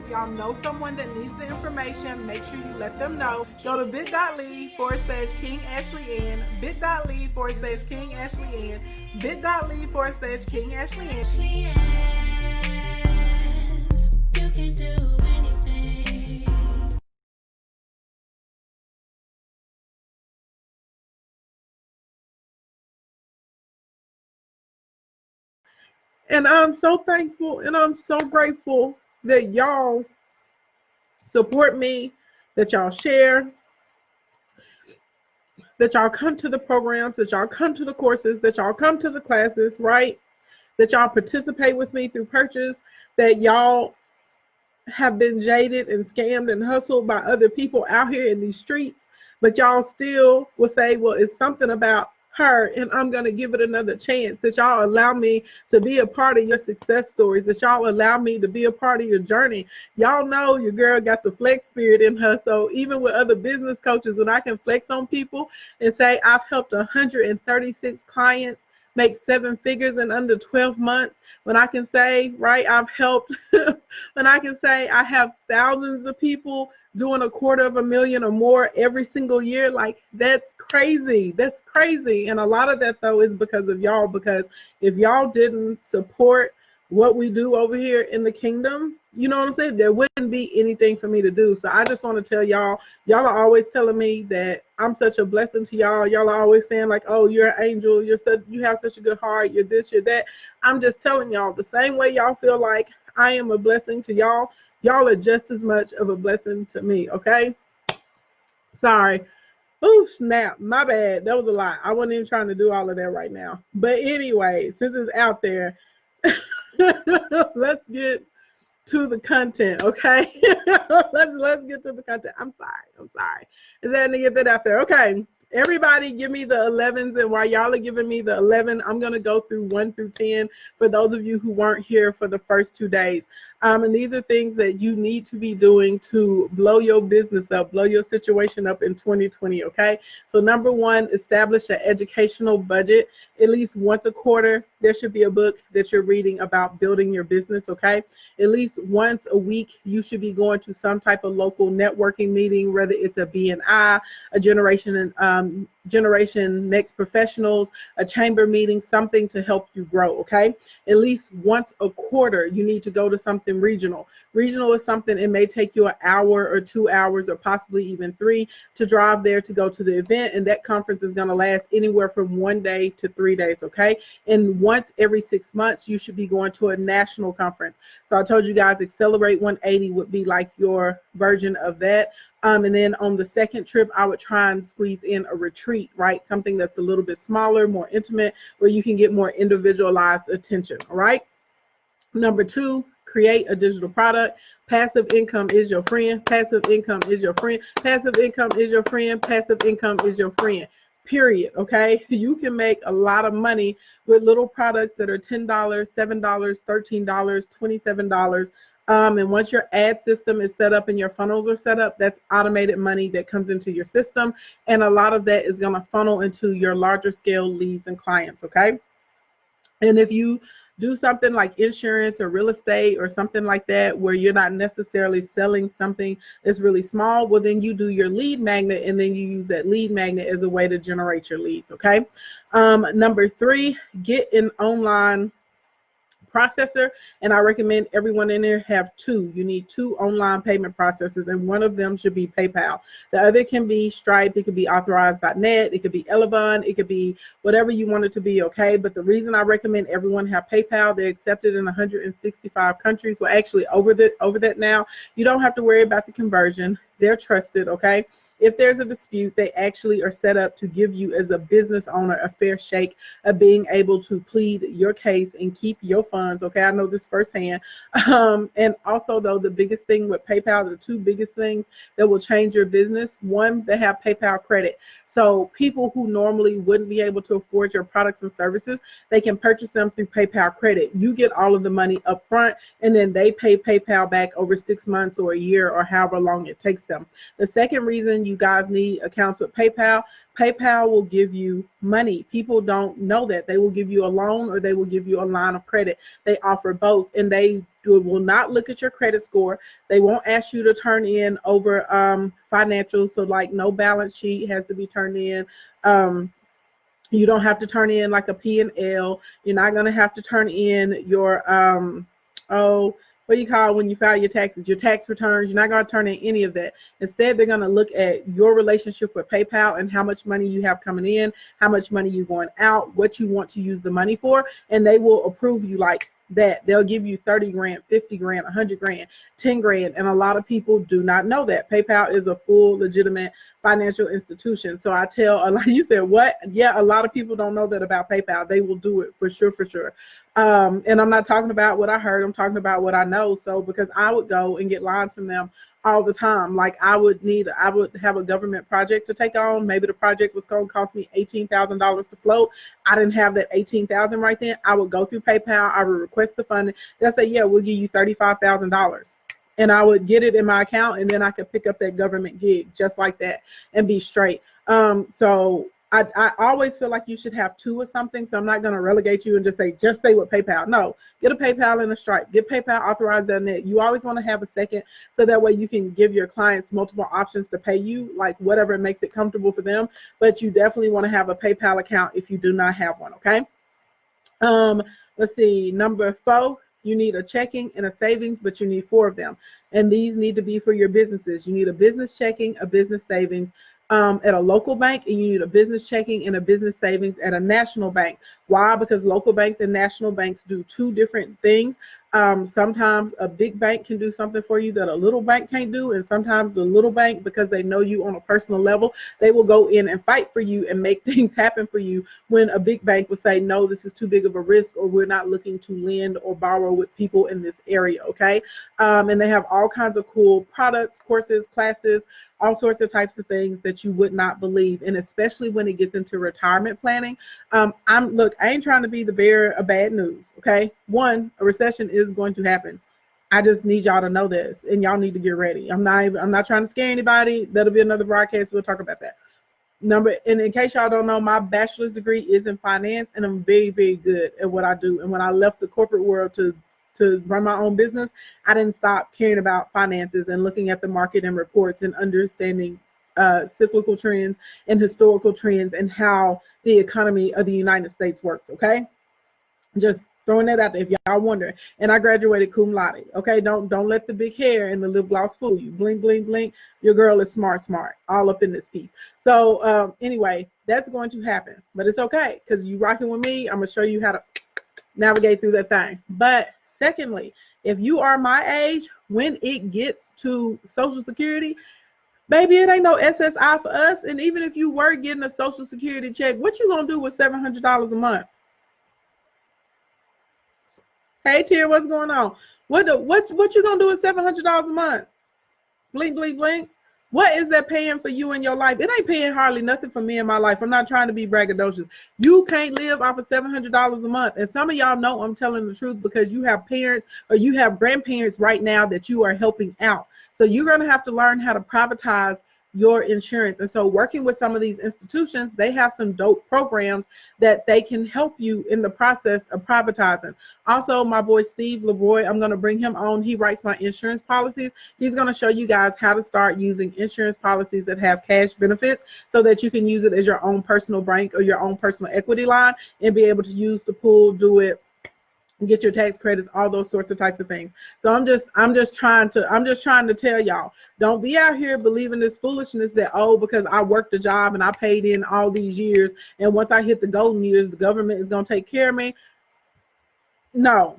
If y'all know someone that needs the information, make sure you let them know. Go to bit.ly/King Ashley Ann, bit.ly/King Ashley Ann, bit.ly/King Ashley Ann. You can do anything. And I'm so thankful and I'm so grateful that y'all support me, that y'all share, that y'all come to the programs, that y'all come to the courses, that y'all come to the classes, right? That y'all participate with me through purchase, that y'all have been jaded and scammed and hustled by other people out here in these streets, but y'all still will say, well, it's something about her and I'm going to give it another chance. That y'all allow me to be a part of your success stories, that y'all allow me to be a part of your journey. Y'all know your girl got the flex spirit in her. So even with other business coaches, when I can flex on people and say I've helped 136 clients make 7 figures in under 12 months, when I can say, right, I've helped, when I can say I have thousands of people doing $250,000 or more every single year, like that's crazy. That's crazy. And a lot of that though is because of y'all, because if y'all didn't support what we do over here in the kingdom, you know what I'm saying, there wouldn't be anything for me to do. So I just want to tell y'all, y'all are always telling me that I'm such a blessing to y'all. Y'all are always saying like, oh, you're an angel, you have such a good heart, you're this, you're that. I'm just telling y'all, the same way y'all feel like I am a blessing to y'all, y'all are just as much of a blessing to me, okay? Sorry. Oh, snap. My bad. That was a lot. I wasn't even trying to do all of that right now. But anyway, since it's out there, let's get to the content, okay? let's get to the content. I'm sorry. Is that to get that out there? Okay. Everybody give me the 11s, and while y'all are giving me the 11, I'm going to go through 1 through 10 for those of you who weren't here for the first 2 days. And these are things that you need to be doing to blow your business up, blow your situation up in 2020, okay? So number 1, establish an educational budget. At least once a quarter, there should be a book that you're reading about building your business, okay? At least once a week, you should be going to some type of local networking meeting, whether it's a BNI, a Generation Next Professionals, a chamber meeting, something to help you grow, okay? At least once a quarter, you need to go to something regional. Regional is something, it may take you an hour or 2 hours or possibly even 3 to drive there to go to the event, and that conference is going to last anywhere from 1 day to 3 days, okay? And once every 6 months, you should be going to a national conference. So I told you guys Accelerate 180 would be like your version of that. And then on the second trip, I would try and squeeze in a retreat, right? Something that's a little bit smaller, more intimate, where you can get more individualized attention, all right? Number 2, create a digital product. Passive income is your friend. Passive income is your friend. Passive income is your friend. Passive income is your friend. Period. Okay. You can make a lot of money with little products that are $10, $7, $13, $27. And once your ad system is set up and your funnels are set up, that's automated money that comes into your system. And a lot of that is going to funnel into your larger scale leads and clients. Okay. And if you do something like insurance or real estate or something like that, where you're not necessarily selling something that's really small, well, then you do your lead magnet, and then you use that lead magnet as a way to generate your leads. Okay. Number 3, get an online processor, and I recommend everyone in there have 2. You need 2 online payment processors, and one of them should be PayPal. The other can be Stripe, it could be Authorize.net, it could be Elevon, it could be whatever you want it to be, okay? But the reason I recommend everyone have PayPal, they're accepted in 165 countries. Well, actually over that now. You don't have to worry about the conversion. They're trusted, okay? If there's a dispute, they actually are set up to give you, as a business owner, a fair shake of being able to plead your case and keep your funds. Okay, I know this firsthand. And also, though, the biggest thing with PayPal, the 2 biggest things that will change your business: 1, they have PayPal credit. So people who normally wouldn't be able to afford your products and services, they can purchase them through PayPal credit. You get all of the money up front, and then they pay PayPal back over 6 months or a year or however long it takes them. The second reason you guys need accounts with PayPal, PayPal will give you money. People don't know that. They will give you a loan or they will give you a line of credit. They offer both, and they will not look at your credit score. They won't ask you to turn in over financials, so like no balance sheet has to be turned in. You don't have to turn in like a P&L. You're not going to have to turn in your what do you call it when you file your taxes, your tax returns. You're not going to turn in any of that. Instead, they're going to look at your relationship with PayPal and how much money you have coming in, how much money you're going out, what you want to use the money for, and they will approve you like that. They'll give you 30 grand, 50 grand, 100 grand, 10 grand. And a lot of people do not know that. PayPal is a full legitimate financial institution. So I tell a lot, you said what? Yeah, a lot of people don't know that about PayPal. They will do it for sure, for sure. And I'm not talking about what I heard, I'm talking about what I know. So because I would go and get lines from them all the time. Like I would have a government project to take on. Maybe the project was going to cost me $18,000 to float. I didn't have that $18,000 right then. I would go through PayPal. I would request the funding. They'll say, yeah, we'll give you $35,000. And I would get it in my account, and then I could pick up that government gig just like that and be straight. So I always feel like you should have two or something. So I'm not going to relegate you and just say, just stay with PayPal. No, get a PayPal and a Stripe. Get PayPal authorized on it. You always want to have a second, so that way you can give your clients multiple options to pay you, like whatever makes it comfortable for them. But you definitely want to have a PayPal account if you do not have one, okay? Let's see, number 4. You need a checking and a savings, but you need 4 of them. And these need to be for your businesses. You need a business checking, a business savings at a local bank, and you need a business checking and a business savings at a national bank. Why? Because local banks and national banks do 2 different things. Sometimes a big bank can do something for you that a little bank can't do. And sometimes the little bank, because they know you on a personal level, they will go in and fight for you and make things happen for you, when a big bank will say, no, this is too big of a risk, or we're not looking to lend or borrow with people in this area, okay? And they have all kinds of cool products, courses, classes, all sorts of types of things that you would not believe. And especially when it gets into retirement planning. Look, I ain't trying to be the bearer of bad news, okay? 1, a recession is going to happen. I just need y'all to know this, and y'all need to get ready. I'm not trying to scare anybody. That'll be another broadcast. We'll talk about that. And in case y'all don't know, my bachelor's degree is in finance, and I'm very, very good at what I do. And when I left the corporate world to run my own business, I didn't stop caring about finances and looking at the market and reports and understanding cyclical trends and historical trends and how the economy of the United States works, okay? Just throwing that out there if y'all wonder. And I graduated cum laude, okay? Don't let the big hair and the lip gloss fool you. Blink, blink, blink. Your girl is smart, all up in this piece. So anyway, that's going to happen, but it's okay, because you rocking with me. I'm gonna show you how to navigate through that thing. But secondly, if you are my age, when it gets to Social Security, baby, it ain't no SSI for us. And even if you were getting a Social Security check, what you gonna do with $700 a month? Hey, Tier, what's going on? What you gonna do with $700 a month? Blink, blink, blink. What is that paying for you in your life? It ain't paying hardly nothing for me in my life. I'm not trying to be braggadocious. You can't live off of $700 a month. And some of y'all know I'm telling the truth, because you have parents or you have grandparents right now that you are helping out. So you're going to have to learn how to privatize your insurance. And so working with some of these institutions, they have some dope programs that they can help you in the process of privatizing. Also, my boy Steve LeBroy, I'm going to bring him on. He writes my insurance policies. He's going to show you guys how to start using insurance policies that have cash benefits, so that you can use it as your own personal bank or your own personal equity line, and be able to use the pool, do it, get your tax credits, all those sorts of types of things. So I'm just trying to tell y'all, don't be out here believing this foolishness that, oh, because I worked a job and I paid in all these years, and once I hit the golden years, the government is going to take care of me. No.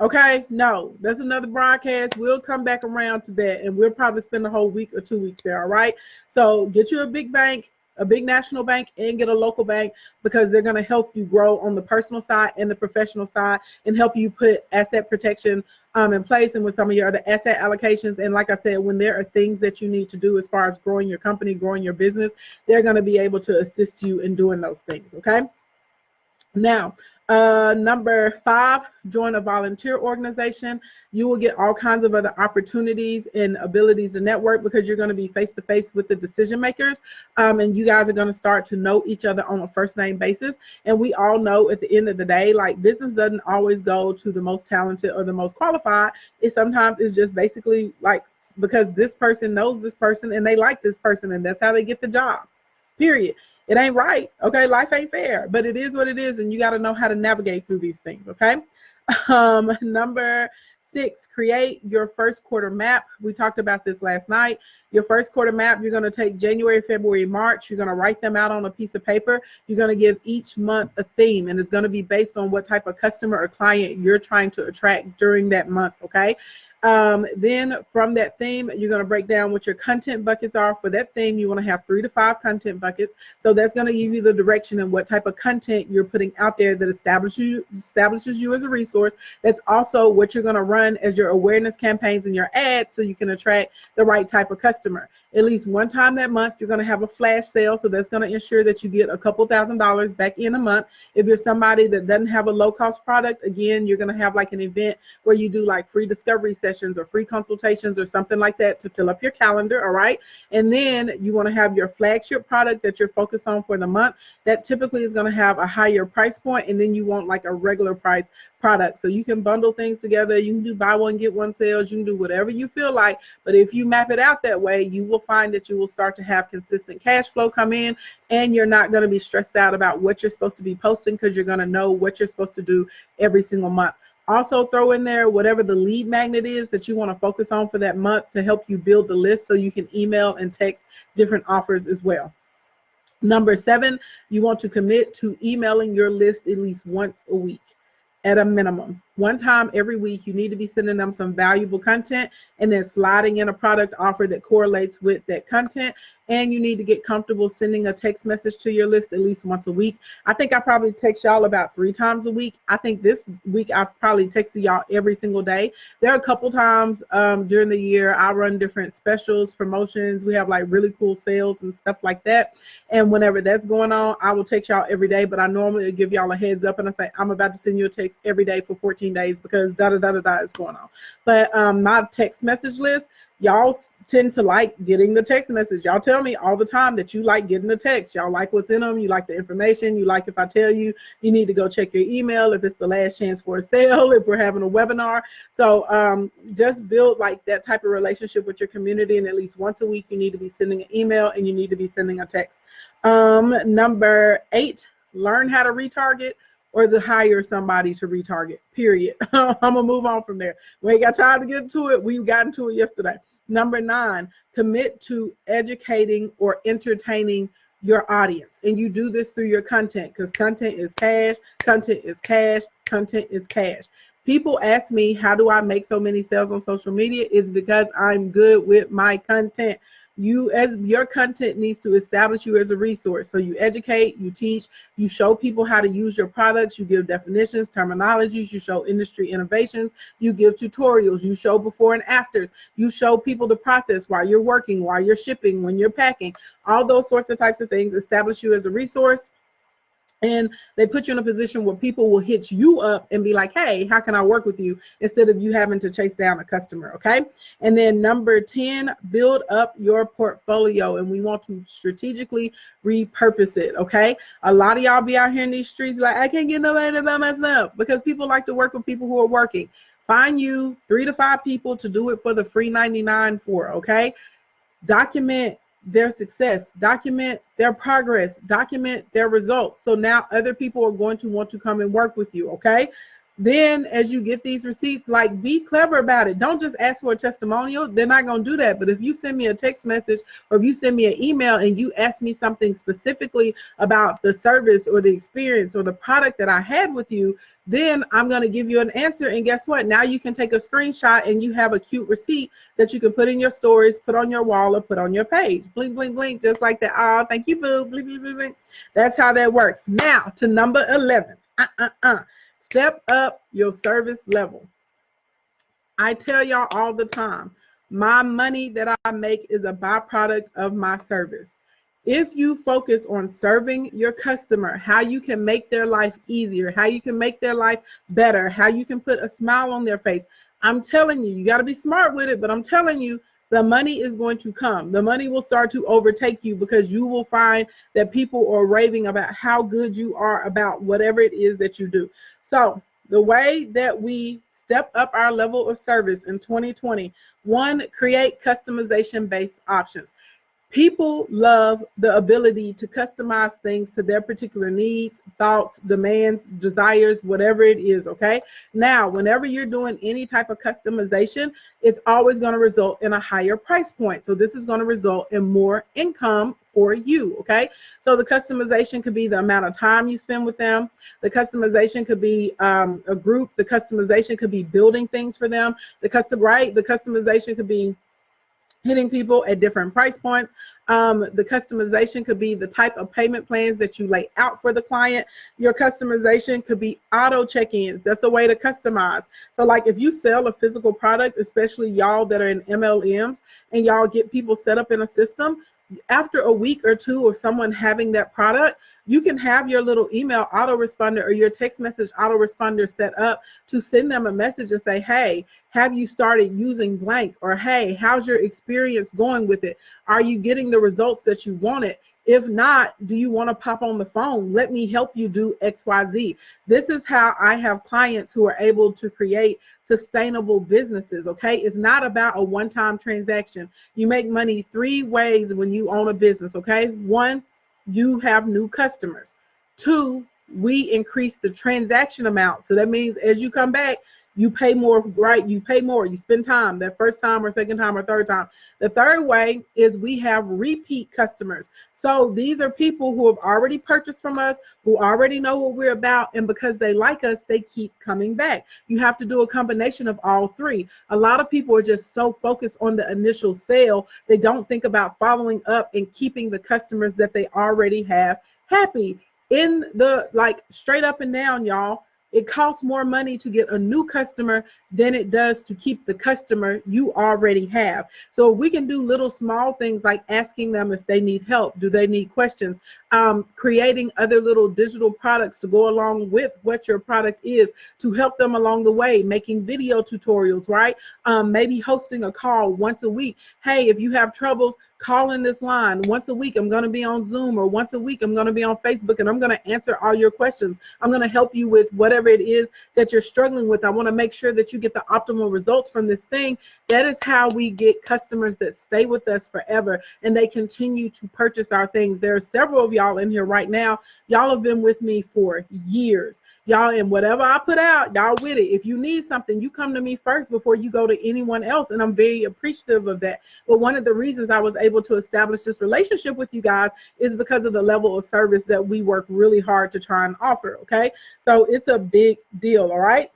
Okay, no, that's another broadcast. We'll come back around to that, and we'll probably spend a whole week or 2 weeks there. All right, so get you a big bank, a big national bank, and get a local bank, because they're going to help you grow on the personal side and the professional side, and help you put asset protection in place, and with some of your other asset allocations. And like I said, when there are things that you need to do as far as growing your company, growing your business, they're going to be able to assist you in doing those things. Okay. Now, Number 5, join a volunteer organization. You will get all kinds of other opportunities and abilities to network because you're going to be face to face with the decision makers. And you guys are going to start to know each other on a first name basis. And we all know at the end of the day, like, business doesn't always go to the most talented or the most qualified. It sometimes is just basically like, because this person knows this person and they like this person, and that's how they get the job. Period. It ain't right. Okay. Life ain't fair, but it is what it is. And you got to know how to navigate through these things. Okay. Number 6, create your first quarter map. We talked about this last night. Your first quarter map, you're going to take January, February, March. You're going to write them out on a piece of paper. You're going to give each month a theme, and it's going to be based on what type of customer or client you're trying to attract during that month. Okay. Then from that theme, you're going to break down what your content buckets are. For that theme, you want to have 3 to 5 content buckets. So that's going to give you the direction and what type of content you're putting out there that establishes you as a resource. That's also what you're going to run as your awareness campaigns and your ads, so you can attract the right type of customer. At least one time that month, you're going to have a flash sale. So that's going to ensure that you get a couple $1,000s back in a month. If you're somebody that doesn't have a low cost product, again, you're going to have like an event where you do like free discovery sessions or free consultations or something like that to fill up your calendar. All right. And then you want to have your flagship product that you're focused on for the month. That typically is going to have a higher price point, and then you want like a regular price product. So you can bundle things together. You can do buy one, get one sales. You can do whatever you feel like. But if you map it out that way, you will find that you will start to have consistent cash flow come in, and you're not going to be stressed out about what you're supposed to be posting, because you're going to know what you're supposed to do every single month. Also throw in there whatever the lead magnet is that you want to focus on for that month to help you build the list, so you can email and text different offers as well. Number 7, you want to commit to emailing your list at least once a week at a minimum. One time every week, you need to be sending them some valuable content and then sliding in a product offer that correlates with that content. And you need to get comfortable sending a text message to your list at least once a week. I think I probably text y'all about 3 times a week. I think this week I've probably texted y'all every single day. There are a couple times during the year I run different specials, promotions. We have like really cool sales and stuff like that. And whenever that's going on, I will text y'all every day. But I normally give y'all a heads up and I say, I'm about to send you a text every day for 14 days because da-da-da-da-da is going on. But my text message list, y'all tend to like getting the text message. Y'all tell me all the time that you like getting the text. Y'all like what's in them. You like the information. You like if I tell you, you need to go check your email, if it's the last chance for a sale, if we're having a webinar. So just build like that type of relationship with your community. And at least once a week, you need to be sending an email and you need to be sending a text. Number 8, learn how to retarget or to hire somebody to retarget, period. I'm going to move on from there. We ain't got time to get into it. We got into it yesterday. Number 9, commit to educating or entertaining your audience. And you do this through your content, because content is cash, content is cash, content is cash. People ask me, how do I make so many sales on social media? It's because I'm good with my content. Your content needs to establish you as a resource. So you educate, you teach, you show people how to use your products, you give definitions, terminologies, you show industry innovations, you give tutorials, you show before and afters, you show people the process while you're working, while you're shipping, when you're packing. All those sorts of types of things establish you as a resource. And they put you in a position where people will hit you up and be like, hey, how can I work with you? Instead of you having to chase down a customer, okay? And then number 10, build up your portfolio. And we want to strategically repurpose it, okay? A lot of y'all be out here in these streets like, I can't get nobody to buy my stuff, because people like to work with people who are working. Find you 3 to 5 people to do it for the free 99 for, okay? Document their success, document their progress, document their results. So now other people are going to want to come and work with you, okay? Then as you get these receipts, like, be clever about it. Don't just ask for a testimonial. They're not going to do that. But if you send me a text message or if you send me an email and you ask me something specifically about the service or the experience or the product that I had with you, then I'm going to give you an answer. And guess what? Now you can take a screenshot and you have a cute receipt that you can put in your stories, put on your wall, or put on your page. Blink, blink, blink, just like that. Oh, thank you, boo. Blink, blink, blink, blink. That's how that works. Now to number 11. Step up your service level. I tell y'all all the time, my money that I make is a byproduct of my service. If you focus on serving your customer, how you can make their life easier, how you can make their life better, how you can put a smile on their face, I'm telling you, you got to be smart with it, but I'm telling you, the money is going to come. The money will start to overtake you because you will find that people are raving about how good you are about whatever it is that you do. So the way that we step up our level of service in 2020, one, create customization-based options. People love the ability to customize things to their particular needs, thoughts, demands, desires, whatever it is, okay? Now, whenever you're doing any type of customization, it's always going to result in a higher price point. So this is going to result in more income for you, okay? So the customization could be the amount of time you spend with them. The customization could be a group. The customization could be building things for them. The customization could be hitting people at different price points. The customization could be the type of payment plans that you lay out for the client. Your customization could be auto check-ins. That's a way to customize. So like if you sell a physical product, especially y'all that are in MLMs, and y'all get people set up in a system, after a week or two of someone having that product, you can have your little email autoresponder or your text message autoresponder set up to send them a message and say, hey, have you started using blank? Or hey, how's your experience going with it? Are you getting the results that you wanted? If not, do you want to pop on the phone? Let me help you do XYZ. This is how I have clients who are able to create sustainable businesses, okay? It's not about a one-time transaction. You make money 3 ways when you own a business, okay? 1, you have new customers. 2, we increase the transaction amount. So that means as you come back, you pay more, right? You pay more, you spend time, that first time or second time or third time. The third way is we have repeat customers. So these are people who have already purchased from us, who already know what we're about, and because they like us, they keep coming back. You have to do a combination of all 3. A lot of people are just so focused on the initial sale, they don't think about following up and keeping the customers that they already have happy. In the, like, straight up and down, y'all, it costs more money to get a new customer than it does to keep the customer you already have. So if we can do little small things like asking them if they need help, do they need questions, creating other little digital products to go along with what your product is to help them along the way, making video tutorials, right? Maybe hosting a call once a week. Hey, if you have troubles, call in this line. Once a week, I'm going to be on Zoom, or once a week, I'm going to be on Facebook, and I'm going to answer all your questions. I'm going to help you with whatever it is that you're struggling with. I want to make sure that you get the optimal results from this thing. That is how we get customers that stay with us forever, and they continue to purchase our things. There are several of y'all in here right now. Y'all have been with me for years. Y'all, and whatever I put out, y'all with it. If you need something, you come to me first before you go to anyone else, and I'm very appreciative of that. But one of the reasons I was able to establish this relationship with you guys is because of the level of service that we work really hard to try and offer, okay? So it's a big deal, all right?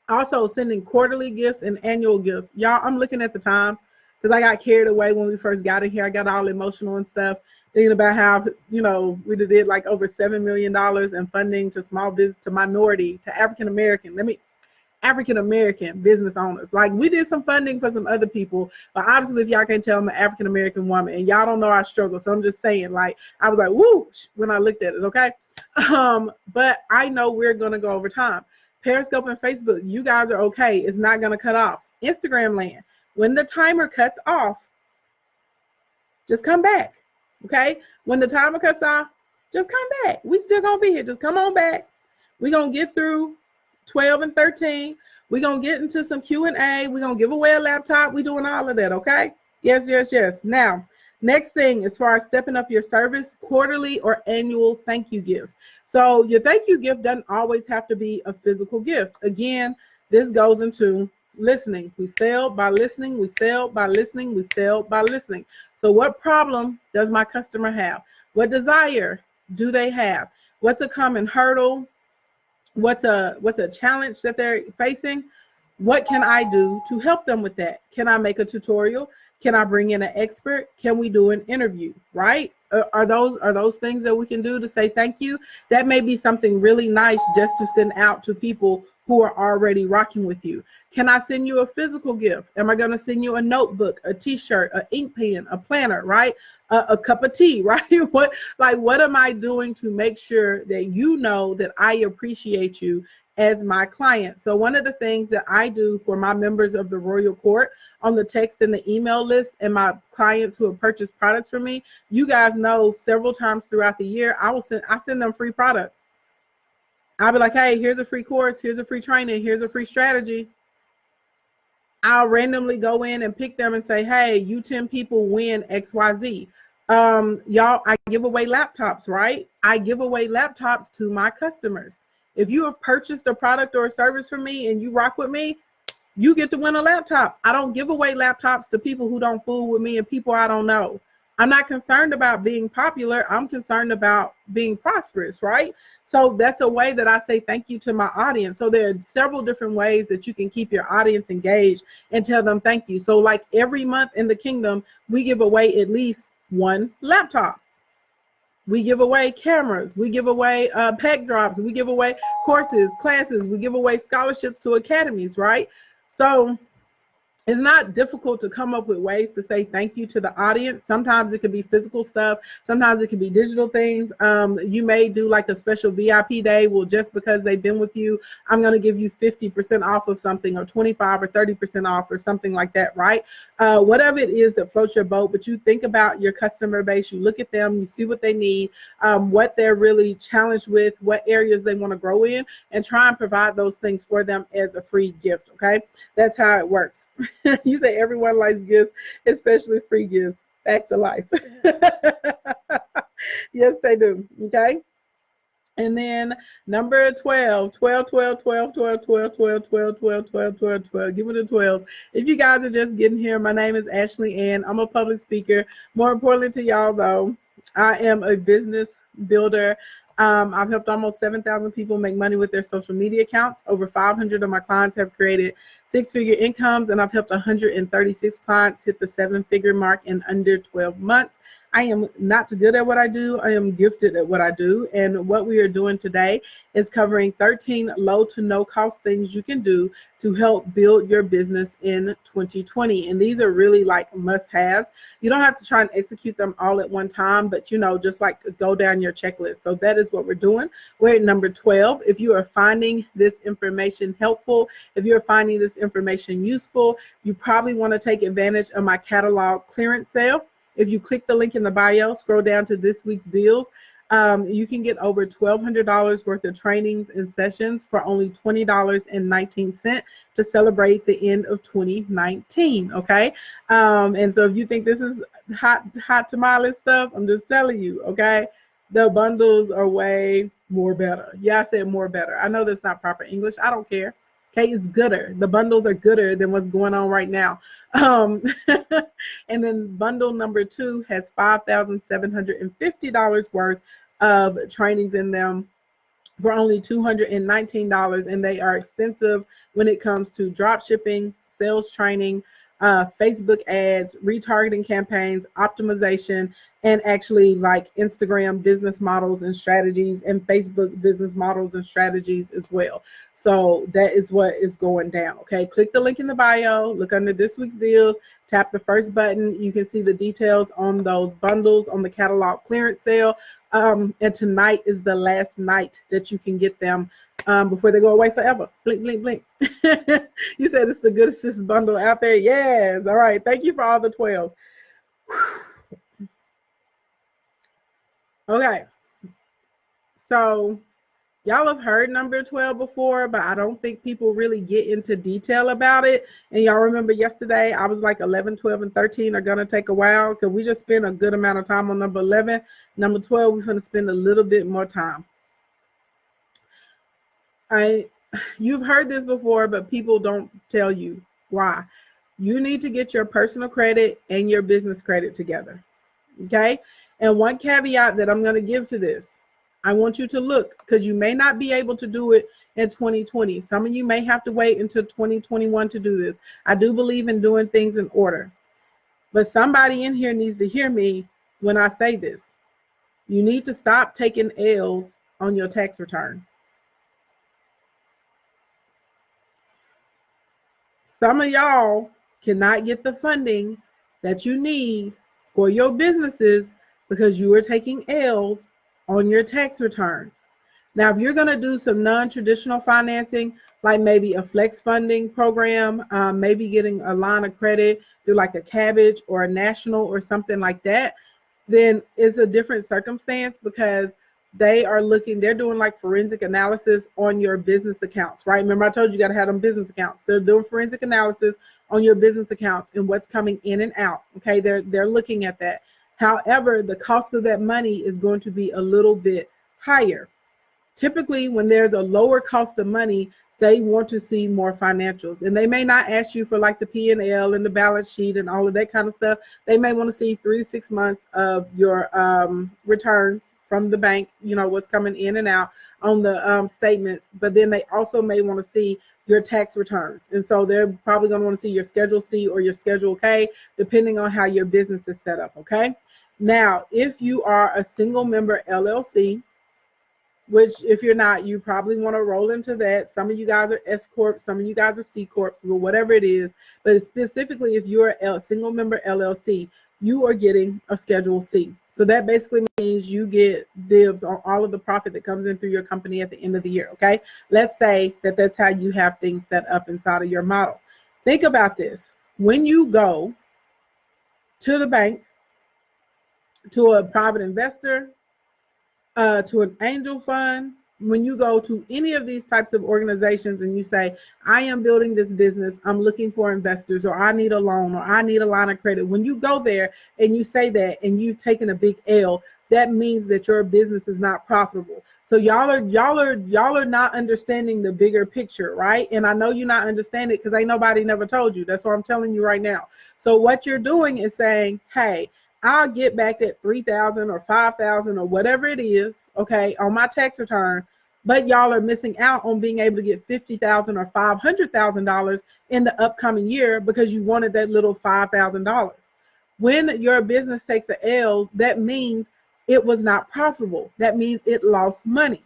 Also, sending quarterly gifts and annual gifts. Y'all, I'm looking at the time because I got carried away when we first got in here. I got all emotional and stuff, thinking about how, you know, we did like over $7 million in funding to small business, to minority, to African-American. African-American business owners. Like, we did some funding for some other people, but obviously if y'all can't tell, I'm an African-American woman, and y'all don't know our struggle. So I'm just saying, like, I was like, woo, when I looked at it, okay? But I know we're going to go over time. Periscope and Facebook, you guys are okay. It's not going to cut off. Instagram land, when the timer cuts off, just come back, okay? When the timer cuts off, just come back. We still going to be here. Just come on back. We're going to get through 12 and 13. We're going to get into some Q&A. We're going to give away a laptop. We're doing all of that, okay? Yes, yes, yes. Now, next thing, as far as stepping up your service, quarterly or annual thank you gifts. So your thank you gift doesn't always have to be a physical gift. Again, this goes into listening. We sell by listening. We sell by listening. We sell by listening. So what problem does my customer have? What desire do they have? What's a common hurdle? What's a challenge that they're facing? What can I do to help them with that? Can I make a tutorial? Can I bring in an expert? Can we do an interview, right? Are those things that we can do to say thank you? That may be something really nice just to send out to people who are already rocking with you? Can I send you a physical gift? Am I going to send you a notebook, a t-shirt, an ink pen, a planner, right? A cup of tea, right? What am I doing to make sure that you know that I appreciate you as my client? So one of the things that I do for my members of the Royal Court on the text and the email list and my clients who have purchased products from me, you guys know several times throughout the year, I send them free products. I'll be like, hey, here's a free course, here's a free training, here's a free strategy. I'll randomly go in and pick them and say, hey, you 10 people win XYZ. Y'all, I give away laptops, right? I give away laptops to my customers. If you have purchased a product or a service from me and you rock with me, you get to win a laptop. I don't give away laptops to people who don't fool with me and people I don't know. I'm not concerned about being popular. I'm concerned about being prosperous, right? So that's a way that I say thank you to my audience. So there are several different ways that you can keep your audience engaged and tell them thank you. So like every month in the kingdom, we give away at least one laptop. We give away cameras. We give away peg drops. We give away courses, classes. We give away scholarships to academies, right? So it's not difficult to come up with ways to say thank you to the audience. Sometimes it could be physical stuff. Sometimes it could be digital things. You may do like a special VIP day. Well, just because they've been with you, I'm going to give you 50% off of something, or 25 or 30% off or something like that, right? Whatever it is that floats your boat, but you think about your customer base, you look at them, you see what they need, what they're really challenged with, what areas they want to grow in, and try and provide those things for them as a free gift, okay? That's how it works. You say everyone likes gifts, especially free gifts. Facts of life. Yes, they do. Okay. And then number 12. Give me the 12s. If you guys are just getting here, my name is Ashley Ann. I'm a public speaker. More importantly to y'all though, I am a business builder. I've helped almost 7,000 people make money with their social media accounts. Over 500 of my clients have created six-figure incomes, and I've helped 136 clients hit the seven-figure mark in under 12 months. I am not good at what I do. I am gifted at what I do. And what we are doing today is covering 13 low to no cost things you can do to help build your business in 2020. And these are really like must-haves. You don't have to try and execute them all at one time, but just like go down your checklist. So that is what we're doing. We're at number 12. If you are finding this information helpful, if you're finding this information useful, you probably want to take advantage of my catalog clearance sale. If you click the link in the bio, scroll down to this week's deals, you can get over $1,200 worth of trainings and sessions for only $20.19 to celebrate the end of 2019, okay? And so if you think this is hot tamale stuff, I'm just telling you, okay? The bundles are way more better. Yeah, I said more better. I know that's not proper English. I don't care. Okay, it's gooder. The bundles are gooder than what's going on right now. And then bundle number 2 has $5,750 worth of trainings in them for only $219, and they are extensive when it comes to drop shipping, sales training, Facebook ads, retargeting campaigns, optimization, and actually like Instagram business models and strategies, and Facebook business models and strategies as well. So that is what is going down. Okay, click the link in the bio, look under this week's deals, tap the first button. You can see the details on those bundles on the catalog clearance sale. And tonight is the last night that you can get them before they go away forever. Blink, blink, blink. You said it's the good assist bundle out there. Yes. All right. Thank you for all the 12s. Okay. So y'all have heard number 12 before, but I don't think people really get into detail about it. And y'all remember yesterday, I was like 11, 12, and 13 are going to take a while because we just spent a good amount of time on number 11. Number 12, we're going to spend a little bit more time. You've heard this before, but people don't tell you why. You need to get your personal credit and your business credit together. Okay? And one caveat that I'm going to give to this, I want you to look, because you may not be able to do it in 2020. Some of you may have to wait until 2021 to do this. I do believe in doing things in order. But somebody in here needs to hear me when I say this. You need to stop taking L's on your tax return. some of y'all cannot get the funding that you need for your businesses because you are taking L's on your tax return. Now, if you're going to do some non-traditional financing, like maybe a flex funding program, maybe getting a line of credit through like a Cabbage or a National or something like that, then it's a different circumstance because they're doing like forensic analysis on your business accounts, right? Remember I told you, you got to have them business accounts. They're doing forensic analysis on your business accounts and what's coming in and out. Okay, they're looking at that. However, the cost of that money is going to be a little bit higher. Typically, when there's a lower cost of money, they want to see more financials, and they may not ask you for like the P&L and the balance sheet and all of that kind of stuff. They may want to see 3 to 6 months of your returns from the bank, you know, what's coming in and out on the statements, but then they also may want to see your tax returns. And so they're probably going to want to see your Schedule C or your Schedule K, depending on how your business is set up, okay? Now, if you are a single member LLC, which if you're not, you probably want to roll into that. Some of you guys are S Corp, some of you guys are C Corps, but whatever it is. But specifically, if you're a single member LLC, you are getting a Schedule C. So that basically means you get dibs on all of the profit that comes in through your company at the end of the year, okay? Let's say that that's how you have things set up inside of your model. Think about this. When you go to the bank, to a private investor, to an angel fund, when you go to any of these types of organizations and you say, I am building this business, I'm looking for investors, or I need a loan, or I need a line of credit. When you go there and you say that and you've taken a big L, that means that your business is not profitable. So y'all are not understanding the bigger picture, right? And I know you're not understanding it because ain't nobody never told you. That's what I'm telling you right now. So what you're doing is saying, hey, I'll get back that $3,000 or $5,000 or whatever it is, okay, on my tax return, but y'all are missing out on being able to get $50,000 or $500,000 in the upcoming year because you wanted that little $5,000. When your business takes an L, that means it was not profitable. That means it lost money.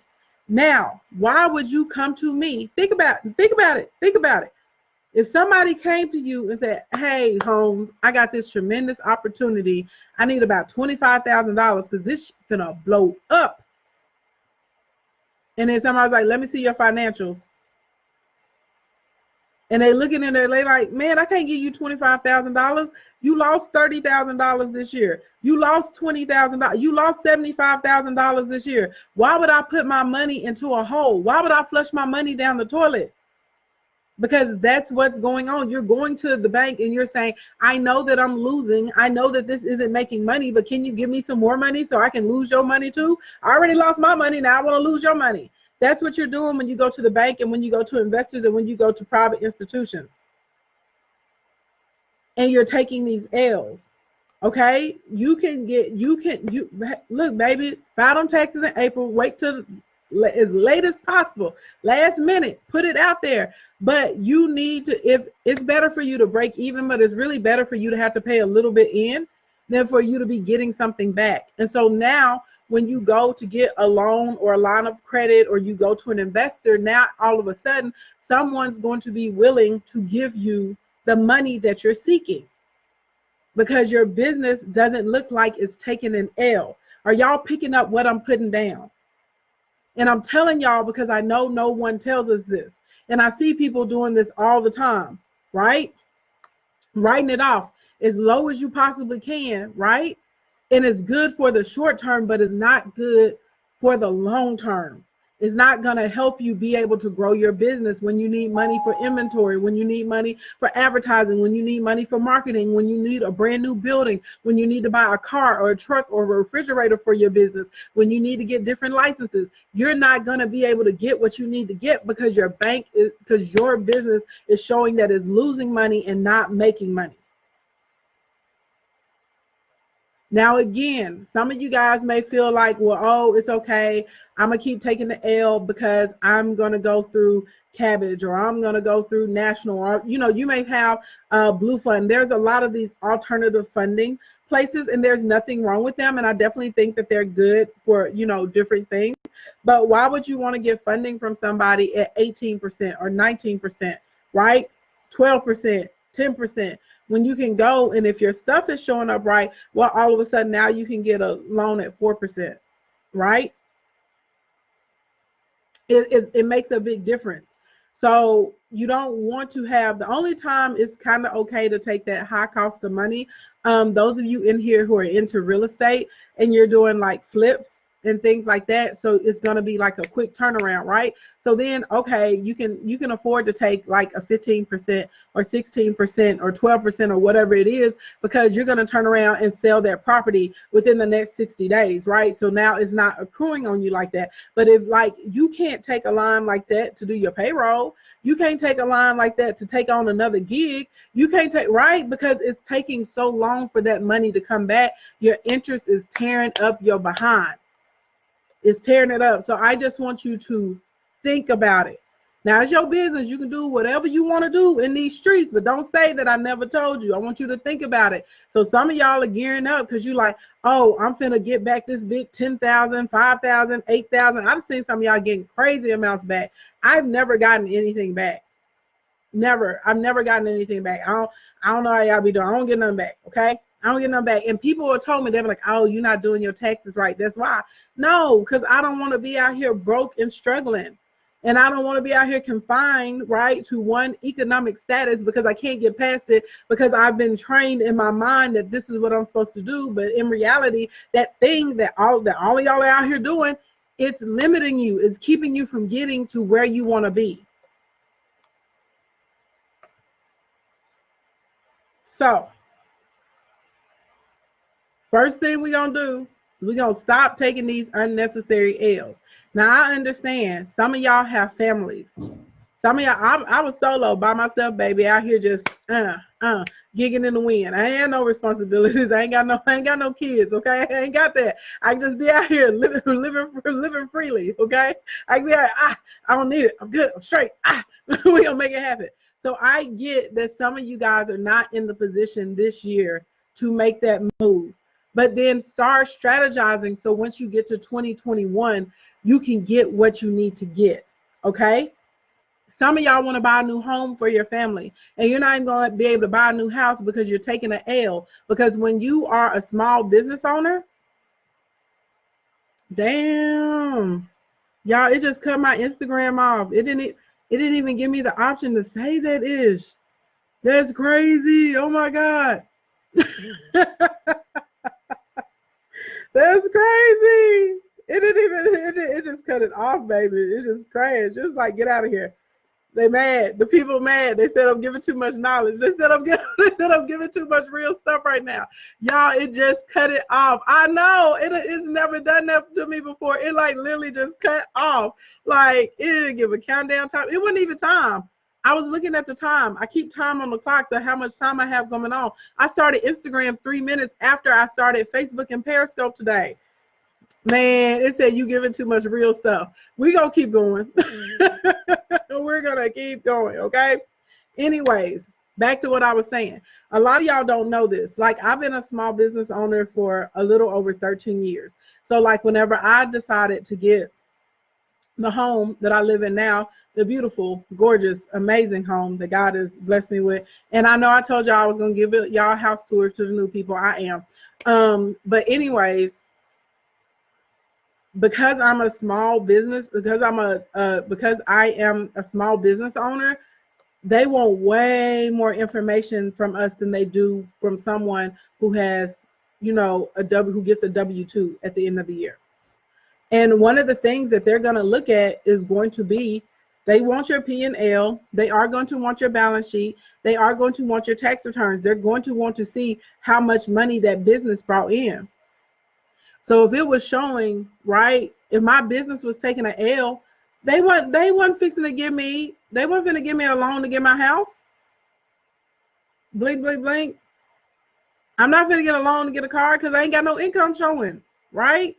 Now, why would you come to me? Think about it. If somebody came to you and said, hey, Holmes, I got this tremendous opportunity. I need about $25,000 because this is gonna blow up. And then somebody's like, let me see your financials. And they looking in there, they like, man, I can't give you $25,000. You lost $30,000 this year. You lost $20,000. You lost $75,000 this year. Why would I put my money into a hole? Why would I flush my money down the toilet? Because that's what's going on. You're going to the bank and you're saying, I know that I'm losing. I know that this isn't making money, but can you give me some more money so I can lose your money too? I already lost my money. Now I want to lose your money. That's what you're doing when you go to the bank and when you go to investors and when you go to private institutions. And you're taking these L's. Okay? You look, baby, file them taxes in April, wait till as late as possible, last minute, put it out there. But you need to, if it's better for you to break even, but it's really better for you to have to pay a little bit in than for you to be getting something back. And so now when you go to get a loan or a line of credit, or you go to an investor, now all of a sudden someone's going to be willing to give you the money that you're seeking because your business doesn't look like it's taking an L. Are y'all picking up what I'm putting down? And I'm telling y'all because I know no one tells us this. And I see people doing this all the time, right? Writing it off as low as you possibly can, right? And it's good for the short term, but it's not good for the long term. It's not going to help you be able to grow your business when you need money for inventory, when you need money for advertising, when you need money for marketing, when you need a brand new building, when you need to buy a car or a truck or a refrigerator for your business, when you need to get different licenses. You're not going to be able to get what you need to get because your business is showing that it's losing money and not making money. Now, again, some of you guys may feel like, well, oh, it's okay. I'm going to keep taking the L because I'm going to go through Cabbage, or I'm going to go through National, or, you know, you may have Blue Fund. There's a lot of these alternative funding places, and there's nothing wrong with them. And I definitely think that they're good for, you know, different things. But why would you want to get funding from somebody at 18% or 19%, right? 12%, 10%. When you can go, and if your stuff is showing up right, well, all of a sudden now you can get a loan at 4%, right? It makes a big difference. So you don't want to have, the only time it's kind of okay to take that high cost of money. Those of you in here who are into real estate and you're doing like flips and things like that, so it's going to be like a quick turnaround, right? So then, okay, you can afford to take like a 15% or 16% or 12% or whatever it is, because you're going to turn around and sell that property within the next 60 days, right? So now it's not accruing on you like that. But if like you can't take a line like that to do your payroll, you can't take a line like that to take on another gig, you can't take, right? Because it's taking so long for that money to come back. Your interest is tearing up your behind. It's tearing it up. So I just want you to think about it. Now, it's your business. You can do whatever you want to do in these streets, but don't say that I never told you. I want you to think about it. So some of y'all are gearing up because you're like, oh, I'm finna get back this big 10,000, 5,000, 8,000. I've seen some of y'all getting crazy amounts back. I've never gotten anything back. Never. I've never gotten anything back. I don't know how y'all be doing. I don't get nothing back, okay? I don't get nothing back. And people have told me, they're like, oh, you're not doing your taxes right. That's why. No, because I don't want to be out here broke and struggling. And I don't want to be out here confined, right, to one economic status because I can't get past it, because I've been trained in my mind that this is what I'm supposed to do. But in reality, that thing that all of y'all are out here doing, it's limiting you. It's keeping you from getting to where you want to be. So first thing we're going to do, we're going to stop taking these unnecessary L's. Now, I understand some of y'all have families. Some of y'all, I was solo by myself, baby, out here just gigging in the wind. I ain't had no responsibilities. I ain't got no kids, okay? I ain't got that. I can just be out here living freely, okay? I can be out, I don't need it. I'm good. I'm straight. We gonna make it happen. So I get that some of you guys are not in the position this year to make that move. But then start strategizing so once you get to 2021, you can get what you need to get, okay? Some of y'all want to buy a new home for your family, and you're not even going to be able to buy a new house because you're taking an L. Because when you are a small business owner, damn, y'all, it just cut my Instagram off. It didn't even give me the option to say that ish. That's crazy. Oh my God. That's crazy. It didn't even, it just cut it off, baby. It just crashed. Just like, get out of here. They mad. The people mad. They said I'm giving too much knowledge. They said I'm giving too much real stuff right now. Y'all, it just cut it off. I know. It's never done that to me before. It like literally just cut off. Like, it didn't give a countdown time. It wasn't even time. I was looking at the time. I keep time on the clock to how much time I have going on. I started Instagram 3 minutes after I started Facebook and Periscope today. Man, it said you giving too much real stuff. We're going to keep going. We're going to keep going, okay? Anyways, back to what I was saying. A lot of y'all don't know this. Like, I've been a small business owner for a little over 13 years. So, like, whenever I decided to get the home that I live in now, the beautiful, gorgeous, amazing home that God has blessed me with. And I know I told y'all I was going to give y'all house tours to the new people. I am. But anyways, because I'm a small business, because I am a small business owner, they want way more information from us than they do from someone who has, you know, who gets a W-2 at the end of the year. And one of the things that they're going to look at is going to be, they want your P&L. They are going to want your balance sheet. They are going to want your tax returns. They're going to want to see how much money that business brought in. So if it was showing, right, if my business was taking an L, they wasn't fixing to give me, they weren't going to give me a loan to get my house. Blink, blink, blink. I'm not going to get a loan to get a car because I ain't got no income showing, right?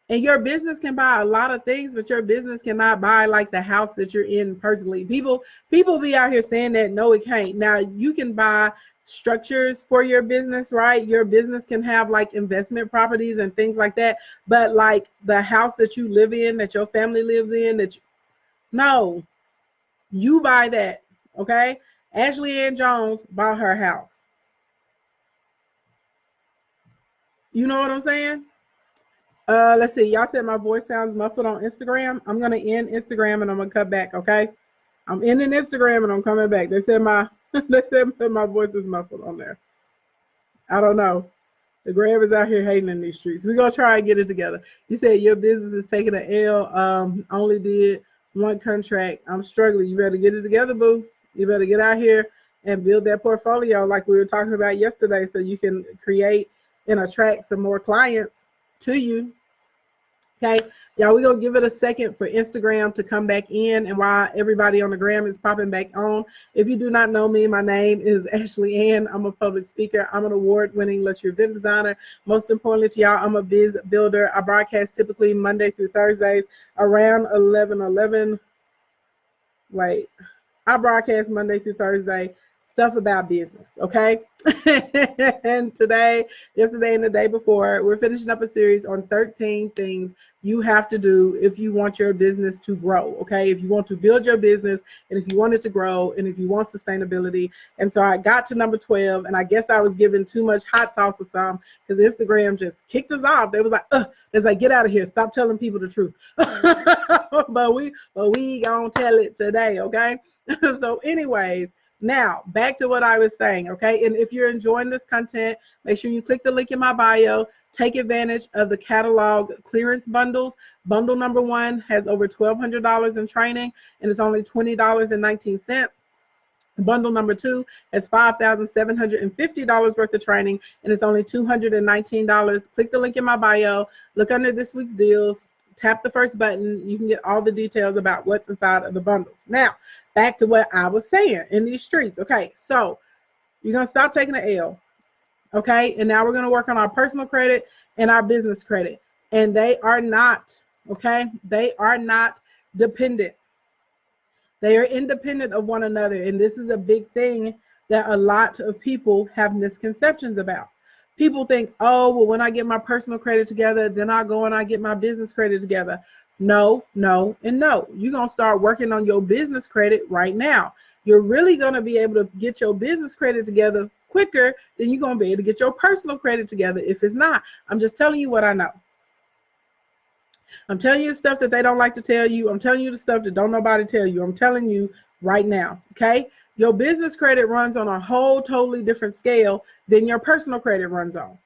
And your business can buy a lot of things, but your business cannot buy like the house that you're in personally. People be out here saying that, no, it can't. Now, you can buy structures for your business, right? Your business can have like investment properties and things like that. But like the house that you live in, that your family lives in, no, you buy that, okay? Ashley Ann Jones bought her house. You know what I'm saying? Let's see. Y'all said my voice sounds muffled on Instagram. I'm gonna end Instagram and I'm gonna cut back. Okay. I'm ending Instagram and I'm coming back. They said my they said my voice is muffled on there. I don't know. The Grab is out here hating in these streets. We're gonna try and get it together. You said your business is taking an L. Only did one contract. I'm struggling. You better get it together, boo. You better get out here and build that portfolio like we were talking about yesterday, so you can create and attract some more clients to you. Okay, y'all, we're gonna give it a second for Instagram to come back in, and while everybody on the gram is popping back on, if you do not know me, my name is Ashley Ann. I'm a public speaker. I'm an award-winning luxury event designer. Most importantly to y'all, I'm a biz builder. I broadcast typically Monday through Thursdays around 11. Wait, I broadcast Monday through Thursday stuff about business, okay? And yesterday and the day before, we're finishing up a series on 13 things you have to do if you want your business to grow, okay? If you want to build your business, and if you want it to grow, and if you want sustainability. And so I got to number 12, and I guess I was giving too much hot sauce or something, because Instagram just kicked us off. They was like, it's like, get out of here, stop telling people the truth. but we gonna tell it today, okay? So anyways, now, back to what I was saying, okay? And if you're enjoying this content, make sure you click the link in my bio. Take advantage of the catalog clearance bundles. Bundle number 1 has over $1,200 in training, and it's only $20.19. Bundle number 2 has $5,750 worth of training, and it's only $219. Click the link in my bio. Look under this week's deals. Tap the first button. You can get all the details about what's inside of the bundles. Now, back to what I was saying in these streets. Okay, so you're going to stop taking the L. Okay, and now we're going to work on our personal credit and our business credit. And they are not, okay, they are not dependent. They are independent of one another. And this is a big thing that a lot of people have misconceptions about. People think, oh, well, when I get my personal credit together, then I'll go and I get my business credit together. No, no, and no. You're going to start working on your business credit right now. You're really going to be able to get your business credit together quicker than you're going to be able to get your personal credit together if it's not. I'm just telling you what I know. I'm telling you the stuff that they don't like to tell you. I'm telling you the stuff that don't nobody tell you. I'm telling you right now, okay? Your business credit runs on a whole totally different scale than your personal credit runs on.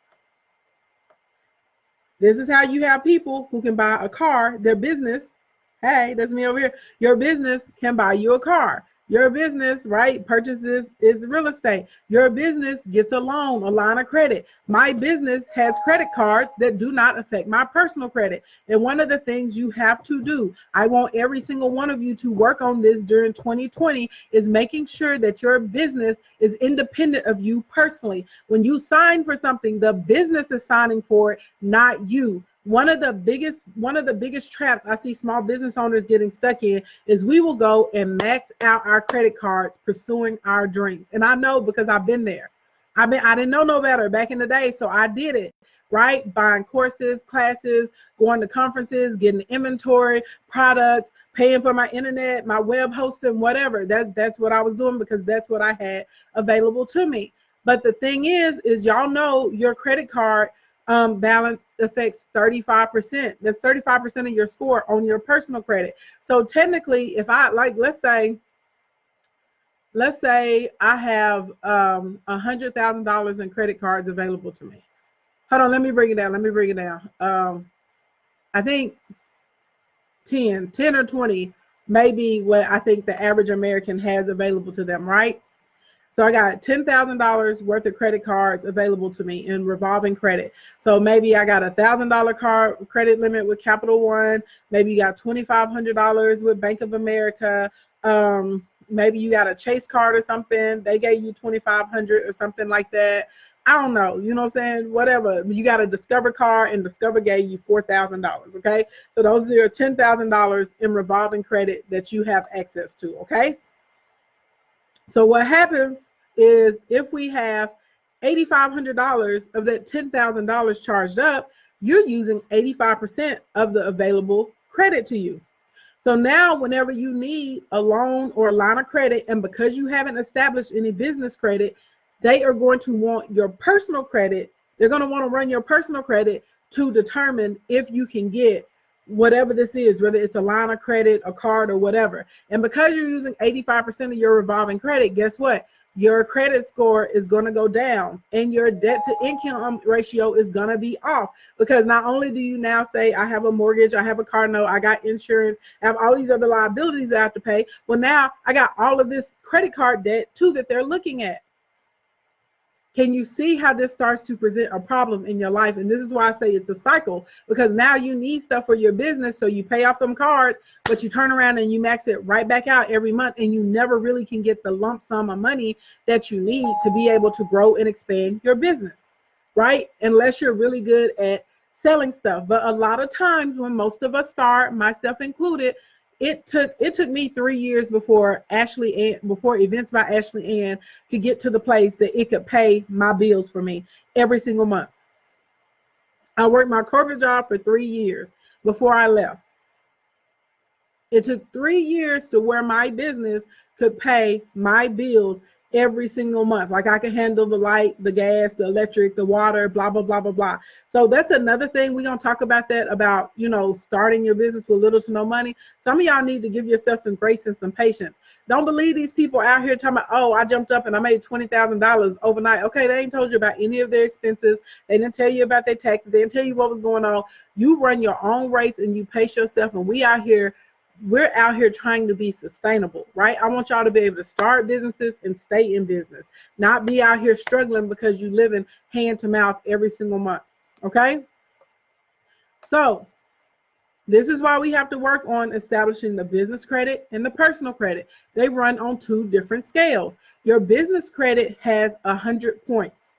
This is how you have people who can buy a car, their business. Hey, that's me over here. Your business can buy you a car. Your business, right, purchases its real estate. Your business gets a loan, a line of credit. My business has credit cards that do not affect my personal credit. And one of the things you have to do, I want every single one of you to work on this during 2020, is making sure that your business is independent of you personally. When you sign for something, the business is signing for it, not you. One of the biggest traps I see small business owners getting stuck in is we will go and max out our credit cards pursuing our dreams. And I know because I've been there. I didn't know no better back in the day, so I did it, right? Buying courses, classes, going to conferences, getting inventory, products, paying for my internet, my web hosting, whatever. That's what I was doing because that's what I had available to me. But the thing is y'all know your credit card balance affects 35%. That's 35% of your score on your personal credit. So technically, if I let's say I have $100,000 in credit cards available to me. Hold on, let me bring it down. I think 10 or 20 may be what I think the average American has available to them, right? So I got $10,000 worth of credit cards available to me in revolving credit. So maybe I got $1,000 card credit limit with Capital One. Maybe you got $2,500 with Bank of America. Maybe you got a Chase card or something. They gave you $2,500 or something like that. I don't know. You know what I'm saying? Whatever. You got a Discover card and Discover gave you $4,000. Okay. So those are your $10,000 in revolving credit that you have access to. Okay. So what happens is if we have $8,500 of that $10,000 charged up, you're using 85% of the available credit to you. So now whenever you need a loan or a line of credit, and because you haven't established any business credit, they are going to want your personal credit. They're going to want to run your personal credit to determine if you can get whatever this is, whether it's a line of credit, a card, or whatever. And because you're using 85% of your revolving credit, guess what? Your credit score is going to go down and your debt to income ratio is going to be off, because not only do you now say, I have a mortgage, I have a car note, I got insurance, I have all these other liabilities I have to pay. Well, now I got all of this credit card debt too that they're looking at. Can you see how this starts to present a problem in your life? And this is why I say it's a cycle, because now you need stuff for your business. So you pay off them cards, but you turn around and you max it right back out every month, and you never really can get the lump sum of money that you need to be able to grow and expand your business, right? Unless you're really good at selling stuff. But a lot of times when most of us start, myself included, it took me 3 years before Events by Ashley Ann could get to the place that it could pay my bills for me every single month. I worked my corporate job for 3 years before I left. It took 3 years to where my business could pay my bills every single month. Like I could handle the light, the gas, the electric, the water, blah, blah, blah, blah, blah. So that's another thing. We're going to talk about that, about, starting your business with little to no money. Some of y'all need to give yourself some grace and some patience. Don't believe these people out here talking about, oh, I jumped up and I made $20,000 overnight. Okay, they ain't told you about any of their expenses. They didn't tell you about their taxes. They didn't tell you what was going on. You run your own race and you pace yourself, and we're out here trying to be sustainable, right? I want y'all to be able to start businesses and stay in business, not be out here struggling because you live in hand to mouth every single month, okay? So this is why we have to work on establishing the business credit and the personal credit. They run on 2 different scales. Your business credit has 100 points.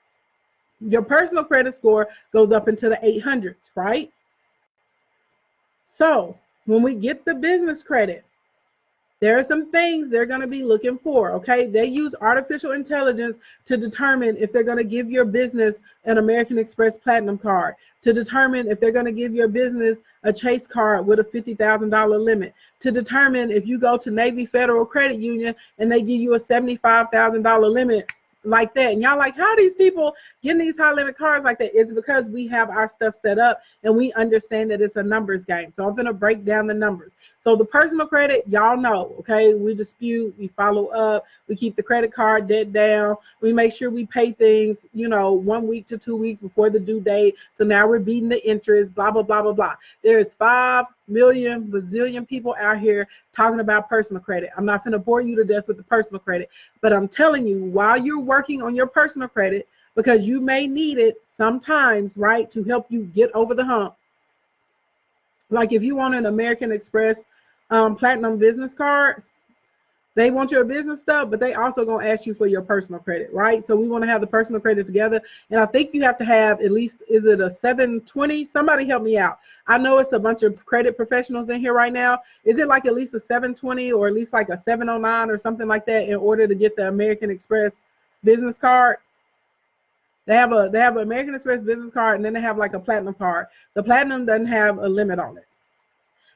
Your personal credit score goes up into the 800s, right? So when we get the business credit, there are some things they're going to be looking for, okay? They use artificial intelligence to determine if they're going to give your business an American Express Platinum card, to determine if they're going to give your business a Chase card with a $50,000 limit, to determine if you go to Navy Federal Credit Union and they give you a $75,000 limit like that. And y'all like, how are these people getting these high limit cards like that? It's because we have our stuff set up and we understand that it's a numbers game. So I'm going to break down the numbers. So the personal credit, y'all know, okay, we dispute, we follow up, we keep the credit card debt down, we make sure we pay things, 1 week to 2 weeks before the due date. So now we're beating the interest, blah, blah, blah, blah, blah. There's 5 million bazillion people out here talking about personal credit. I'm not going to bore you to death with the personal credit, but I'm telling you, while you're working on your personal credit, because you may need it sometimes, right, to help you get over the hump. Like if you want an American Express Platinum business card, they want your business stuff, but they also going to ask you for your personal credit, right? So we want to have the personal credit together. And I think you have to have at least, is it a 720? Somebody help me out. I know it's a bunch of credit professionals in here right now. Is it like at least a 720 or at least like a 709 or something like that in order to get the American Express business card? They have an American Express business card, and then they have like a platinum card. The platinum doesn't have a limit on it.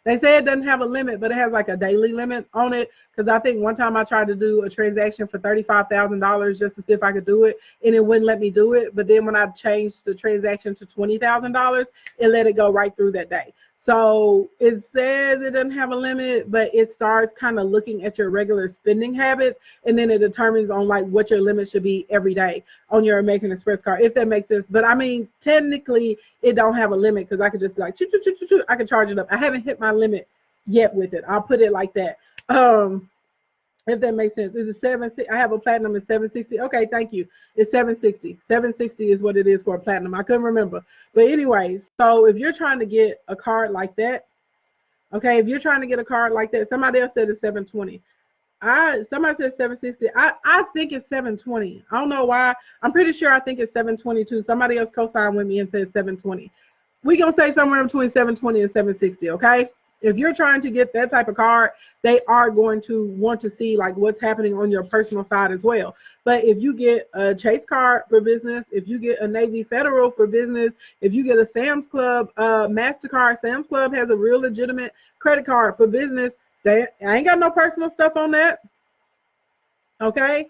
They say it doesn't have a limit, but it has like a daily limit on it. Because I think one time I tried to do a transaction for $35,000 just to see if I could do it, and it wouldn't let me do it. But then when I changed the transaction to $20,000, it let it go right through that day. So it says it doesn't have a limit, but it starts kind of looking at your regular spending habits, and then it determines on like what your limit should be every day on your American Express card, if that makes sense. But I mean, technically, it don't have a limit because I could just like, I could charge it up. I haven't hit my limit yet with it. I'll put it like that. If that makes sense. Is it 760? I have a platinum at 760. Okay, thank you. It's 760. 760 is what it is for a platinum. I couldn't remember. But anyways, so if you're trying to get a card like that, okay, if you're trying to get a card like that, somebody else said it's 720. Somebody said 760. I think it's 720. I don't know why. I'm pretty sure I think it's 722. Somebody else co-signed with me and said 720. We're going to say somewhere between 720 and 760, okay? If you're trying to get that type of card, they are going to want to see like what's happening on your personal side as well. But if you get a Chase card for business, if you get a Navy Federal for business, if you get a Sam's Club MasterCard, Sam's Club has a real legitimate credit card for business. I ain't got no personal stuff on that. Okay?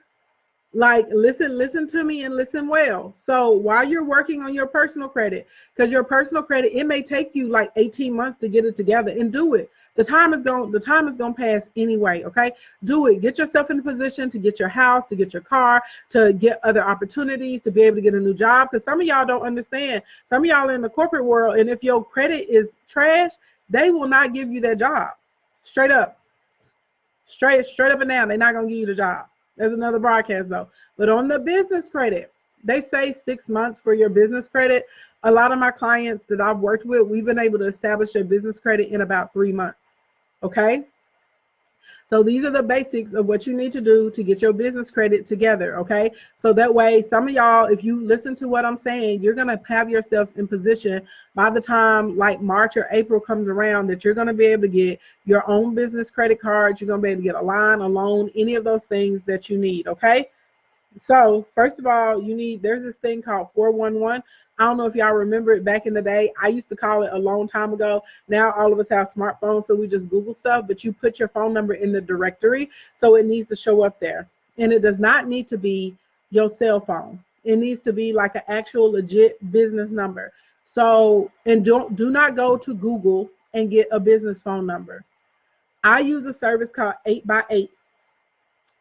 Like, listen to me and listen well. So while you're working on your personal credit, because your personal credit, it may take you like 18 months to get it together, and do it. The time is going to pass anyway. Okay, do it. Get yourself in a position to get your house, to get your car, to get other opportunities, to be able to get a new job. Because some of y'all don't understand. Some of y'all are in the corporate world, and if your credit is trash, they will not give you that job. Straight up, straight up and down. They're not gonna give you the job. There's another broadcast though. But on the business credit, they say 6 months for your business credit. A lot of my clients that I've worked with, we've been able to establish their business credit in about 3 months. Okay. So these are the basics of what you need to do to get your business credit together. Okay. So that way, some of y'all, if you listen to what I'm saying, you're going to have yourselves in position by the time like March or April comes around that you're going to be able to get your own business credit card. You're going to be able to get a line, a loan, any of those things that you need. Okay. So first of all, there's this thing called 411. I don't know if y'all remember it back in the day. I used to call it a long time ago. Now all of us have smartphones, so we just Google stuff, but you put your phone number in the directory, so it needs to show up there. And it does not need to be your cell phone. It needs to be like an actual legit business number. So, and do not go to Google and get a business phone number. I use a service called 8x8.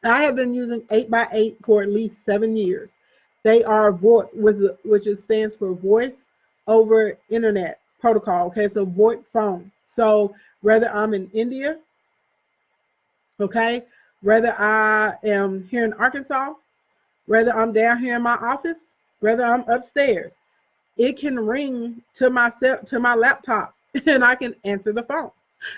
I have been using 8x8 for at least 7 years. They are which stands for Voice over Internet Protocol. Okay, so VoIP phone. So whether I'm in India, okay, whether I am here in Arkansas, whether I'm down here in my office, whether I'm upstairs, it can ring to my laptop and I can answer the phone.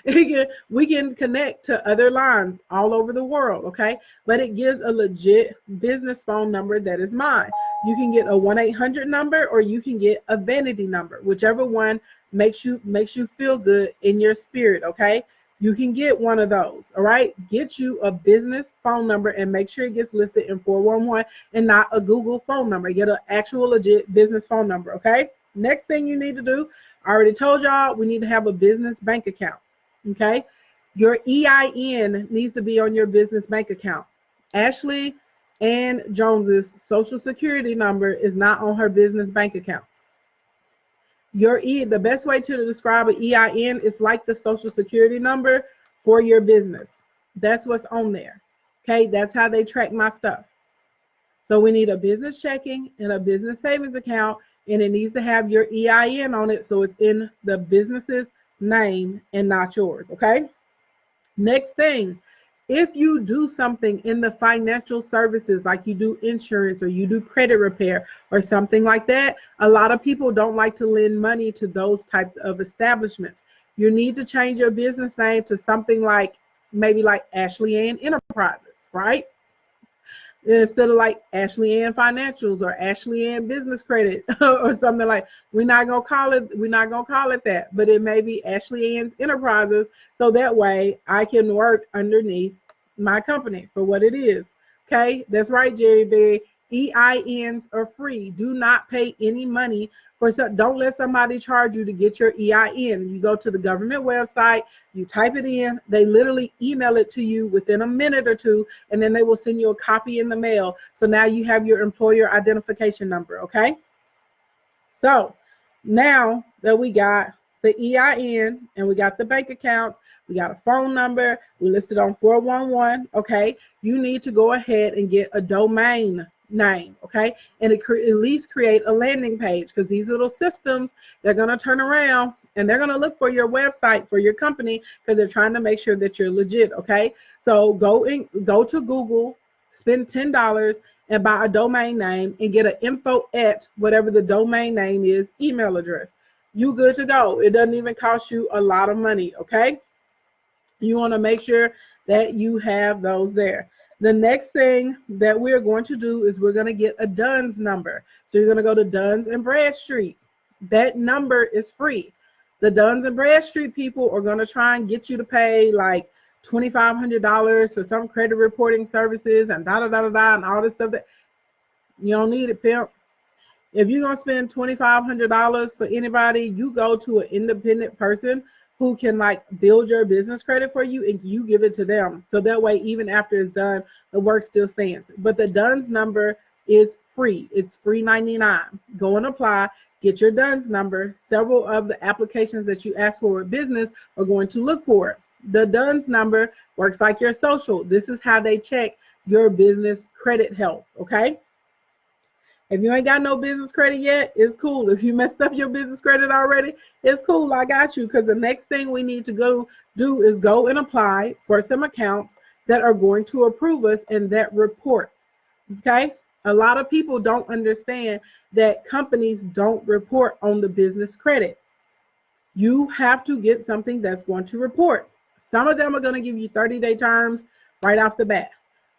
We can connect to other lines all over the world, okay? But it gives a legit business phone number that is mine. You can get a 1-800 number, or you can get a vanity number, whichever one makes you feel good in your spirit, okay? You can get one of those, all right? Get you a business phone number and make sure it gets listed in 411 and not a Google phone number. Get an actual legit business phone number, okay? Next thing you need to do, I already told y'all, we need to have a business bank account. Okay, your EIN needs to be on your business bank account. Ashley Ann Jones's social security number is not on her business bank accounts. The best way to describe an EIN is like the social security number for your business. That's what's on there. Okay, that's how they track my stuff. So we need a business checking and a business savings account, and it needs to have your EIN on it, so it's in the business's name and not yours. Okay, next thing, if you do something in the financial services, like you do insurance or you do credit repair or something like that, a lot of people don't like to lend money to those types of establishments. You need to change your business name to something like maybe like Ashley Ann Enterprises, right? Instead of like Ashley Ann Financials or Ashley Ann Business Credit or something like, we're not gonna call it that, but it may be Ashley Ann's Enterprises, so that way I can work underneath my company for what it is. Okay, that's right, Jerry Berry. EINs are free. Do not pay any money for don't let somebody charge you to get your EIN. You go to the government website, you type it in, they literally email it to you within a minute or two, and then they will send you a copy in the mail. So now you have your employer identification number, okay? So now that we got the EIN and we got the bank accounts, we got a phone number, we listed on 411, okay? You need to go ahead and get a domain name, okay? And at least create a landing page, because these little systems, they're going to turn around and they're going to look for your website for your company, because they're trying to make sure that you're legit, okay? So go to Google, spend $10 and buy a domain name and get an info at whatever the domain name is email address. You good to go. It doesn't even cost you a lot of money, okay? You want to make sure that you have those there. The next thing that we're going to do is we're going to get a DUNS number. So you're going to go to Duns and Bradstreet. That number is free. The Duns and Bradstreet people are going to try and get you to pay like $2,500 for some credit reporting services and and all this stuff that you don't need it, pimp. If you're going to spend $2,500 for anybody, you go to an independent person who can like build your business credit for you and you give it to them. So that way, even after it's done, the work still stands. But the DUNS number is free. It's free 99. Go and apply, get your DUNS number. Several of the applications that you ask for with business are going to look for it. The DUNS number works like your social. This is how they check your business credit health, okay? If you ain't got no business credit yet, it's cool. If you messed up your business credit already, it's cool. I got you, because the next thing we need to go do is go and apply for some accounts that are going to approve us and that report, okay? A lot of people don't understand that companies don't report on the business credit. You have to get something that's going to report. Some of them are going to give you 30-day terms right off the bat.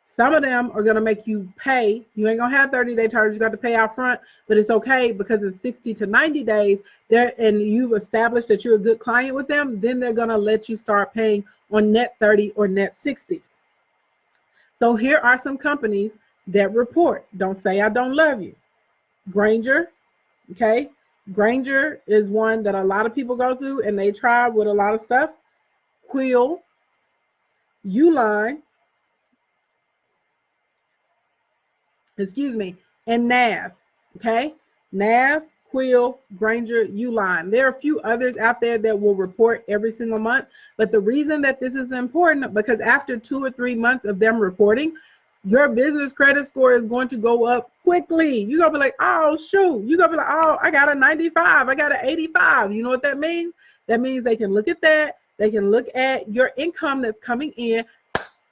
Some of them are going to make you pay. You ain't going to have 30-day terms. You got to pay out front, but it's okay because it's 60 to 90 days there, and you've established that you're a good client with them. Then they're going to let you start paying on net 30 or net 60. So here are some companies that report. Don't say I don't love you. Granger, okay? Granger is one that a lot of people go through and they try with a lot of stuff. Quill, Uline, and Nav, okay? Nav, Quill, Granger, Uline. There are a few others out there that will report every single month, but the reason that this is important, because after 2 or 3 months of them reporting, your business credit score is going to go up quickly. You're going to be like, oh, shoot. You're going to be like, oh, I got a 95. I got an 85. You know what that means? That means they can look at that. They can look at your income that's coming in.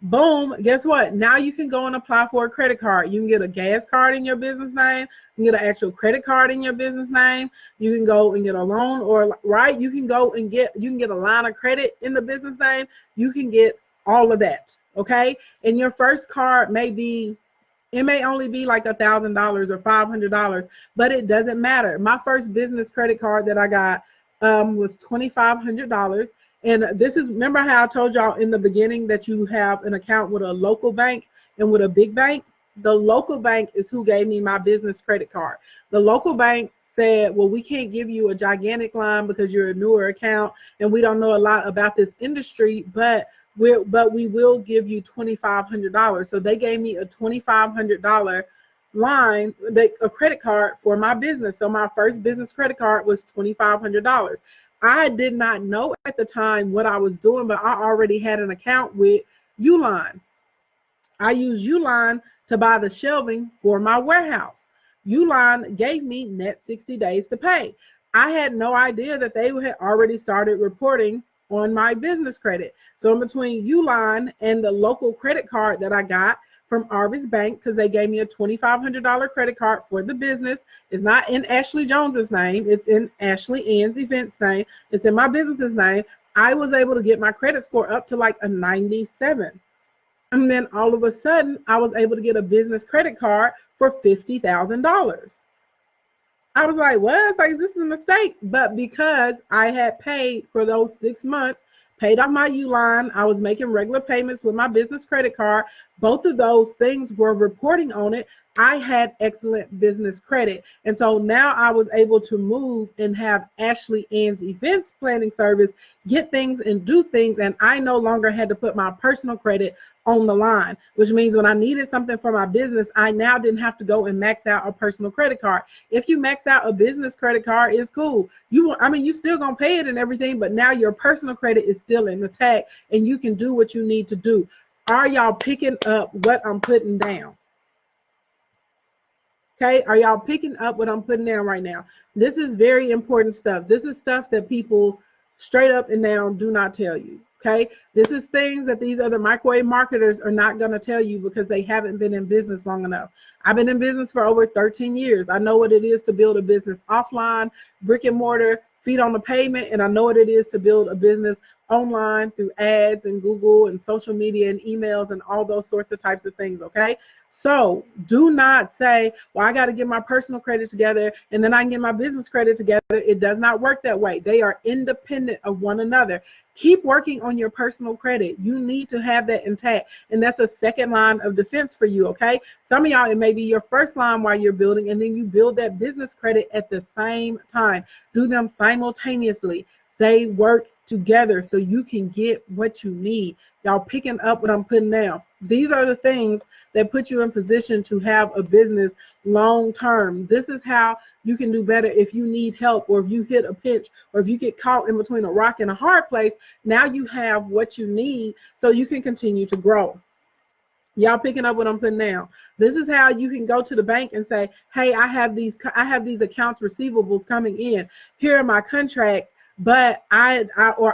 Boom, guess what? Now you can go and apply for a credit card. You can get a gas card in your business name. You can get an actual credit card in your business name. You can go and get a loan, or right, you can go and get a line of credit in the business name. You can get all of that, okay? And your first card may only be like $1,000 or $500, but it doesn't matter. My first business credit card that I got was $2,500. And this is, remember how I told y'all in the beginning that you have an account with a local bank and with a big bank? The local bank is who gave me my business credit card. The local bank said, well, we can't give you a gigantic line because you're a newer account and we don't know a lot about this industry, but we will give you $2,500. So they gave me a $2,500 line, a credit card for my business. So my first business credit card was $2,500. I did not know at the time what I was doing, but I already had an account with Uline. I used Uline to buy the shelving for my warehouse. Uline gave me net 60 days to pay. I had no idea that they had already started reporting on my business credit. So in between Uline and the local credit card that I got from Arvis Bank, because they gave me a $2,500 credit card for the business. It's not in Ashley Jones's name. It's in Ashley Ann's event's name. It's in my business's name. I was able to get my credit score up to like a 97. And then all of a sudden, I was able to get a business credit card for $50,000. I was like, well, it's like, this is a mistake. But because I had paid for those 6 months, paid off my Uline, I was making regular payments with my business credit card. Both of those things were reporting on it. I had excellent business credit. And so now I was able to move and have Ashley Ann's events planning service, get things and do things. And I no longer had to put my personal credit on the line, which means when I needed something for my business, I now didn't have to go and max out a personal credit card. If you max out a business credit card, it's cool. You still gonna pay it and everything, but now your personal credit is still intact and you can do what you need to do. Are y'all picking up what I'm putting down? Okay, are y'all picking up what I'm putting down right now? This is very important stuff. This is stuff that people straight up and down do not tell you. Okay, this is things that these other microwave marketers are not going to tell you because they haven't been in business long enough. I've been in business for over 13 years. I know what it is to build a business offline, brick and mortar, feet on the pavement, and I know what it is to build a business online through ads and Google and social media and emails and all those sorts of types of things. Okay, So do not say, well, I got to get my personal credit together and then I can get my business credit together. It does not work that way. They are independent of one another. Keep working on your personal credit. You need to have that intact. And that's a second line of defense for you, okay? Some of y'all, it may be your first line while you're building, and then you build that business credit at the same time. Do them simultaneously. They work together so you can get what you need. Y'all picking up what I'm putting down. These are the things that put you in position to have a business long term. This is how you can do better if you need help, or if you hit a pinch, or if you get caught in between a rock and a hard place. Now you have what you need so you can continue to grow. Y'all picking up what I'm putting down. This is how you can go to the bank and say, hey, I have these accounts receivables coming in. Here are my contracts, but I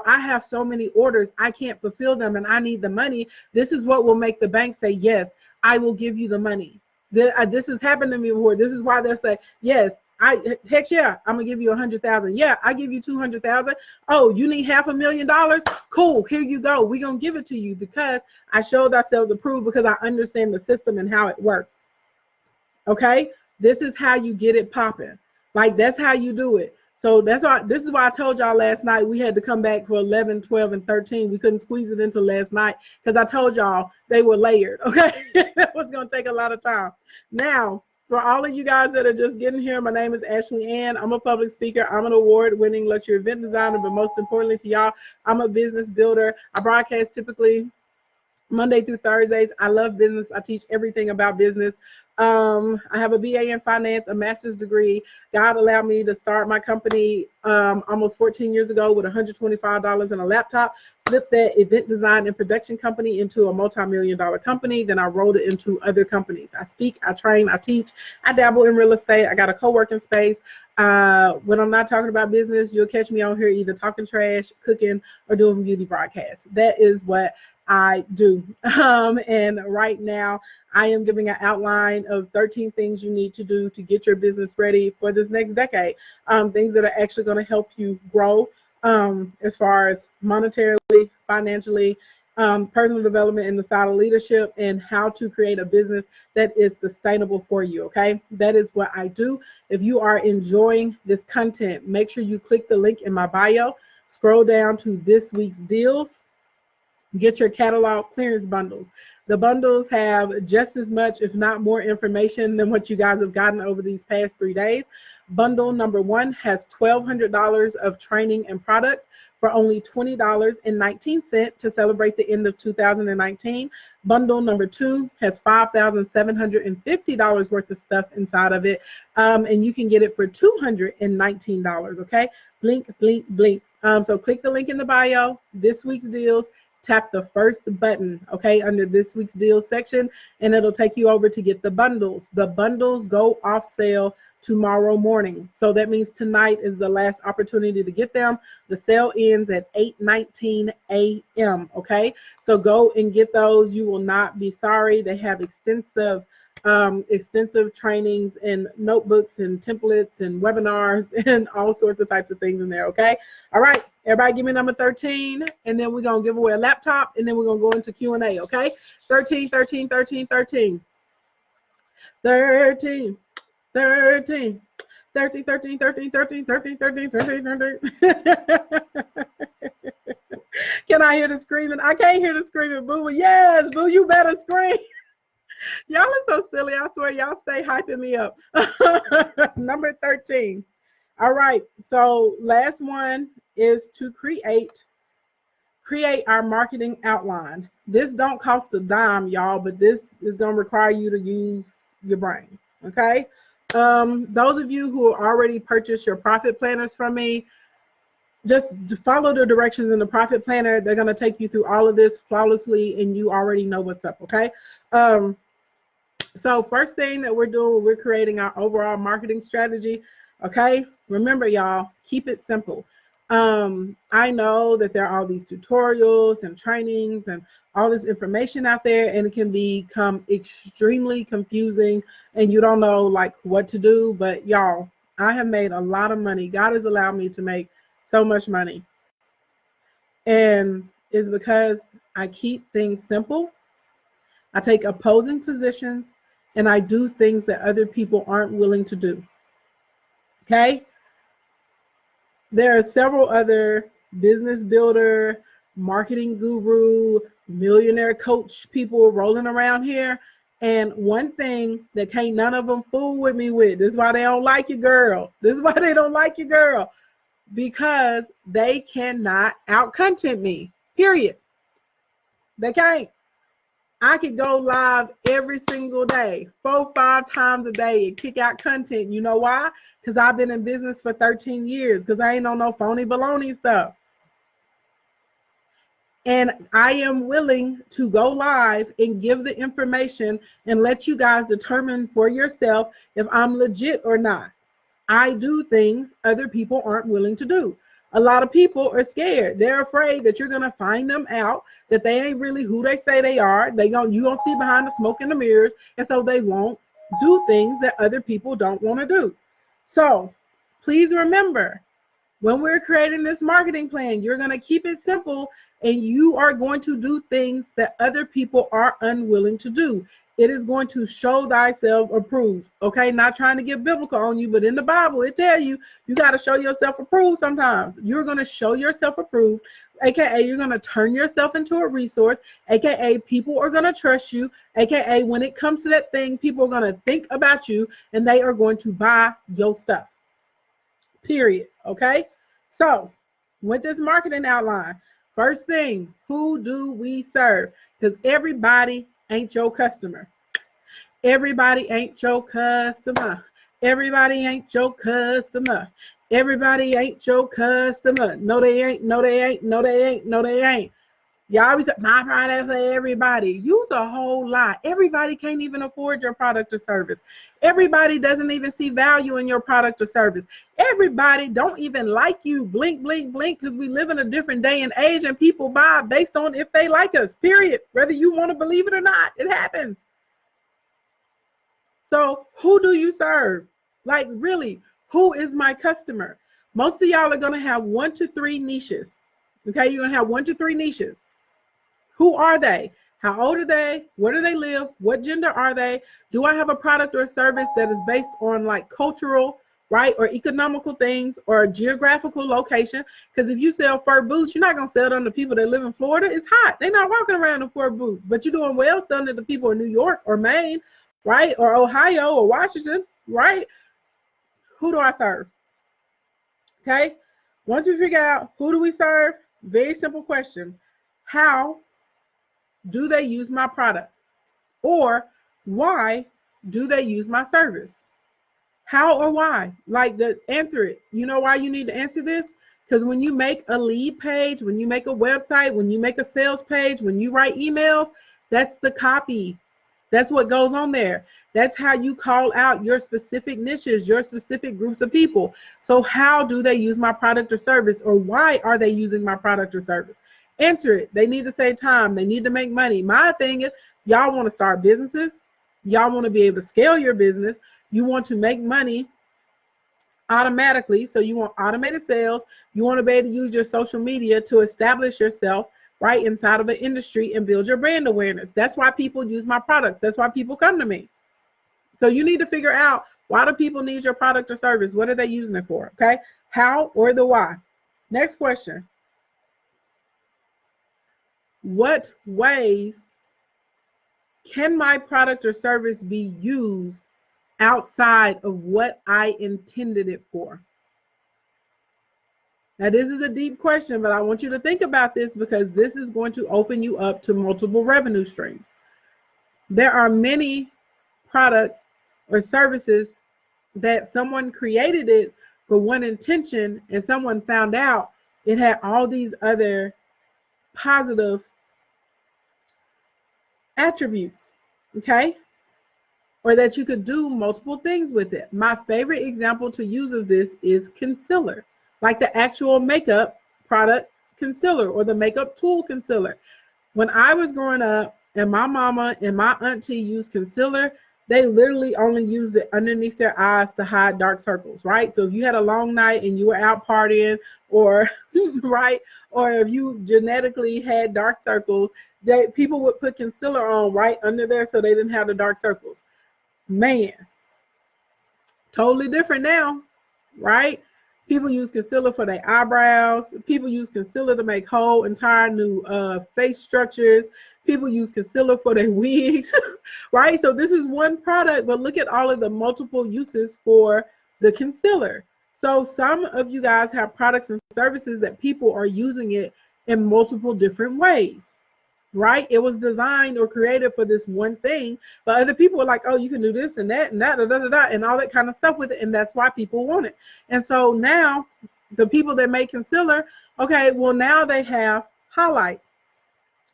have so many orders, I can't fulfill them and I need the money. This is what will make the bank say, yes, I will give you the money. This has happened to me before. This is why they'll say, yes, heck yeah, I'm gonna give you 100,000. Yeah, I give you 200,000. Oh, you need $500,000? Cool, here you go. We're gonna give it to you because I showed ourselves approved, because I understand the system and how it works. Okay, this is how you get it popping. Like, that's how you do it. So that's why, this is why I told y'all last night we had to come back for 11, 12, and 13. We couldn't squeeze it into last night because I told y'all they were layered. Okay, that was gonna take a lot of time. Now, for all of you guys that are just getting here, my name is Ashley Ann. I'm a public speaker. I'm an award-winning luxury event designer, but most importantly to y'all, I'm a business builder. I broadcast typically Monday through Thursdays. I love business. I teach everything about business. I have a BA in finance, a master's degree. God allowed me to start my company almost 14 years ago with $125 and a laptop. Flipped that event design and production company into a multi-million-dollar company. Then I rolled it into other companies. I speak, I train, I teach, I dabble in real estate. I got a co-working space. When I'm not talking about business, you'll catch me on here either talking trash, cooking, or doing beauty broadcasts. That is what I do. And right now I am giving an outline of 13 things you need to do to get your business ready for this next decade. Things that are actually going to help you grow as far as monetarily, financially, personal development in the side of leadership, and how to create a business that is sustainable for you. Okay, that is what I do. If you are enjoying this content, make sure you click the link in my bio, scroll down to this week's deals. Get your catalog clearance bundles. The bundles have just as much, if not more, information than what you guys have gotten over these past 3 days. Bundle number 1 has $1,200 of training and products for only $20.19 to celebrate the end of 2019. Bundle number 2 has $5,750 worth of stuff inside of it, and you can get it for $219. Okay, blink, blink, blink. So click the link in the bio. This week's deals. Tap the first button, okay, under this week's deal section, and it'll take you over to get the bundles. The bundles go off sale tomorrow morning. So that means tonight is the last opportunity to get them. The sale ends at 8:19 a.m., okay? So go and get those. You will not be sorry. They have extensive trainings and notebooks and templates and webinars and all sorts of types of things in there, okay? All right, everybody give me number 13, and then we're going to give away a laptop, and then we're going to go into Q&A, okay? 13, 13, 13, 13. 13, 13. 13, 13, 13, 13, 13, 13, 13, 13. Can I hear the screaming? I can't hear the screaming, Boo. Yes, Boo, you better scream. Y'all are so silly. I swear, y'all stay hyping me up. Number 13. All right. So last one is to create our marketing outline. This don't cost a dime, y'all, but this is going to require you to use your brain. Okay. Those of you who already purchased your profit planners from me, just follow the directions in the profit planner. They're going to take you through all of this flawlessly, and you already know what's up. Okay. So first thing that we're doing, we're creating our overall marketing strategy. Okay, remember y'all, keep it simple. I know that there are all these tutorials and trainings and all this information out there, and it can become extremely confusing and you don't know like what to do. But y'all, I have made a lot of money. God has allowed me to make so much money, and it's because I keep things simple. I take opposing positions, and I do things that other people aren't willing to do. Okay? There are several other business builder, marketing guru, millionaire coach people rolling around here. And one thing that can't none of them fool with me with, this is why they don't like you, girl. This is why they don't like you, girl. Because they cannot out-content me, period. They can't. I could go live every single day, 4-5 times a day, and kick out content. You know why? Because I've been in business for 13 years, because I ain't on no phony baloney stuff. And I am willing to go live and give the information and let you guys determine for yourself if I'm legit or not. I do things other people aren't willing to do. A lot of people are scared. They're afraid that you're going to find them out, that they ain't really who they say they are. You're going to see behind the smoke and the mirrors. And so they won't do things that other people don't want to do. So please remember, when we're creating this marketing plan, you're going to keep it simple, and you are going to do things that other people are unwilling to do. It is going to show thyself approved. Okay, not trying to get biblical on you, but in the Bible, it tells you, you got to show yourself approved sometimes. You're going to show yourself approved, aka you're going to turn yourself into a resource, aka people are going to trust you, aka when it comes to that thing, people are going to think about you and they are going to buy your stuff. Period. Okay, so with this marketing outline, first thing, who do we serve? Because everybody ain't your customer. Everybody ain't your customer. Everybody ain't your customer. Everybody ain't your customer. No, they ain't. No, they ain't. No, they ain't. No, they ain't. Y'all always say, my product say everybody. Use a whole lot. Everybody can't even afford your product or service. Everybody doesn't even see value in your product or service. Everybody don't even like you. Blink, blink, blink, because we live in a different day and age, and people buy based on if they like us, period. Whether you want to believe it or not, it happens. So who do you serve? Like, really, who is my customer? Most of y'all are going to have 1 to 3 niches. Okay, you're going to have 1 to 3 niches. Who are they? How old are they? Where do they live? What gender are they? Do I have a product or a service that is based on like cultural, right, or economical things, or a geographical location? Because if you sell fur boots, you're not going to sell them to people that live in Florida. It's hot. They're not walking around in fur boots. But you're doing well selling it to people in New York or Maine, right, or Ohio or Washington, right? Who do I serve? Okay. Once we figure out who do we serve, very simple question. How do they use my product? Or why do they use my service? How or why? Like, answer it. You know why you need to answer this? Because when you make a lead page, when you make a website, when you make a sales page, when you write emails, that's the copy. That's what goes on there. That's how you call out your specific niches, your specific groups of people. So how do they use my product or service, or why are they using my product or service? Answer it. They need to save time. They need to make money. My thing is, y'all want to start businesses. Y'all want to be able to scale your business. You want to make money automatically. So you want automated sales. You want to be able to use your social media to establish yourself right inside of an industry and build your brand awareness. That's why people use my products. That's why people come to me. So you need to figure out, why do people need your product or service? What are they using it for? Okay. How or the why. Next question. What ways can my product or service be used outside of what I intended it for? Now, this is a deep question, but I want you to think about this, because this is going to open you up to multiple revenue streams. There are many products or services that someone created it for one intention, and someone found out it had all these other positive attributes, okay? Or that you could do multiple things with it. My favorite example to use of this is concealer, like the actual makeup product concealer, or the makeup tool concealer. When I was growing up and my mama and my auntie used concealer, they literally only used it underneath their eyes to hide dark circles, right? So if you had a long night and you were out partying, or right, or if you genetically had dark circles, people would put concealer on right under there so they didn't have the dark circles. Man, totally different now, right? People use concealer for their eyebrows. People use concealer to make whole entire new face structures. People use concealer for their wigs, right? So this is one product, but look at all of the multiple uses for the concealer. So some of you guys have products and services that people are using it in multiple different ways, right? It was designed or created for this one thing, but other people are like, oh, you can do this and that and that, da, da, da, da, and all that kind of stuff with it, and that's why people want it. And so now the people that make concealer, okay, well now they have highlight,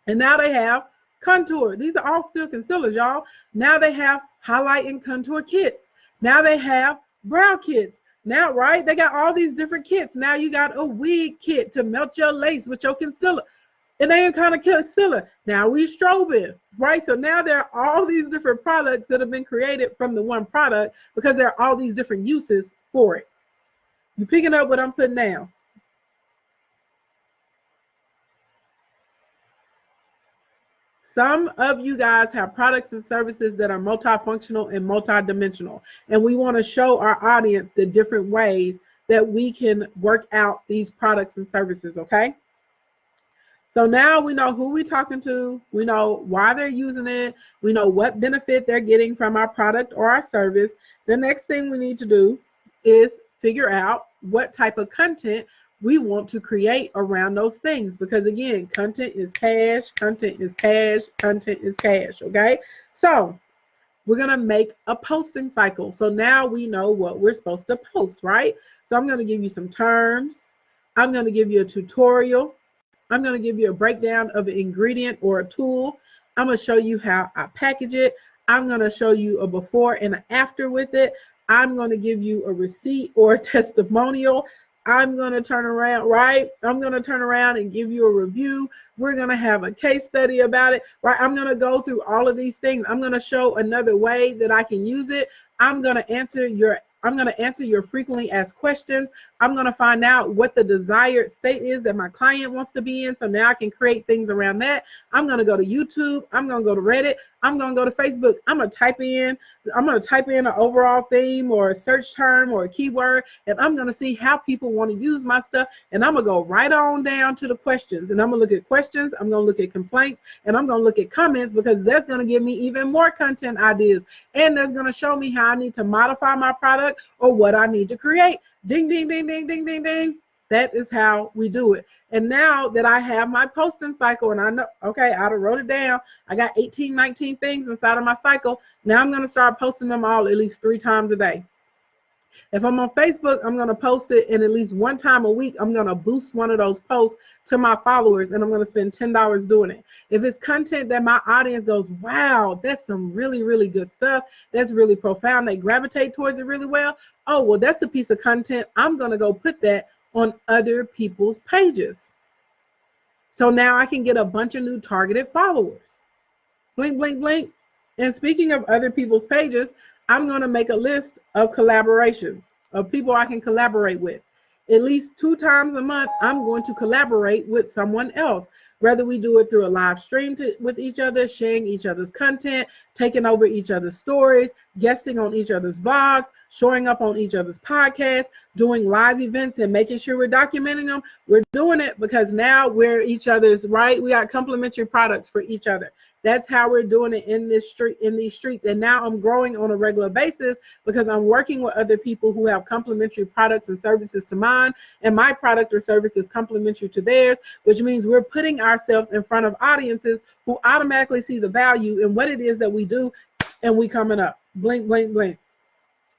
and now they have contour. These are all still concealers, y'all. Now they have highlight and contour kits. Now they have brow kits. Now, right, they got all these different kits. Now you got a wig kit to melt your lace with your concealer. And they kind of concealer. Now we strobing, right? So now there are all these different products that have been created from the one product because there are all these different uses for it. You picking up what I'm putting down? Some of you guys have products and services that are multifunctional and multidimensional, and we want to show our audience the different ways that we can work out these products and services, okay? So now we know who we're talking to, we know why they're using it, we know what benefit they're getting from our product or our service. The next thing we need to do is figure out what type of content we want to create around those things, because again, content is cash, content is cash, content is cash, okay? So we're gonna make a posting cycle. So now we know what we're supposed to post, right? So I'm gonna give you some terms, I'm gonna give you a tutorial, I'm going to give you a breakdown of an ingredient or a tool. I'm going to show you how I package it. I'm going to show you a before and an after with it. I'm going to give you a receipt or a testimonial. I'm going to turn around, right? I'm going to turn around and give you a review. We're going to have a case study about it, right? I'm going to go through all of these things. I'm going to show another way that I can use it. I'm going to answer your frequently asked questions. I'm going to find out what the desired state is that my client wants to be in. So now I can create things around that. I'm going to go to YouTube. I'm going to go to Reddit. I'm going to go to Facebook. I'm going to type in an overall theme or a search term or a keyword, and I'm going to see how people want to use my stuff. And I'm going to go right on down to the questions, and I'm going to look at questions. I'm going to look at complaints, and I'm going to look at comments, because that's going to give me even more content ideas. And that's going to show me how I need to modify my product or what I need to create. Ding, ding, ding, ding, ding, ding, ding. That is how we do it. And now that I have my posting cycle, and I know, okay, I wrote it down. I got 18, 19 things inside of my cycle. Now I'm going to start posting them all at least 3 times a day. If I'm on Facebook, I'm going to post it, and at least 1 time a week, I'm going to boost one of those posts to my followers, and I'm going to spend $10 doing it. If it's content that my audience goes, wow, that's some really, really good stuff, that's really profound, they gravitate towards it really well, oh, well, that's a piece of content. I'm going to go put that on other people's pages. So now I can get a bunch of new targeted followers. Blink, blink, blink. And speaking of other people's pages, I'm going to make a list of collaborations, of people I can collaborate with. At least 2 times a month, I'm going to collaborate with someone else. Whether we do it through a live stream with each other, sharing each other's content, taking over each other's stories, guesting on each other's blogs, showing up on each other's podcasts, doing live events and making sure we're documenting them. We're doing it because now we're each other's, right? We got complementary products for each other. That's how we're doing it in these streets. And now I'm growing on a regular basis because I'm working with other people who have complementary products and services to mine, and my product or service is complementary to theirs, which means we're putting ourselves in front of audiences who automatically see the value in what it is that we do, and we coming up. Blink, blink, blink.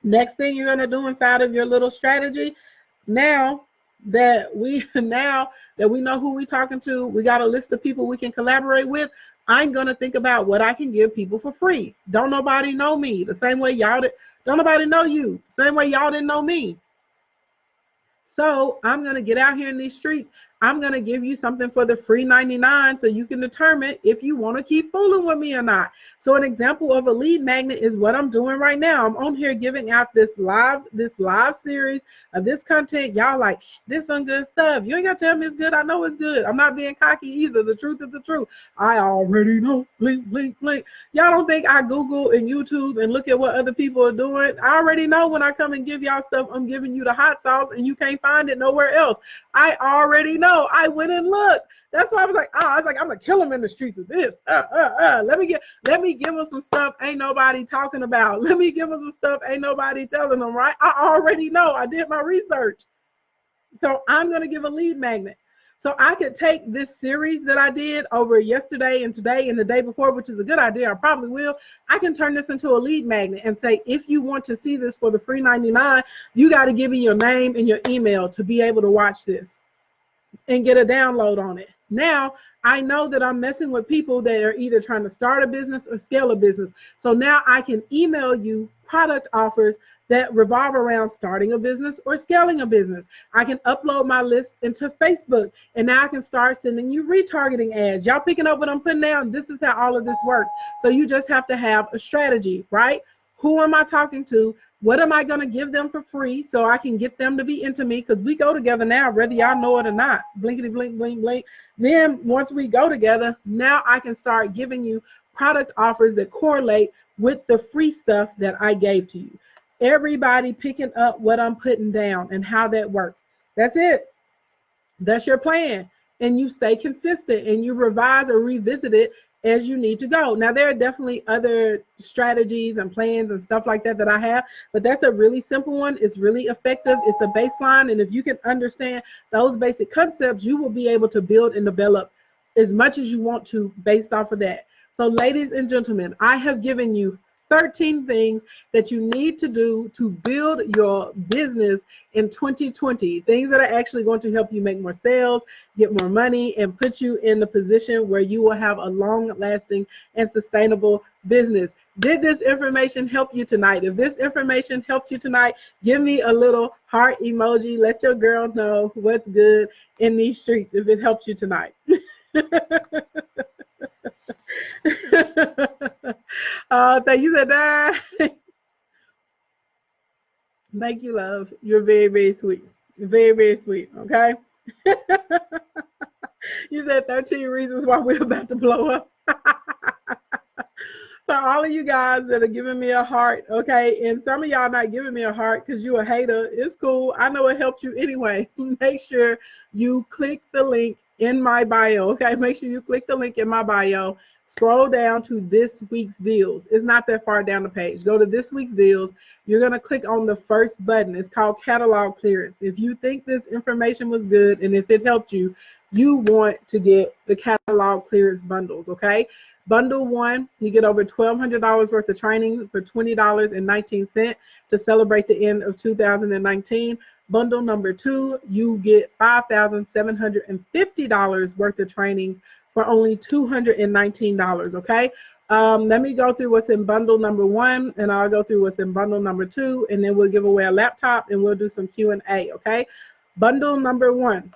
Next thing you're going to do inside of your little strategy, now that we know who we're talking to, we got a list of people we can collaborate with, I'm going to think about what I can give people for free. Don't nobody know me the same way y'all did. Don't nobody know you the same way y'all didn't know me. So I'm going to get out here in these streets. I'm going to give you something for the free 99 so you can determine if you want to keep fooling with me or not. So an example of a lead magnet is what I'm doing right now. I'm on here giving out this live series of this content. Y'all like, this some good stuff. You ain't got to tell me it's good. I know it's good. I'm not being cocky either. The truth is the truth. I already know. Blink, blink, blink. Y'all don't think I Google and YouTube and look at what other people are doing? I already know when I come and give y'all stuff, I'm giving you the hot sauce and you can't find it nowhere else. I already know. I went and looked. That's why I was like, I'm gonna kill him in the streets of this. Let me give him some stuff ain't nobody talking about. Let me give him some stuff ain't nobody telling them, right? I already know. I did my research. So I'm gonna give a lead magnet. So I could take this series that I did over yesterday and today and the day before, which is a good idea. I probably will. I can turn this into a lead magnet and say, if you want to see this for the free 99, you got to give me your name and your email to be able to watch this and get a download on it. Now, I know that I'm messing with people that are either trying to start a business or scale a business. So now I can email you product offers that revolve around starting a business or scaling a business. I can upload my list into Facebook, and now I can start sending you retargeting ads. Y'all picking up what I'm putting down? This is how all of this works. So you just have to have a strategy, right? Who am I talking to? What am I going to give them for free so I can get them to be into me? Because we go together now, whether y'all know it or not. Blinkety, blink, blink, blink. Then once we go together, now I can start giving you product offers that correlate with the free stuff that I gave to you. Everybody picking up what I'm putting down and how that works. That's it. That's your plan. And you stay consistent and you revise or revisit it as you need to go. Now, there are definitely other strategies and plans and stuff like that that I have, but that's a really simple one. It's really effective. It's a baseline. And if you can understand those basic concepts, you will be able to build and develop as much as you want to based off of that. So ladies and gentlemen, I have given you 13 things that you need to do to build your business in 2020. Things that are actually going to help you make more sales, get more money, and put you in the position where you will have a long-lasting and sustainable business. Did this information help you tonight? If this information helped you tonight, give me a little heart emoji. Let your girl know what's good in these streets if it helped you tonight. Thank you, Sada. Thank you, love. You're very, very sweet. Very, very sweet. Okay. You said 13 reasons why we're about to blow up. For all of you guys that are giving me a heart, okay, and some of y'all not giving me a heart because you a hater, it's cool. I know it helps you anyway. Make sure you click the link in my bio, okay? Make sure you click the link in my bio. Scroll down to this week's deals. It's not that far down the page. Go to this week's deals. You're going to click on the first button. It's called catalog clearance. If you think this information was good and if it helped you, you want to get the catalog clearance bundles, okay? Bundle 1, you get over $1,200 worth of training for $20.19 to celebrate the end of 2019. Bundle number 2, you get $5,750 worth of trainings for only $219, okay? Let me go through what's in bundle number 1, and I'll go through what's in bundle number 2, and then we'll give away a laptop, and we'll do some Q&A, okay? Bundle number 1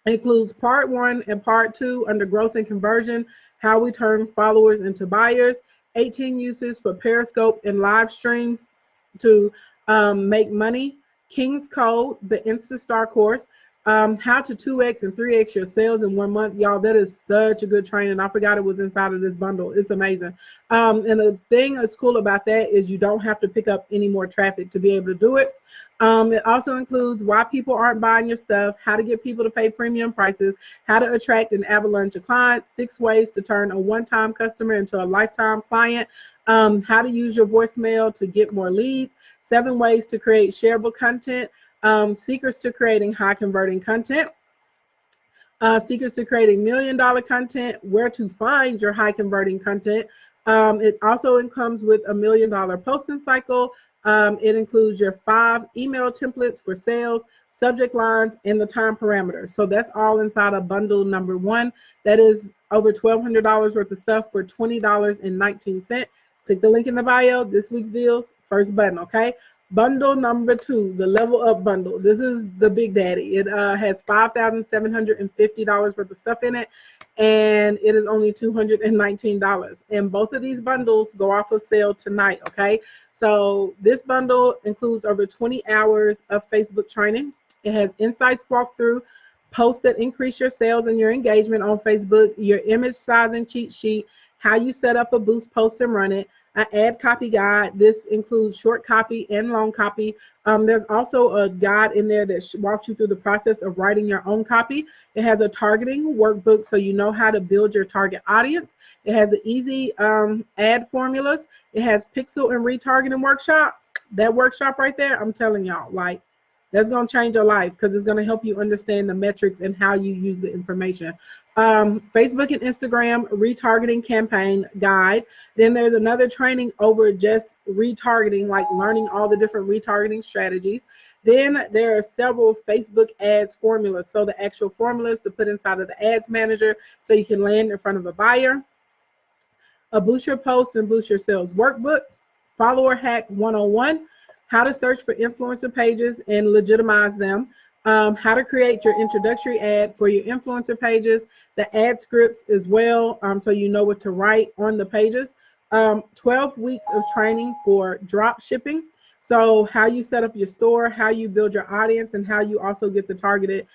includes part 1 and part 2 under growth and conversion, how we turn followers into buyers, 18 uses for Periscope and live stream to make money, King's Code, the InstaStar course, how to 2x and 3x your sales in 1 month. Y'all, that is such a good training. I forgot it was inside of this bundle. It's amazing. And the thing that's cool about that is you don't have to pick up any more traffic to be able to do it. It also includes why people aren't buying your stuff, how to get people to pay premium prices, how to attract an avalanche of clients, 6 ways to turn a one-time customer into a lifetime client, how to use your voicemail to get more leads, 7 ways to create shareable content, secrets to creating high converting content, secrets to creating $1 million content, where to find your high converting content. It also comes with a $1 million posting cycle. It includes your 5 email templates for sales, subject lines, and the time parameters. So that's all inside of bundle number 1. That is over $1,200 worth of stuff for $20.19. Click the link in the bio, this week's deals, first button, okay? Bundle number 2, the level up bundle. This is the big daddy. It has $5,750 worth of stuff in it, and it is only $219. And both of these bundles go off of sale tonight, okay? So this bundle includes over 20 hours of Facebook training. It has insights walkthrough, posts that increase your sales and your engagement on Facebook, your image sizing cheat sheet, how you set up a boost post and run it, an ad copy guide. This includes short copy and long copy. There's also a guide in there that walks you through the process of writing your own copy. It has a targeting workbook so you know how to build your target audience. It has an easy ad formulas. It has pixel and retargeting workshop. That workshop right there, I'm telling y'all, like, that's going to change your life because it's going to help you understand the metrics and how you use the information. Facebook and Instagram retargeting campaign guide. Then there's another training over just retargeting, like learning all the different retargeting strategies. Then there are several Facebook ads formulas. So the actual formulas to put inside of the ads manager so you can land in front of a buyer. A boost your post and boost your sales workbook. Follower hack 101. How to search for influencer pages and legitimize them, how to create your introductory ad for your influencer pages, the ad scripts as well, so you know what to write on the pages, 12 weeks of training for drop shipping, so how you set up your store, how you build your audience, and how you also get the targeted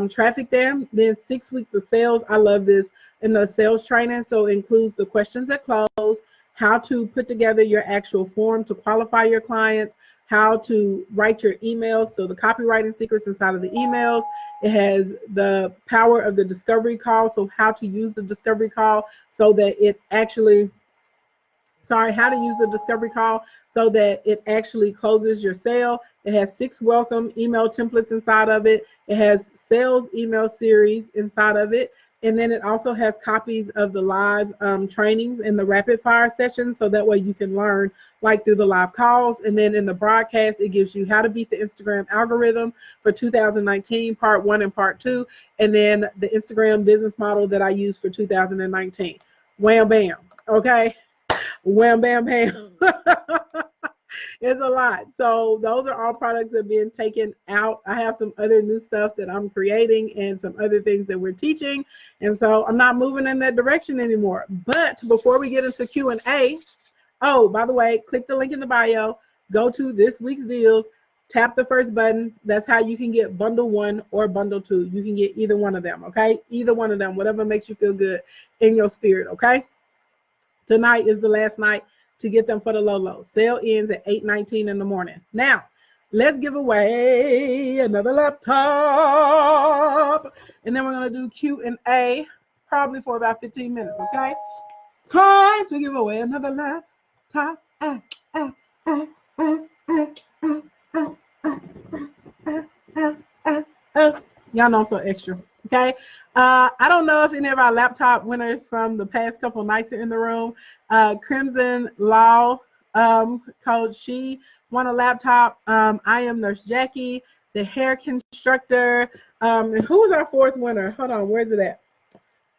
traffic there. Then 6 weeks of sales. I love this in the sales training, so it includes the questions that close, how to put together your actual form to qualify your clients, how to write your emails, so the copywriting secrets inside of the emails. It has the power of the discovery call, so how to use the discovery call so that it actually, how to use the discovery call so that it actually closes your sale. It has 6 welcome email templates inside of it. It has sales email series inside of it. And then it also has copies of the live trainings and the rapid fire sessions, so that way you can learn like through the live calls. And then in the broadcast, it gives you how to beat the Instagram algorithm for 2019, part 1 and part 2, and then the Instagram business model that I use for 2019. Wham, bam, okay? Wham, bam, bam. It's a lot. So those are all products that have been taken out. I have some other new stuff that I'm creating and some other things that we're teaching. And so I'm not moving in that direction anymore. But before we get into Q&A, oh, by the way, click the link in the bio, go to this week's deals, tap the first button. That's how you can get bundle 1 or bundle 2. You can get either one of them, okay? Either one of them, whatever makes you feel good in your spirit, okay? Tonight is the last night to get them for the low. Sale ends at 8:19 in the morning. Now, let's give away another laptop. And then we're going to do Q&A probably for about 15 minutes, okay? Time to give away another laptop. Y'all know I'm so extra, okay? I don't know if any of our laptop winners from the past couple nights are in the room. Crimson Law Coach, she won a laptop. I am Nurse Jackie, the hair constructor. And who was our 4th winner? Hold on, where's it at?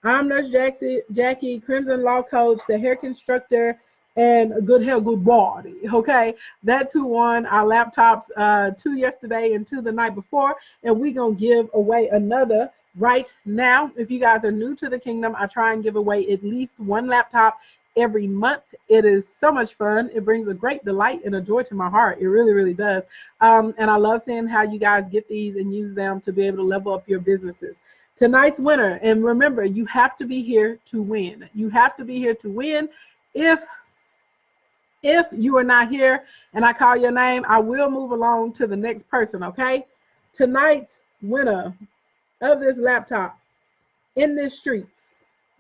I'm Nurse Jackie, Crimson Law Coach, the hair constructor, and Good Hair, Good Body. Okay, that's who won our laptops, 2 yesterday and 2 the night before. And we're going to give away another right now. If you guys are new to the kingdom, I try and give away at least 1 laptop every month. It is so much fun. It brings a great delight and a joy to my heart. It really, really does. And I love seeing how you guys get these and use them to be able to level up your businesses. Tonight's winner, and remember, you have to be here to win. You have to be here to win. If you are not here and I call your name, I will move along to the next person, okay? Tonight's winner of this laptop in the streets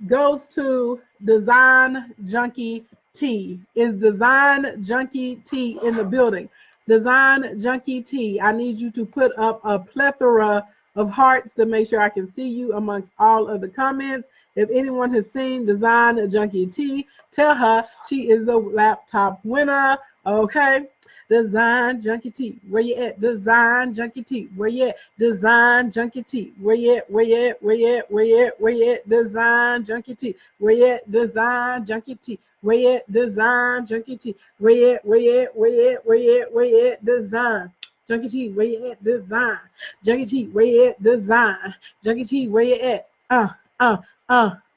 goes to Design Junkie T. Is Design Junkie T in the building? Design Junkie T, I need you to put up a plethora of hearts to make sure I can see you amongst all of the comments. If anyone has seen Design Junkie T, tell her she is the laptop winner, okay? Design Junkie T, where you at? Design Junkie T, where you at? Design Junkie T, where you at? Where you at? Where you at? Where you at? Where you at? Design Junkie T, where you at? Design Junkie T, where you at? Design Junkie T, where you at? Where you at? Where you at? Where you at? Where you at? Design Junkie T, where you at? Design Junkie T, where you at? Design Junkie T, where you at?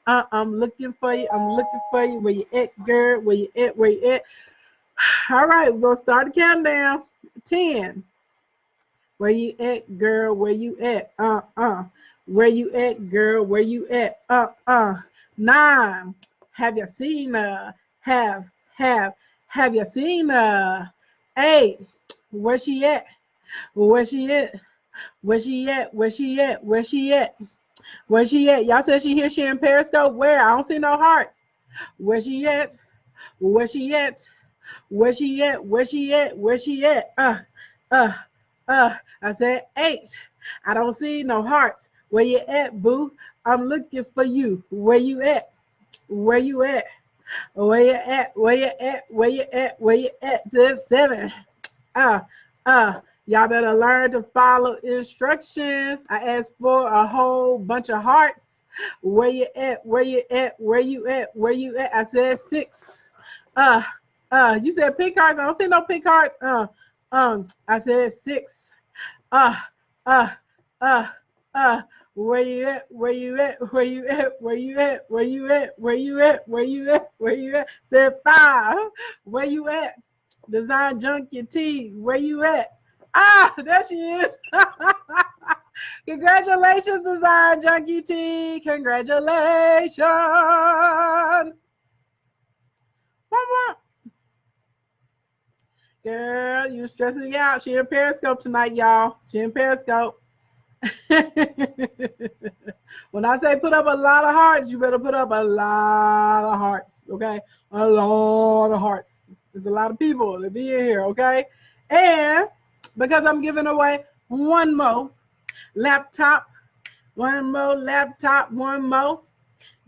I'm looking for you. I'm looking for you. Where you at, girl? Where you at? Where you at? All right, we're gonna start the countdown. 10. Where you at, girl? Where you at? Where you at, girl? Where you at? 9. Have you seen her? Have you seen her? 8. Where she at? Where she at? Where she at? Where she at? Where she at? Where she at? Y'all said she here. She in Periscope. Where? I don't see no hearts. Where she at? Where she at? Where she at? Where she at? Where she at? I said 8. I don't see no hearts. Where you at, boo? I'm looking for you. Where you at? Where you at? Where you at? Where you at? Where you at? Where you at? Said 7. Y'all better learn to follow instructions. I asked for a whole bunch of hearts. Where you at? Where you at? Where you at? Where you at? I said 6. You said pink hearts. I don't see no pink hearts. I said 6. Where you at? Where you at? Where you at? Where you at? Where you at? Where you at? Where you at? Where you at? Said 5. Where you at? Design Junkie T. Where you at? There she is. Congratulations, Design Junkie T. Congratulations. Girl, you stressing out. She in Periscope tonight, y'all. She in Periscope. When I say put up a lot of hearts, you better put up a lot of hearts, okay? A lot of hearts. There's a lot of people to be in here, okay? And because I'm giving away one more laptop,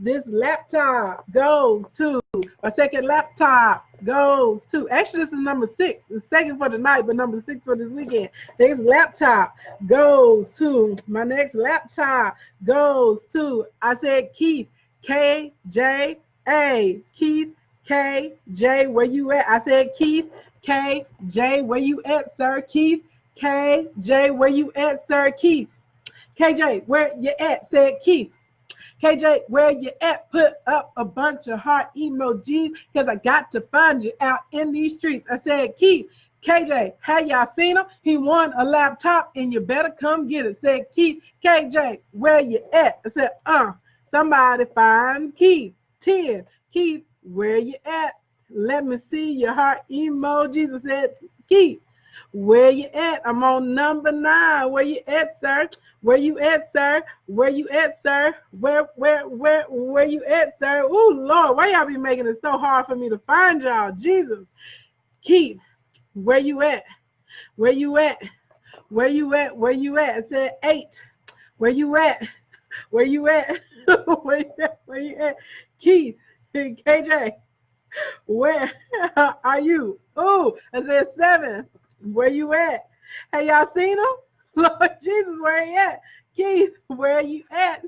this laptop goes to, a second laptop goes to, actually this is number 6. It's second for tonight, but number 6 for this weekend. This laptop goes to, my next laptop goes to, I said Keith, K-J-A, Keith, K-J, where you at? I said Keith, K-J, where you at, sir? Keith, K-J, where you at, sir? Keith, KJ, where you at? Said Keith. KJ, where you at? Put up a bunch of heart emojis because I got to find you out in these streets. I said, Keith, KJ, have y'all seen him? He won a laptop and you better come get it. Said Keith, KJ, where you at? I said, somebody find Keith. 10, Keith, where you at? Let me see your heart emojis. I said, Keith, where you at? I'm on number 9. Where you at, sir? Where you at, sir? Where you at, sir? Where you at, sir? Oh, Lord, why y'all be making it so hard for me to find y'all? Jesus. Keith, where you at? Where you at? Where you at? Where you at? I said 8. Where you at? Where you at? Where you at? Where you at? Keith, KJ, where are you? Oh, I said 7. Where you at? Have y'all seen him? Lord Jesus, where he at? Keith, where you at?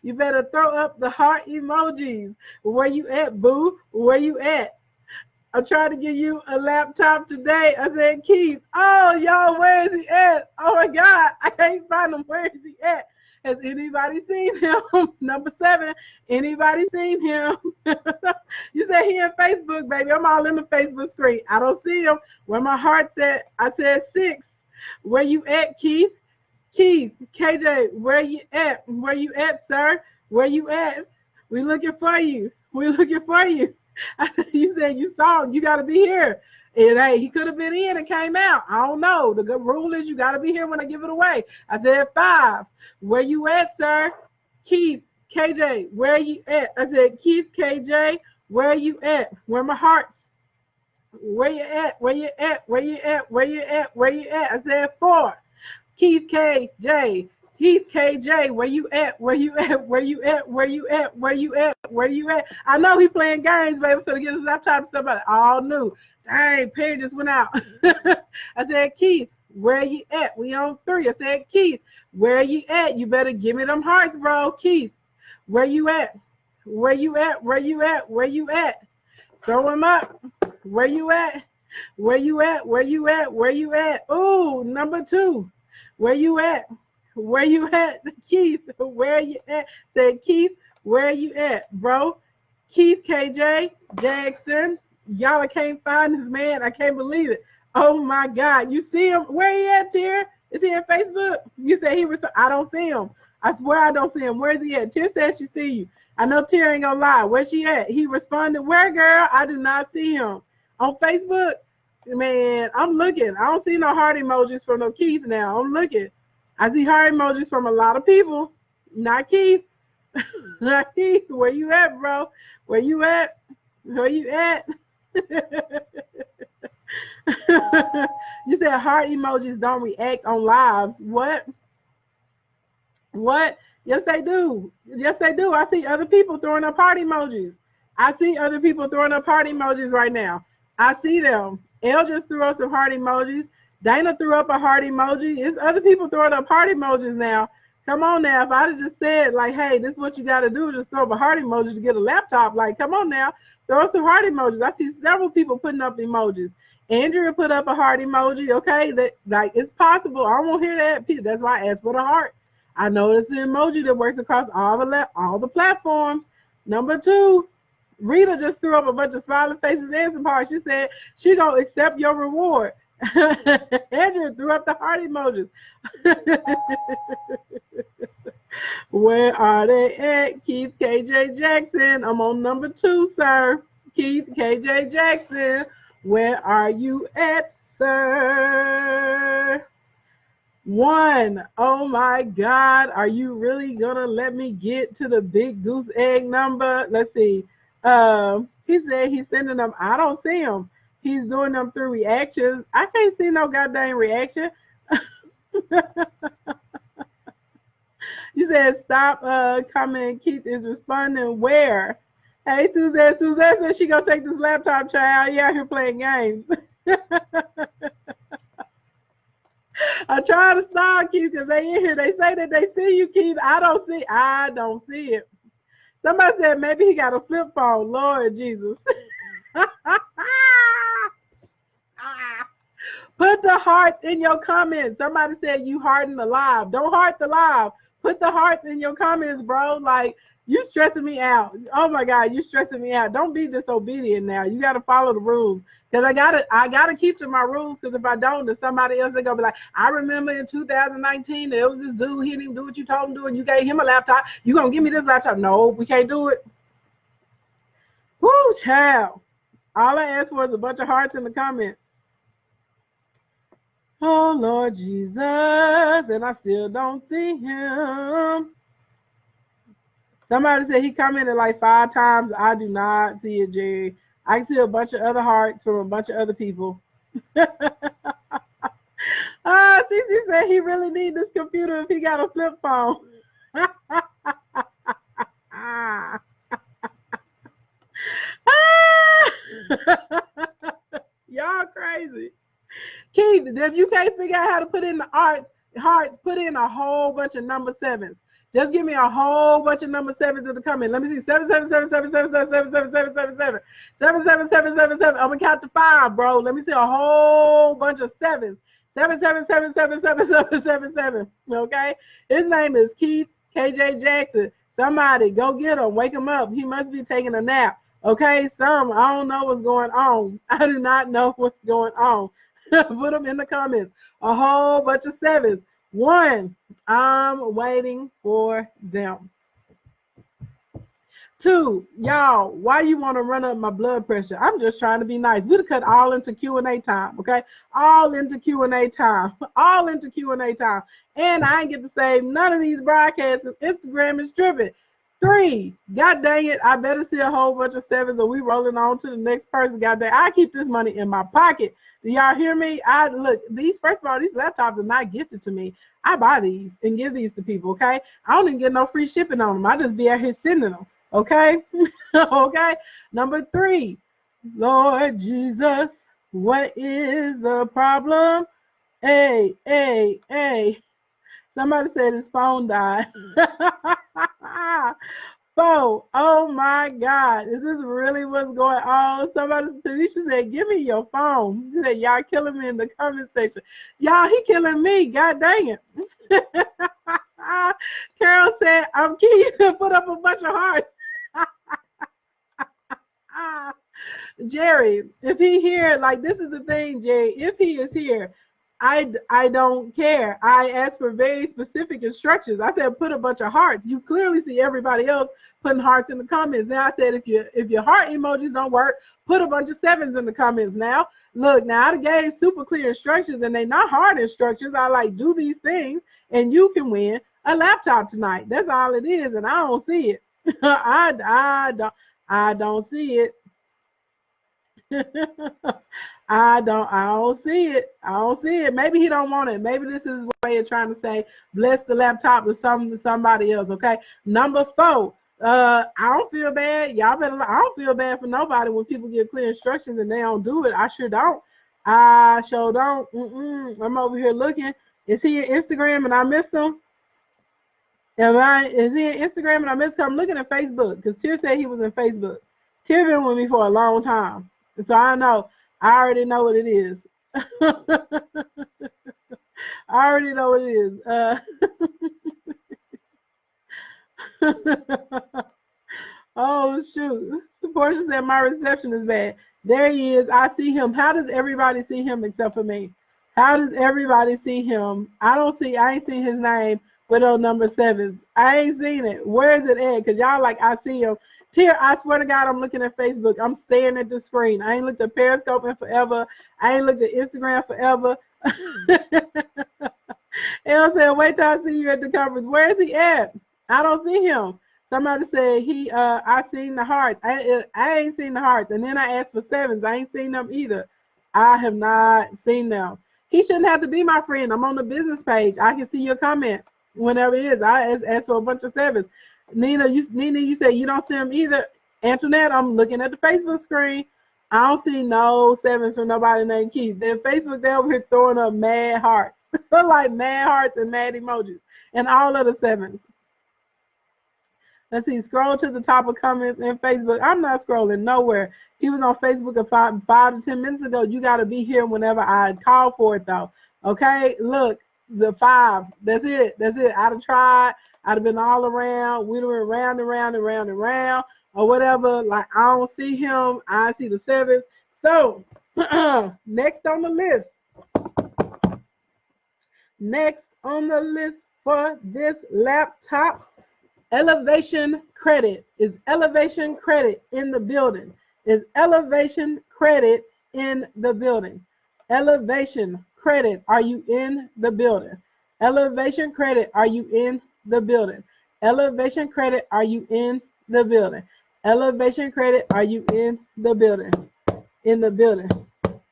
You better throw up the heart emojis. Where you at, boo? Where you at? I'm trying to give you a laptop today. I said, Keith, oh, y'all, where is he at? Oh, my God, I can't find him. Where is he at? Has anybody seen him? Number 7, anybody seen him? You said he in Facebook, baby. I'm all in the Facebook screen. I don't see him. Where my heart's at, I said 6. Where you at, Keith? Keith, KJ, where you at? Where you at, sir? Where you at? We looking for you. We looking for you. You said you saw him. You got to be here. And hey, he could have been in and came out. I don't know. The good rule is you got to be here when I give it away. I said 5. Where you at, sir? Keith, KJ, where you at? I said, Keith, KJ, where you at? Where my hearts? Where you at? Where you at? Where you at? Where you at? Where you at? I said 4. Keith, KJ, Keith KJ, where you at? Where you at? Where you at? Where you at? Where you at? Where you at? I know he playing games, baby, for to get his laptop to somebody. All new. Dang, Perry just went out. I said, Keith, where you at? We on 3. I said, Keith, where you at? You better give me them hearts, bro. Keith, where you at? Where you at? Where you at? Where you at? Throw him up. Where you at? Where you at? Where you at? Where you at? Ooh, number 2. Where you at? Where you at? Keith, where you at? Said, Keith, where you at, bro? Keith KJ Jackson. Y'all, I can't find this man. I can't believe it. Oh my God. You see him? Where he at, Tier? Is he on Facebook? You said he was. I don't see him. I swear I don't see him. Where is he at? Tier said she see you. I know Tier ain't gonna lie. Where's she at? He responded, where, girl? I do not see him. On Facebook? Man, I'm looking. I don't see no heart emojis from no Keith now. I'm looking. I see heart emojis from a lot of people. Not Keith. Not Keith. Where you at, bro? Where you at? Where you at? You said heart emojis don't react on lives. What? What? Yes, they do. Yes, they do. I see other people throwing up heart emojis. I see other people throwing up heart emojis right now. I see them. Elle just threw up some heart emojis. Dana threw up a heart emoji. It's other people throwing up heart emojis now. Come on now. If I'd have just said, like, hey, this is what you got to do, just throw up a heart emoji to get a laptop. Like, come on now. Throw some heart emojis. I see several people putting up emojis. Andrea put up a heart emoji. Okay, that like it's possible. I won't hear that. That's why I asked for the heart. I know it's an emoji that works across all the platforms. Number 2, Rita just threw up a bunch of smiling faces and some hearts. She said she gonna accept your reward. Andrea threw up the heart emojis. Where are they at? Keith KJ Jackson. I'm on number 2, sir. Keith KJ Jackson. Where are you at, sir? 1. Oh my God. Are you really gonna let me get to the big goose egg number? Let's see. He said he's sending them. I don't see him. He's doing them through reactions. I can't see no goddamn reaction. You said stop coming. Keith is responding. Where? Hey, Suzette. Suzette said she gonna take this laptop, child. You out here playing games. I'm trying to stop Keith because they in here. They say that they see you, Keith. I don't see it. Somebody said maybe he got a flip phone. Lord Jesus. Put the hearts in your comments. Somebody said you hearting the live. Don't heart the live. Put the hearts in your comments, bro. Like, you stressing me out. Oh my God, you stressing me out. Don't be disobedient now. You got to follow the rules. Because I gotta keep to my rules, because if I don't, then somebody else is gonna be like, I remember in 2019 there was this dude, he didn't do what you told him to do, and you gave him a laptop. You gonna give me this laptop? No, we can't do it. Woo, child. All I asked for is a bunch of hearts in the comments. Oh Lord Jesus, and I still don't see him. Somebody said he commented like 5 times. I do not see it, Jerry. I see a bunch of other hearts from a bunch of other people. Cece said he really need this computer if he got a flip phone. Y'all crazy. Keith, if you can't figure out how to put in the hearts, put in a whole bunch of number 7s. Just give me a whole bunch of number 7s in the comment. Let me see. 7, 7, 7, 7, 7, 7, 7, 7, 7, 7, 7. 7, 7, 7, 7, 7. I'm gonna count to 5, bro. Let me see a whole bunch of 7s. 7, 7, 7, 7, 7, 7, 7, 7. Okay? His name is Keith KJ Jackson. Somebody go get him. Wake him up. He must be taking a nap. Okay? I don't know what's going on. I do not know what's going on. Put them in the comments. A whole bunch of 7s. 1, I'm waiting for them. 2, y'all, why you want to run up my blood pressure? I'm just trying to be nice. We'd have cut all into Q&A time, okay? All into Q&A time. All into Q&A time. And I ain't get to save none of these broadcasts because Instagram is tripping. 3, God dang it, I better see a whole bunch of 7s or we rolling on to the next person. God dang, I keep this money in my pocket. Do y'all hear me? I look, these, first of all, these laptops are not gifted to me. I buy these and give these to people, okay? I don't even get no free shipping on them. I just be out here sending them, okay? Okay? Number 3, Lord Jesus, what is the problem? Hey, hey, hey. Somebody said his phone died. Oh my God. Is this really what's going on? Somebody, Tanisha said, give me your phone. She said, y'all killing me in the comment section. Y'all, he killing me. God dang it. Carol said, I'm key to put up a bunch of hearts. Jerry, if he here, like, this is the thing, Jerry, if he is here, I don't care. I asked for very specific instructions. I said put a bunch of hearts. You clearly see everybody else putting hearts in the comments. Now I said if your heart emojis don't work, put a bunch of 7s in the comments. Now look, now I gave super clear instructions, and they not hard instructions. I like, do these things and you can win a laptop tonight. That's all it is, and I don't see it. I don't see it. I don't see it. I don't see it. Maybe he don't want it. Maybe this is his way of trying to say bless the laptop with somebody else. Okay. Number 4. I don't feel bad. Y'all better. I don't feel bad for nobody when people give clear instructions and they don't do it. I sure don't. I sure don't. I'm over here looking. Is he in Instagram and I missed him? Is he in Instagram and I missed him? I'm looking at Facebook because Tier said he was in Facebook. Tier been with me for a long time. So I know, I already know what it is. I already know what it is. Oh, shoot. Portia said my reception is bad. There he is. I see him. How does everybody see him except for me? How does everybody see him? I ain't seen his name with those number 7s. I ain't seen it. Where is it at? Because y'all like, I see him. Tier, I swear to God, I'm looking at Facebook. I'm staring at the screen. I ain't looked at Periscope in forever. I ain't looked at Instagram forever. Elle said, wait till I see you at the conference. Where is he at? I don't see him. Somebody said I seen the hearts. I ain't seen the hearts. And then I asked for 7s. I ain't seen them either. I have not seen them. He shouldn't have to be my friend. I'm on the business page. I can see your comment whenever it is. I asked for a bunch of 7s. Nina, you say you don't see them either. Antoinette, I'm looking at the Facebook screen. I don't see no 7s from nobody named Keith. Then Facebook, they're over here throwing up mad hearts. Like mad hearts and mad emojis. And all of the 7s. Let's see, scroll to the top of comments in Facebook. I'm not scrolling nowhere. He was on Facebook 5 to 10 minutes ago. You got to be here whenever I call for it, though. Okay, look, the 5. That's it. That's it. I'd have tried. I'd have been all around. We'd have went round and round and round and round or whatever. Like, I don't see him. I see the 7s. So, next on the list. Next on the list for this laptop, Elevation Credit. Is Elevation Credit in the building? Is Elevation Credit in the building? Elevation Credit, are you in the building? Elevation Credit, are you in the building? Elevation Credit, are you in the building? Elevation Credit, are you in the building? In the building.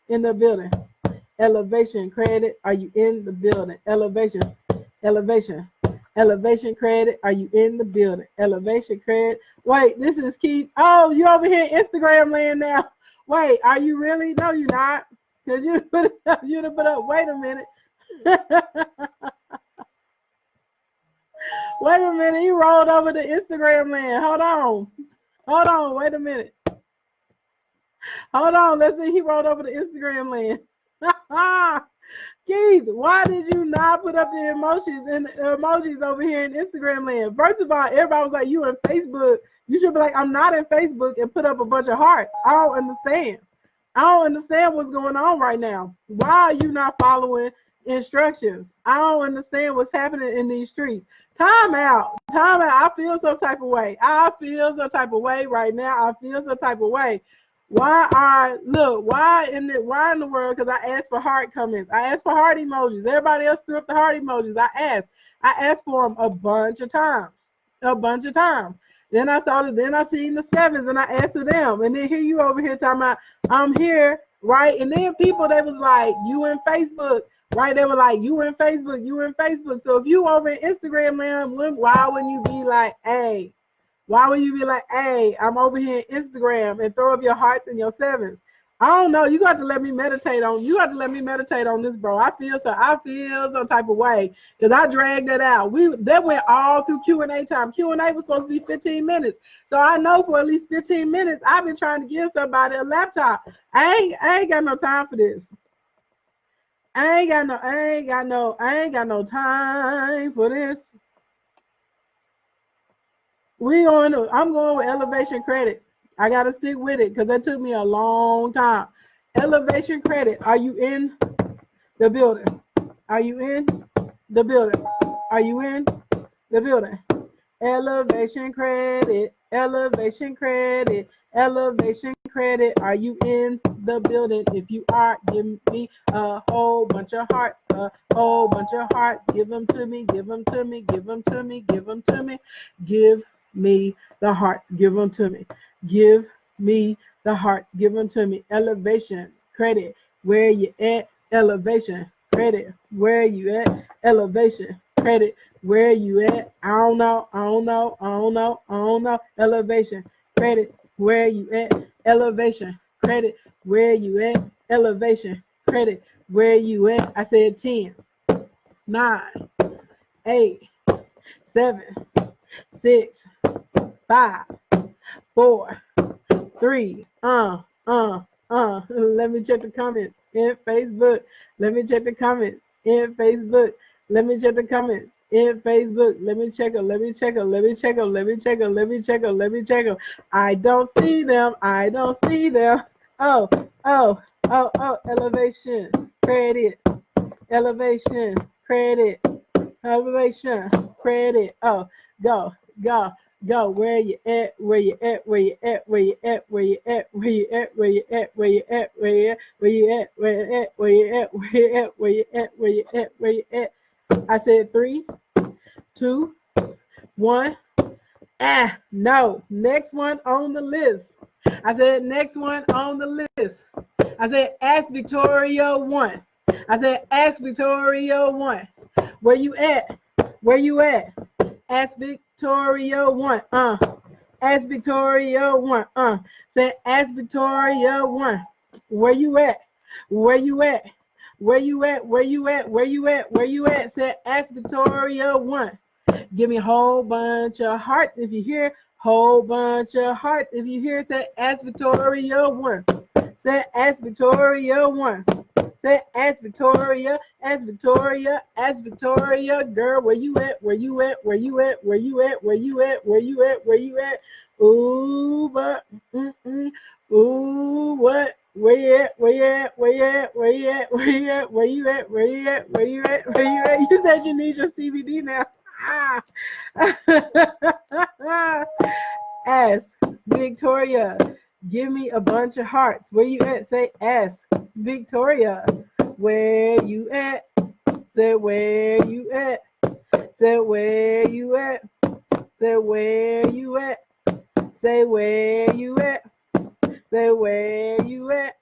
In the building. Elevation Credit, are you in the building? Elevation. Elevation Credit, are you in the building? Elevation Credit. Wait, this is Keith. Oh, you over here in Instagram land now. Wait, are you really? No, you're not. Because you'd have put up, wait a minute. Wait a minute, he rolled over to Instagram land. Hold on, wait a minute. Hold on, let's see, he rolled over to Instagram land. Keith, why did you not put up the emojis over here in Instagram land? First of all, everybody was like, you in Facebook. You should be like, I'm not in Facebook, and put up a bunch of hearts. I don't understand. I don't understand what's going on right now. Why are you not following instructions? I don't understand what's happening in these streets. Time out. I feel some type of way. I feel some type of way right now. I feel some type of way. Why in the world? Because I asked for heart comments. I asked for heart emojis. Everybody else threw up the heart emojis. I asked for them a bunch of times. Then I seen the 7s and I asked for them. And then here you over here talking about I'm here right? And then people, they was like, you in Facebook, right? They were like, you in Facebook, you in Facebook. So if you over in Instagram land, why wouldn't you be like, hey, why would you be like, hey, I'm over here in Instagram, and throw up your hearts and your sevens? I don't know. You got to let me meditate on. You got to let me meditate on this, bro. I feel some type of way because I dragged that out. That went all through Q&A time. Q&A was supposed to be 15 minutes, so I know for at least 15 minutes I've been trying to give somebody a laptop. I ain't got no time for this. I ain't got no time for this. I'm going with elevation credit. I gotta stick with it because that took me a long time. Elevation credit. Are you in the building? Are you in the building? Are you in the building? Elevation credit. Elevation credit. Elevation credit. Are you in the building? If you are, give me a whole bunch of hearts. A whole bunch of hearts. Give them to me. Give them to me. Give them to me. Give them to me. Give me the hearts. Give them to me. Give me the hearts. Give them to me. Elevation credit. Where you at? Elevation credit. Where you at? Elevation credit. Where you at? I don't know. I don't know. I don't know. I don't know. Elevation credit. Where you at? Elevation credit. Where you at? Elevation credit. Where you at? I said 10, 9, 8, 7, 6, 5, 4, 3. Let me check the comments in Facebook. Let me check the comments in Facebook. Let me check the comments in Facebook. Let me check them. Let me check them. Let me check them. Let me check them. Let me check them. Let me check them. I don't see them. I don't see them. Oh. Elevation credit. Elevation credit. Elevation credit. Oh, go. Where you at? Where you at? Where you at? Where you at? Where you at? Where you at? Where you at? Where you at? Where you at? Where you at? Where you at? Where you at? Where you at? Where you at? Where you at? Where you at? I said 3, 2, 1. No. Next one on the list. I said next one on the list. I said ask Victoria 1. I said ask Victoria 1. Where you at? Where you at? Ask Victoria 1. Ask Victoria 1. Say ask Victoria 1. Where you at? Where you at? Where you at? Where you at? Where you at? Where you at? Say ask Victoria 1. Give me a whole bunch of hearts if you hear. Whole bunch of hearts if you hear. Say ask Victoria 1. Say ask Victoria 1. Say ask Victoria, ask Victoria, ask Victoria, girl, where you at? Where you at? Where you at? Where you at? Where you at? Where you at? Where you at? Ooh, but ooh, what? Where you at? Where you at? Where you at? Where you at? Where you at? Where you at? Where you at? Where you at? Where you at? You said you need your CBD now. Ask Victoria. Give me a bunch of hearts. Where you at? Say ask Victoria. Where you at? Say where you at? Say where you at? Say where you at? Say where you at? Say where you at?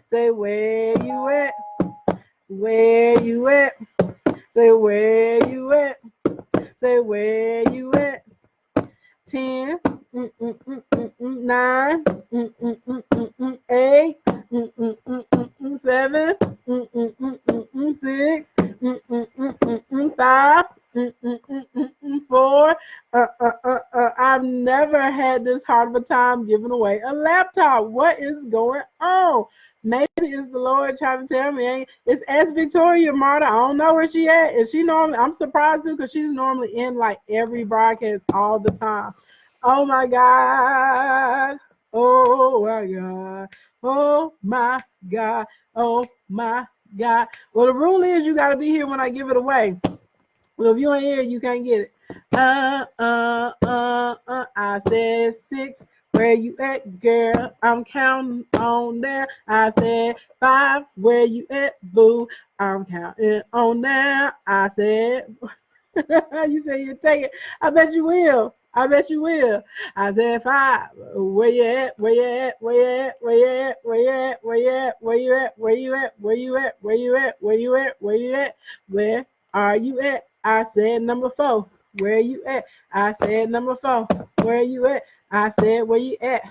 Say where you at? Where you at? Say where you at? Say where you at? 10, 9, 8, 7, 6, 5, 4. I've never had this hard of a time giving away a laptop. What is going on? Maybe it's the Lord trying to tell me. It's Ask Victoria, Marta. I don't know where she at. Is she normally? I'm surprised too because she's normally in like every broadcast all the time. Oh my God. Oh my God. Oh my God. Oh my God. Well, the rule is you got to be here when I give it away. Well, if you ain't here, you can't get it. I said 6. Where you at, girl? I'm counting on there. I said 5. Where you at, boo? I'm counting on there. I said, you say you take it. I bet you will. I bet you will. I said 5. Where you at? Where you at? Where you at? Where you at? Where you at? Where you at? Where you at? Where you at? Where you at? Where you at? Where you at? Where you at? Where are you at? I said number 4. Where you at? I said number 4. Where you at? I said where you at?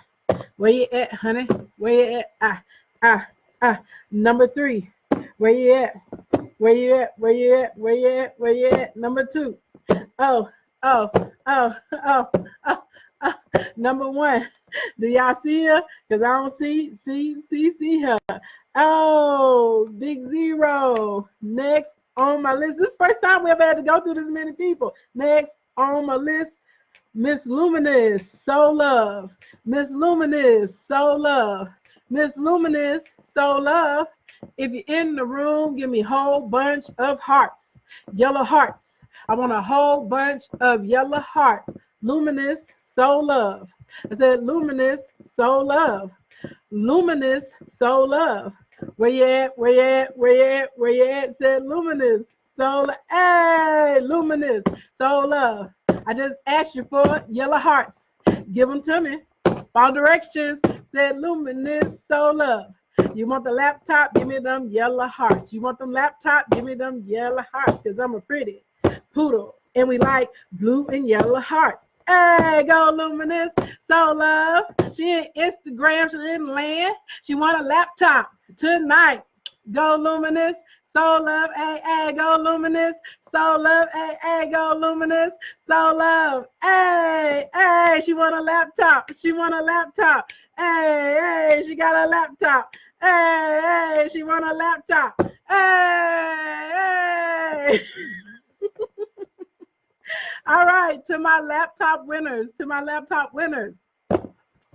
Where you at, honey? Where you at? Number 3. Where you at? Where you at? Where you at? Where you at? Where you at? Number 2. Oh, oh, oh, oh, oh, oh. Number 1. Do y'all see her? Because I don't see her. Oh, big 0. Next on my list. This is the first time we ever had to go through this many people. Next on my list, Miss Luminous, So Love. Miss Luminous, So Love. Miss Luminous, So Love. If you're in the room, give me a whole bunch of hearts. Yellow hearts. I want a whole bunch of yellow hearts. Luminous, So Love. I said luminous, so love. Luminous, so love. Where you at? Where you at? Where you at? Where you at? Said luminous, so hey, luminous, so love. I just asked you for yellow hearts. Give them to me. Follow directions. Said luminous, so love. You want the laptop? Give me them yellow hearts. You want them laptop? Give me them yellow hearts, because I'm a pretty poodle and we like blue and yellow hearts. Hey, go luminous, so love. She in Instagram, she didn't land. She want a laptop tonight. Go luminous, so love. Hey, hey, go luminous, so love. Hey, hey, go luminous, so love. Hey, hey, she want a laptop. She want a laptop. Hey, hey, she got a laptop. Hey, hey, she want a laptop. Hey, hey. All right, to my laptop winners,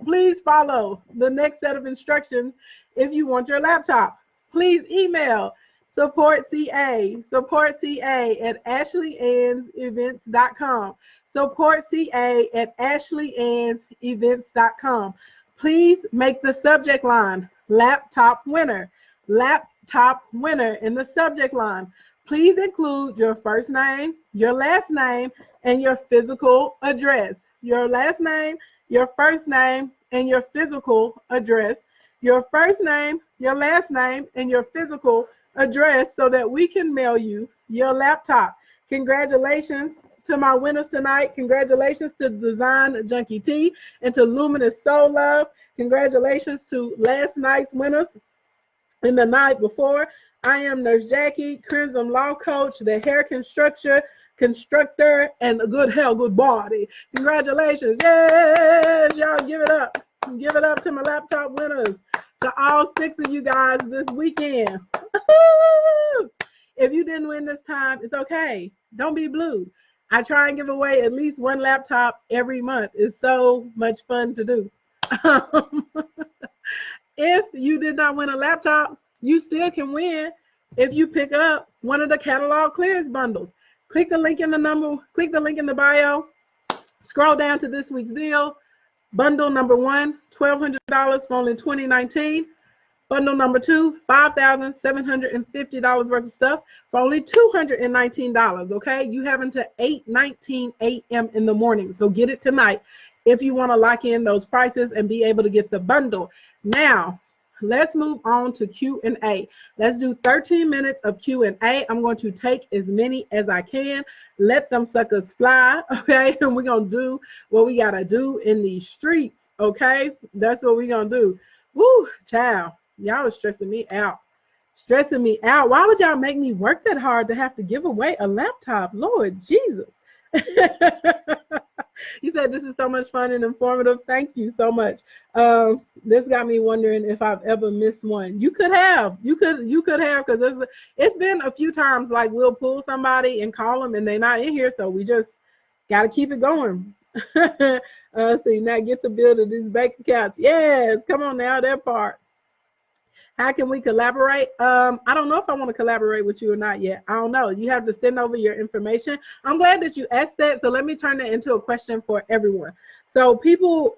please follow the next set of instructions if you want your laptop. Please email supportca at ashleyann's.events.com. Supportca at ashleyann's.events.com. Please make the subject line laptop winner in the subject line. Please include your first name, your last name, and your physical address. Your last name, your first name, and your physical address. Your first name, your last name, and your physical address so that we can mail you your laptop. Congratulations to my winners tonight. Congratulations to Design Junkie T and to Luminous Soul Love. Congratulations to last night's winners and the night before. I am Nurse Jackie, Crimson Law Coach, the hair constructor, and a good body. Congratulations. Yes, y'all give it up. Give it up to my laptop winners, to all 6 of you guys this weekend. If you didn't win this time, it's okay. Don't be blue. I try and give away at least 1 laptop every month. It's so much fun to do. If you did not win a laptop, you still can win if you pick up one of the catalog clearance bundles. Click the link in the bio, scroll down to this week's deal. Bundle number 1, $1,200 for only $20.19. Bundle number 2, $5,750 worth of stuff for only $219. Okay, you have until 8:19 a.m. in the morning, so get it tonight if you want to lock in those prices and be able to get the bundle. Now, let's move on to Q&A. Let's do 13 minutes of Q&A. I'm going to take as many as I can. Let them suckers fly, okay? And we're going to do what we got to do in these streets, okay? That's what we're going to do. Woo, child. Y'all are stressing me out. Why would y'all make me work that hard to have to give away a laptop? Lord Jesus. You said this is so much fun and informative. Thank you so much. This got me wondering if I've ever missed one. You could have. You could have, because it's been a few times like we'll pull somebody and call them and they're not in here, so we just got to keep it going. See, now get to building these bank accounts. Yes, come on now, that part. How can we collaborate? I don't know if I want to collaborate with you or not yet. I don't know. You have to send over your information. I'm glad that you asked that. So let me turn that into a question for everyone. So people,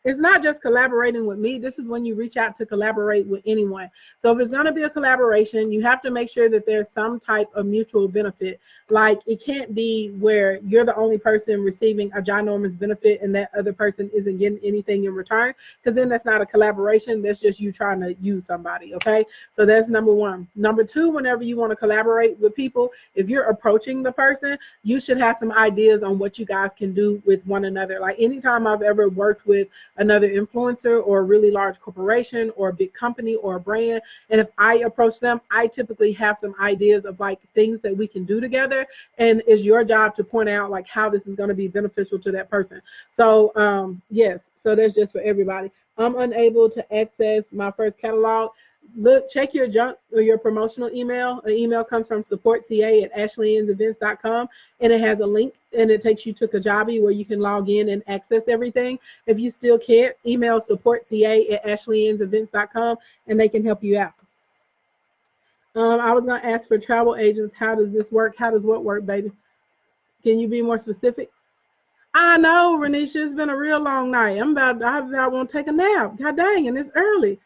it's not just collaborating with me. This is when you reach out to collaborate with anyone. So if it's going to be a collaboration, you have to make sure that there's some type of mutual benefit. Like it can't be where you're the only person receiving a ginormous benefit and that other person isn't getting anything in return, because then that's not a collaboration. That's just you trying to use somebody. Okay. So that's number one. Number two, whenever you want to collaborate with people, if you're approaching the person, you should have some ideas on what you guys can do with one another. Like anytime I've ever worked with another influencer or a really large corporation or a big company or a brand, and if I approach them, I typically have some ideas of like things that we can do together, and it's your job to point out like how this is going to be beneficial to that person. So yes, so that's just for everybody. I'm unable to access my first catalog. Look, check your junk or your promotional email. An email comes from supportca@ashleyensevents.com, and it has a link, and it takes you to Kajabi where you can log in and access everything. If you still can't, email supportca@ashleyensevents.com, and they can help you out. I was going to ask for travel agents. How does this work? How does what work, baby? Can you be more specific? I know, Renisha, it's been a real long night. I about want to take a nap. God dang, and it's early.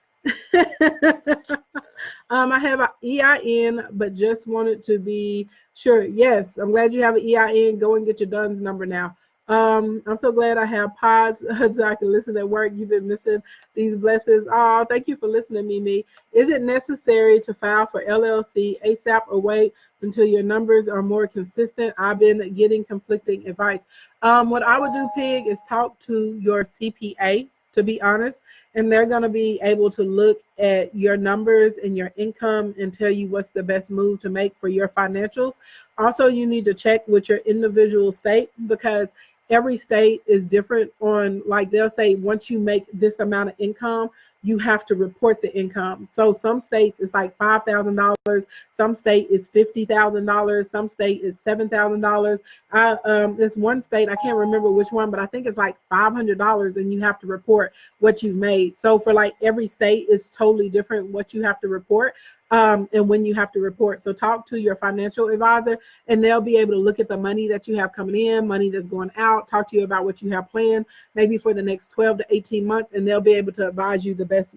I have an EIN, but just wanted to be sure. Yes, I'm glad you have an EIN. Go and get your DUNS number now. I'm so glad I have pods so I can listen at work. You've been missing these blessings. Oh, thank you for listening, Mimi. Is it necessary to file for LLC ASAP or wait until your numbers are more consistent? I've been getting conflicting advice. What I would do, Pig, is talk to your CPA, to be honest, and they're going to be able to look at your numbers and your income and tell you what's the best move to make for your financials. Also, you need to check with your individual state, because every state is different on, like, they'll say once you make this amount of income, you have to report the income. So some states it's like $5,000, some state is $50,000, some state is $7,000. There's one state, I can't remember which one, but I think it's like $500, and you have to report what you've made. So for like every state is totally different what you have to report. And when you have to report. So talk to your financial advisor, and they'll be able to look at the money that you have coming in, money that's going out, talk to you about what you have planned maybe for the next 12 to 18 months, and they'll be able to advise you the best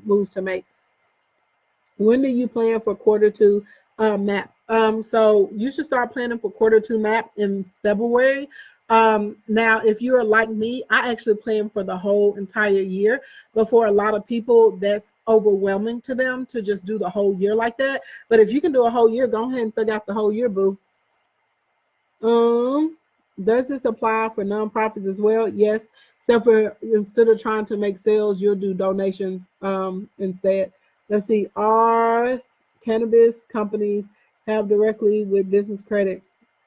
moves to make. When do you plan for Q2 map? So you should start planning for Q2 map in February. Now, if you're like me, I actually plan for the whole entire year. But for a lot of people, that's overwhelming to them to just do the whole year like that. But if you can do a whole year, go ahead and figure out the whole year, boo. Does this apply for nonprofits as well? Yes. Except for instead of trying to make sales, you'll do donations instead. Let's see. Are cannabis companies have directly with business credit?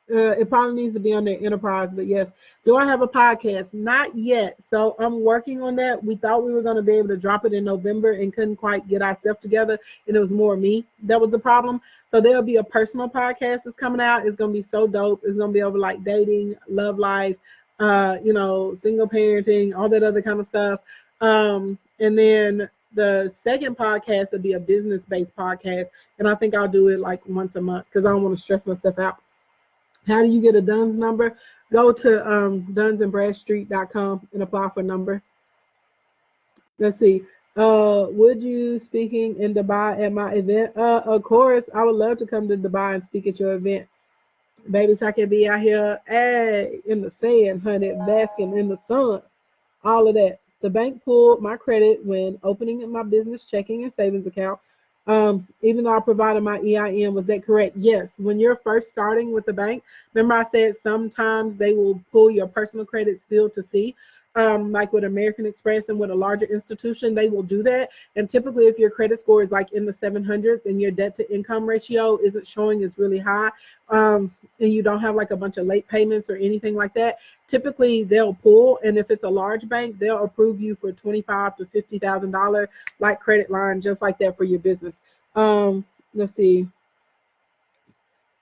It probably needs to be on their enterprise, but yes. Do I have a podcast? Not yet. So I'm working on that. We thought we were going to be able to drop it in November and couldn't quite get ourselves together. And it was more me that was the problem. So there'll be a personal podcast that's coming out. It's going to be so dope. It's going to be over like dating, love life, single parenting, all that other kind of stuff. And then the second podcast will be a business-based podcast. And I think I'll do it like once a month because I don't want to stress myself out. How do you get a DUNS number? Go to dunsandbradstreet.com and apply for a number. Let's see. Would you speaking in Dubai at my event? Of course, I would love to come to Dubai and speak at your event. Baby, so I can be out here in the sand, honey, basking in the sun. All of that. The bank pulled my credit when opening my business checking and savings account. Even though I provided my EIN, was that correct? Yes. When you're first starting with the bank, remember I said sometimes they will pull your personal credit still to see. Like with American Express and with a larger institution, they will do that. And typically if your credit score is like in the 700s and your debt to income ratio isn't showing is really high, and you don't have like a bunch of late payments or anything like that, typically they'll pull. And if it's a large bank, they'll approve you for $25,000 to $50,000 like credit line, just like that for your business. Let's see.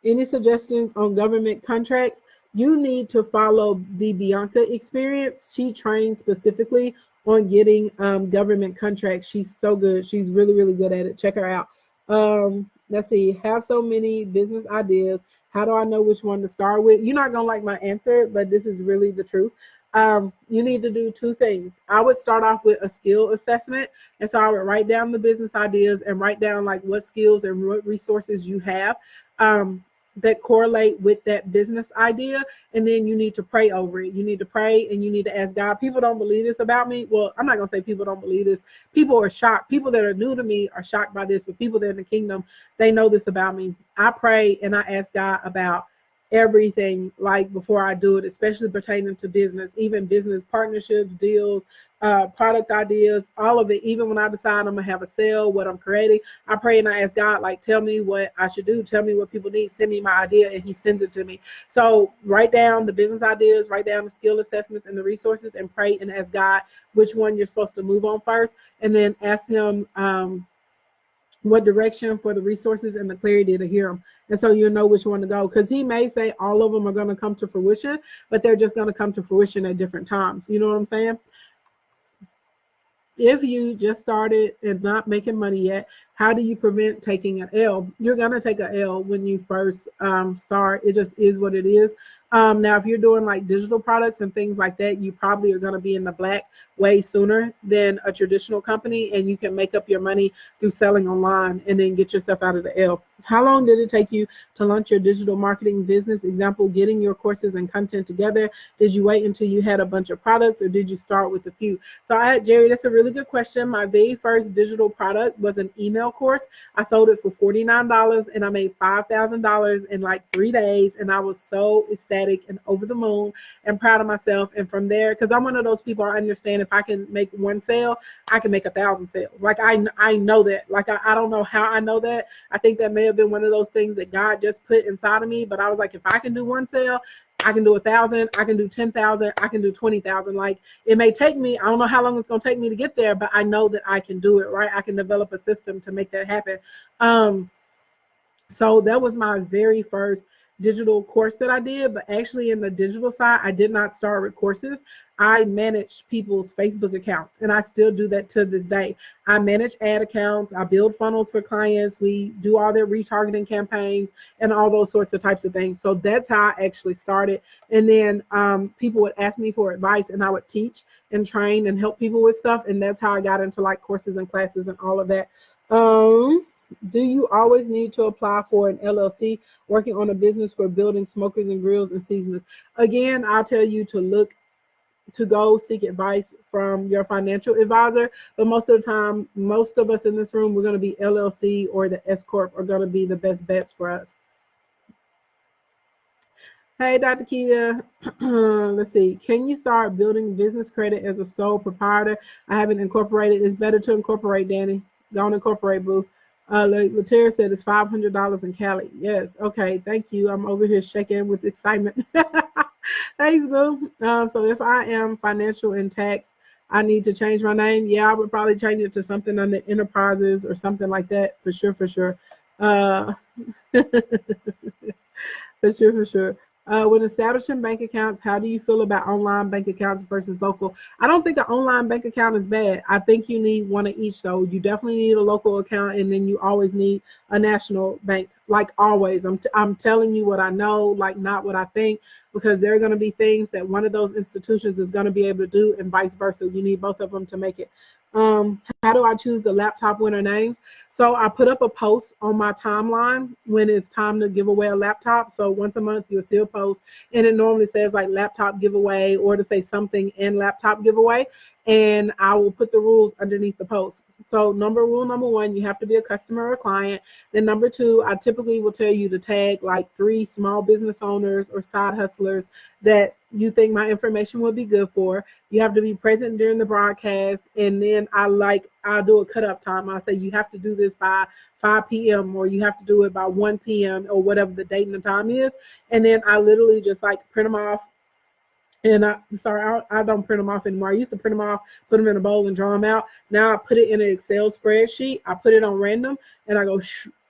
Any suggestions on government contracts? You need to follow the Bianca experience. She trains specifically on getting government contracts. She's so good. She's really, really good at it. Check her out. Let's see. Have so many business ideas. How do I know which one to start with? You're not going to like my answer, but this is really the truth. you need to do two things. I would start off with a skill assessment. And so I would write down the business ideas and write down like what skills and what resources you have that correlate with that business idea. And then you need to pray over it. You need to pray and you need to ask God. People don't believe this about me. Well, I'm not going to say people don't believe this. People are shocked. People that are new to me are shocked by this, but people that are in the kingdom, they know this about me. I pray and I ask God about everything, like before I do it, especially pertaining to business, even business partnerships, deals, product ideas, all of it. Even when I decide I'm gonna have a sale, what I'm creating, I pray and I ask God, like, tell me what I should do, tell me what people need, send me my idea, and He sends it to me. So write down the business ideas, write down the skill assessments and the resources, and pray and ask God which one you're supposed to move on first, and then ask Him what direction for the resources and the clarity to hear Him. And so you'll know which one to go, because He may say all of them are going to come to fruition, but they're just going to come to fruition at different times. You know what I'm saying? If you just started and not making money yet, how do you prevent taking an L? You're going to take an L when you first start. It just is what it is. Now, if you're doing like digital products and things like that, you probably are going to be in the black way sooner than a traditional company, and you can make up your money through selling online and then get yourself out of the L. How long did it take you to launch your digital marketing business? Example, getting your courses and content together. Did you wait until you had a bunch of products, or did you start with a few? So Jerry, that's a really good question. My very first digital product was an email course. I sold it for $49 and I made $5,000 in like 3 days. And I was so ecstatic and over the moon and proud of myself. And from there, because I'm one of those people, I understand if I can make one sale, I can make 1,000 sales. Like I know that. Like I don't know how I know that. I think that may have been one of those things that God just put inside of me. But I was like, if I can do one sale, I can do 1,000, I can do 10,000, I can do 20,000. Like it may take me, I don't know how long it's going to take me to get there, but I know that I can do it, right? I can develop a system to make that happen. So that was my very first digital course that I did, but actually in the digital side, I did not start with courses. I managed people's Facebook accounts, and I still do that to this day. I manage ad accounts, I build funnels for clients, we do all their retargeting campaigns and all those sorts of types of things. So that's how I actually started. And then people would ask me for advice, and I would teach and train and help people with stuff. And that's how I got into like courses and classes and all of that. Do you always need to apply for an LLC working on a business for building smokers and grills and seasonings? Again, I'll tell you to go seek advice from your financial advisor. But most of the time, most of us in this room, we're going to be LLC or the S Corp are going to be the best bets for us. Hey, Dr. Kia. Let's see. Can you start building business credit as a sole proprietor? I haven't incorporated. It's better to incorporate, Danny. Go and incorporate, boo. Latera said it's $500 in Cali. Yes. Okay. Thank you. I'm over here shaking with excitement. Thanks, boo. So if I am financial and tax, I need to change my name. Yeah, I would probably change it to something under enterprises or something like that. For sure. For sure. For sure. When establishing bank accounts, how do you feel about online bank accounts versus local? I don't think an online bank account is bad. I think you need one of each, though. You definitely need a local account, and then you always need a national bank, like always. I'm telling you what I know, like not what I think, because there are going to be things that one of those institutions is going to be able to do, and vice versa. You need both of them to make it. How do I choose the laptop winner names? So I put up a post on my timeline when it's time to give away a laptop. So once a month, you'll see a post, and it normally says like laptop giveaway or to say something and laptop giveaway. And I will put the rules underneath the post. So rule number one, you have to be a customer or a client. Then number two, I typically will tell you to tag like 3 small business owners or side hustlers that you think my information will be good for. You have to be present during the broadcast. And then I'll do a cut-up time. I'll say you have to do this by 5 p.m. or you have to do it by 1 p.m. or whatever the date and the time is. And then I literally just like print them off. And I don't print them off anymore. I used to print them off, put them in a bowl and draw them out. Now I put it in an Excel spreadsheet. I put it on random and I go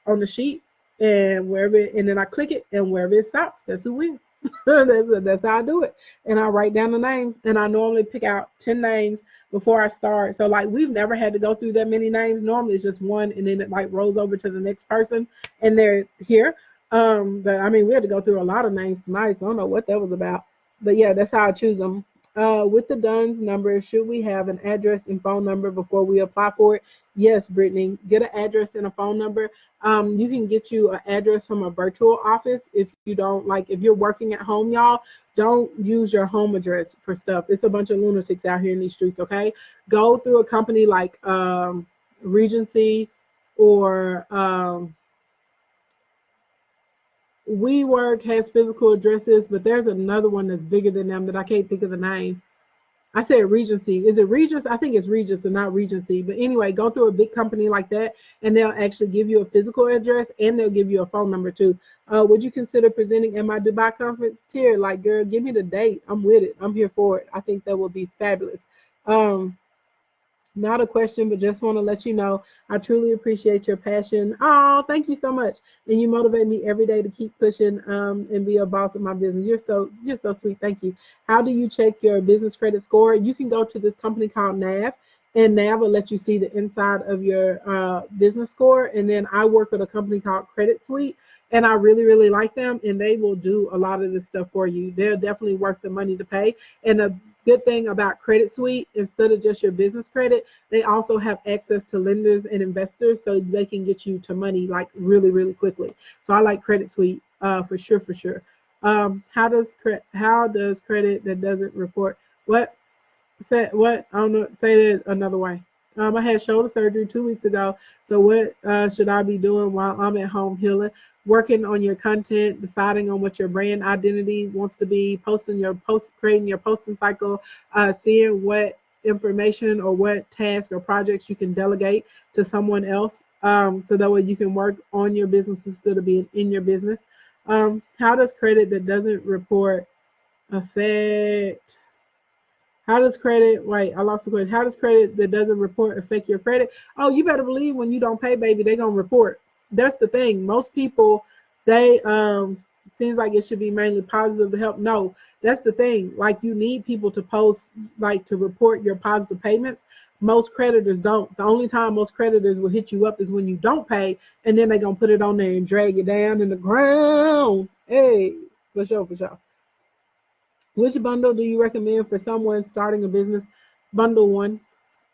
on the sheet, and and then I click it, and wherever it stops, that's who wins. That's how I do it. And I write down the names, and I normally pick out 10 names before I start. So like we've never had to go through that many names. Normally it's just one, and then it like rolls over to the next person and they're here. But I mean, we had to go through a lot of names tonight, so I don't know what that was about. But yeah, that's how I choose them. With the DUNS number, should we have an address and phone number before we apply for it? Yes, Brittany. Get an address and a phone number. You can get you an address from a virtual office if you don't like. If you're working at home, y'all, don't use your home address for stuff. It's a bunch of lunatics out here in these streets. Okay, go through a company like Regency or WeWork has physical addresses, but there's another one that's bigger than them that I can't think of the name. I said Regency. Is it Regis? I think it's Regis and not Regency. But anyway, go through a big company like that, and they'll actually give you a physical address, and they'll give you a phone number too. Would you consider presenting at my Dubai conference? Tier, like, girl, give me the date. I'm with it. I'm here for it. I think that would be fabulous. Not a question, but just want to let you know I truly appreciate your passion. Oh, thank you so much. And you motivate me every day to keep pushing and be a boss of my business. You're so sweet. Thank you. How do you check your business credit score? You can go to this company called NAV, and NAV will let you see the inside of your business score. And then I work with a company called Credit Suite, and I really, really like them, and they will do a lot of this stuff for you. They're definitely worth the money to pay. And the good thing about Credit Suite, instead of just your business credit, they also have access to lenders and investors, so they can get you to money like really, really quickly. So I like Credit Suite for sure, for sure. How does credit that doesn't report what? Say what? I don't know. Say it another way. I had shoulder surgery 2 weeks ago. So what should I be doing while I'm at home healing? Working on your content, deciding on what your brand identity wants to be, creating your posting cycle, seeing what information or what task or projects you can delegate to someone else, so that way you can work on your business instead of being in your business. How does credit that doesn't report affect? How does credit, wait, I lost the question. How does credit that doesn't report affect your credit? Oh, you better believe when you don't pay, baby, they're going to report. That's the thing. Most people, they, seems like it should be mainly positive to help. No, that's the thing. Like, you need people to post, like, to report your positive payments. Most creditors don't. The only time most creditors will hit you up is when you don't pay, and then they're going to put it on there and drag it down in the ground. Hey, for sure, for sure. Which bundle do you recommend for someone starting a business? Bundle one.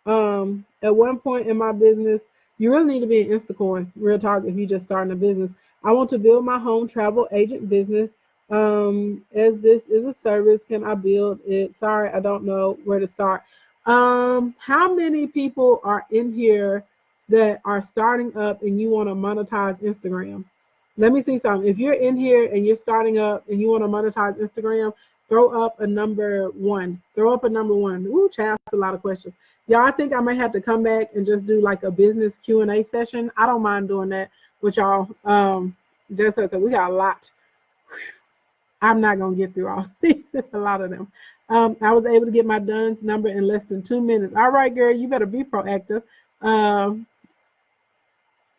At one point in my business, you really need to be an Instacoin. Real talk, if you're just starting a business. I want to build my home travel agent business. As this is a service, can I build it? Sorry, I don't know where to start. How many people are in here that are starting up and you want to monetize Instagram? Let me see something. If you're in here and you're starting up and you want to monetize Instagram, throw up a number one. Throw up a number one. Ooh, child, that's a lot of questions. Y'all, I think I might have to come back and just do like a business Q&A session. I don't mind doing that with y'all. Just because we got a lot. I'm not going to get through all these. It's a lot of them. I was able to get my DUNS number in less than 2 minutes. All right, girl, you better be proactive.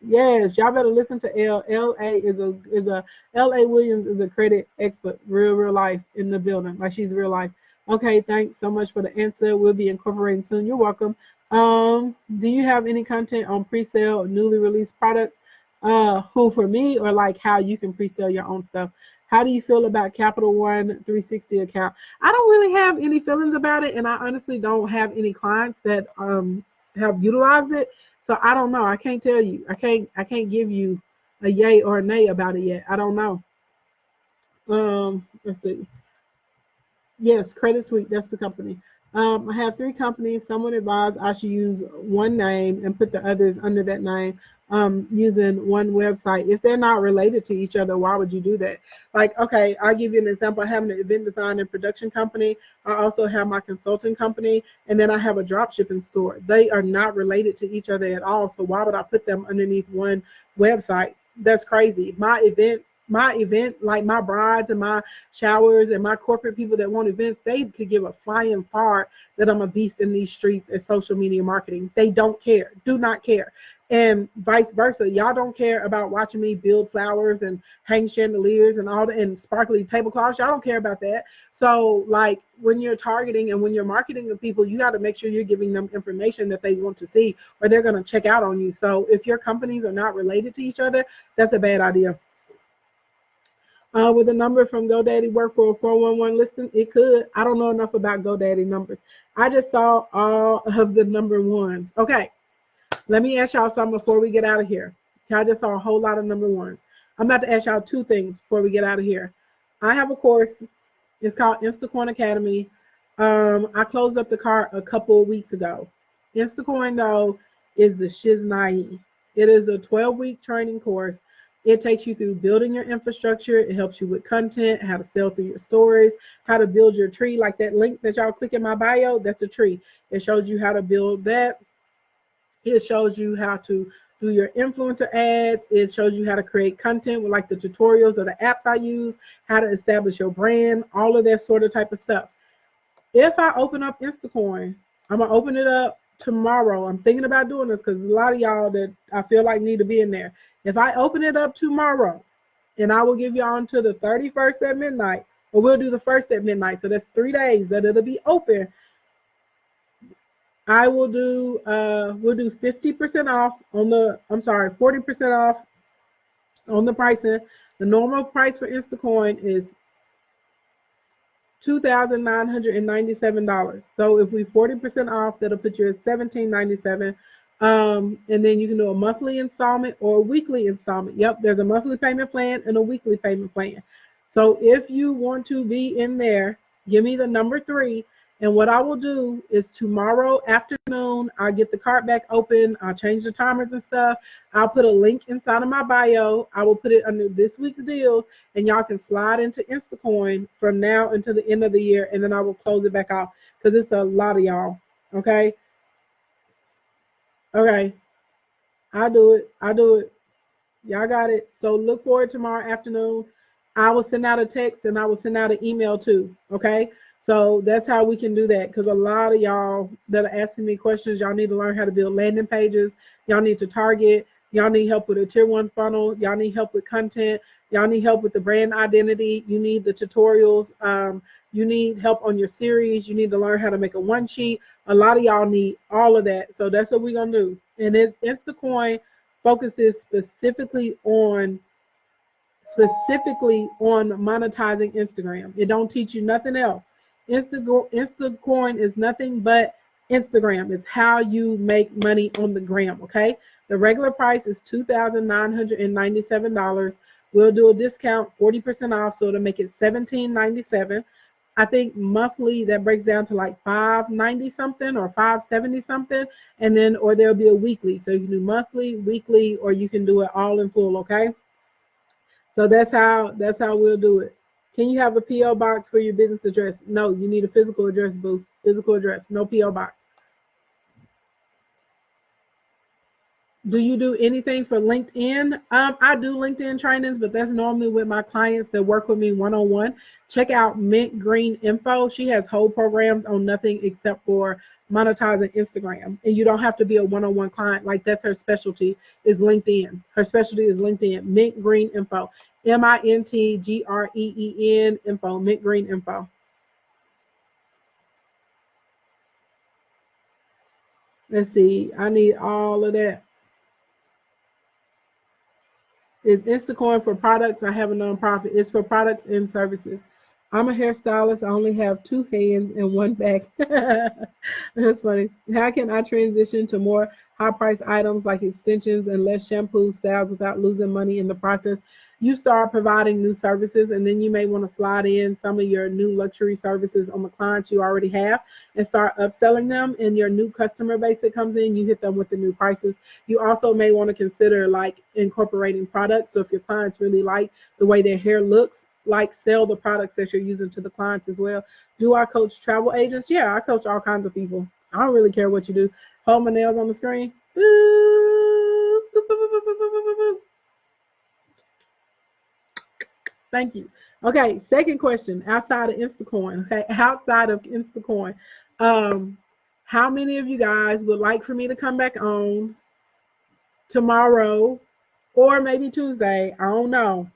Yes, y'all better listen to LA is a LA Williams is a credit expert, real life in the building. Like, she's real life. Okay, thanks so much for the answer. We'll be incorporating soon. You're welcome. Do you have any content on pre-sale or newly released products? Who, for me, or like how you can pre-sale your own stuff? How do you feel about Capital One 360 account? I don't really have any feelings about it, and I honestly don't have any clients that have utilized it. So I don't know. I can't tell you. I can't give you a yay or a nay about it yet. I don't know. Let's see. Yes, Credit Suite, that's the company. I have 3 companies. Someone advised I should use one name and put the others under that name, using one website. If they're not related to each other, why would you do that? Like, okay, I'll give you an example. I have an event design and production company. I also have my consulting company, and then I have a drop shipping store. They are not related to each other at all, so why would I put them underneath one website? That's crazy. My event, like my brides and my showers and my corporate people that want events, they could give a flying fart that I'm a beast in these streets at social media marketing. They don't care, do not care. And vice versa. Y'all don't care about watching me build flowers and hang chandeliers and all the and sparkly tablecloths. Y'all don't care about that. So, like, when you're targeting and when you're marketing to people, you got to make sure you're giving them information that they want to see, or they're going to check out on you. So if your companies are not related to each other, that's a bad idea. Would the number from GoDaddy work for a 411 listing? It could. I don't know enough about GoDaddy numbers. I just saw all of the number ones. Okay, let me ask y'all something before we get out of here. I just saw a whole lot of number ones. I'm about to ask y'all two things before we get out of here. I have a course. It's called Instacoin Academy. I closed up the cart a couple of weeks ago. Instacoin, though, is the shiznai. It is a 12-week training course. It takes you through building your infrastructure. It helps you with content, how to sell through your stories, how to build your tree. Like that link that y'all click in my bio, that's a tree. It shows you how to build that. It shows you how to do your influencer ads. It shows you how to create content with like the tutorials or the apps I use, how to establish your brand, all of that sort of type of stuff. If I open up Instacoin, I'm going to open it up tomorrow. I'm thinking about doing this because a lot of y'all that I feel like need to be in there. If I open it up tomorrow, and I will give y'all until the 31st at midnight, or we'll do the 1st at midnight. So that's 3 days that it'll be open. I will do, we'll do 50% off on the, 40% off on the pricing. The normal price for Instacoin is $2,997. So if we 40% off, that'll put you at $1,797. And then you can do a monthly installment or a weekly installment. Yep, there's a monthly payment plan and a weekly payment plan. So if you want to be in there, give me the number 3. And what I will do is tomorrow afternoon, I'll get the cart back open. I'll change the timers and stuff. I'll put a link inside of my bio. I will put it under this week's deals, and y'all can slide into Instacoin from now until the end of the year, and then I will close it back off because it's a lot of y'all. Okay? Okay. I'll do it. I'll do it. Y'all got it. So look forward tomorrow afternoon. I will send out a text and I will send out an email too. Okay? So that's how we can do that, because a lot of y'all that are asking me questions, y'all need to learn how to build landing pages. Y'all need to target. Y'all need help with a tier 1 funnel. Y'all need help with content. Y'all need help with the brand identity. You need the tutorials. You need help on your series. You need to learn how to make a one sheet. A lot of y'all need all of that. So that's what we're going to do. And Instacoin focuses specifically on monetizing Instagram. It don't teach you nothing else. Instacoin is nothing but Instagram. It's how you make money on the gram, okay? The regular price is $2,997. We'll do a discount, 40% off, so it'll make it $1,797. I think monthly that breaks down to like $590 something or $570 something, and then or there'll be a weekly. So you can do monthly, weekly, or you can do it all in full, okay? So that's how we'll do it. Can you have a P.O. box for your business address? No, you need a physical address, boo. Physical address, no P.O. box. Do you do anything for LinkedIn? I do LinkedIn trainings, but that's normally with my clients that work with me one-on-one. Check out Mint Green Info. She has whole programs on nothing except for monetizing Instagram. And you don't have to be a one-on-one client. Like that's her specialty is LinkedIn. Her specialty is LinkedIn. Mint Green Info. MINTGREEN Info. Mint Green Info. Let's see. I need all of that. Is Instacoin for products? I have a nonprofit. It's for products and services. I'm a hairstylist. I only have 2 hands and 1 back. That's funny. How can I transition to more high-priced items like extensions and less shampoo styles without losing money in the process? You start providing new services, and then you may want to slide in some of your new luxury services on the clients you already have and start upselling them. And your new customer base that comes in, you hit them with the new prices. You also may want to consider like incorporating products. So if your clients really like the way their hair looks, like sell the products that you're using to the clients as well. Do I coach travel agents? Yeah, I coach all kinds of people. I don't really care what you do. Hold my nails on the screen. Thank you. Okay, second question. Outside of Instacoin, okay, outside of Instacoin, how many of you guys would like for me to come back on tomorrow or maybe Tuesday? I don't know.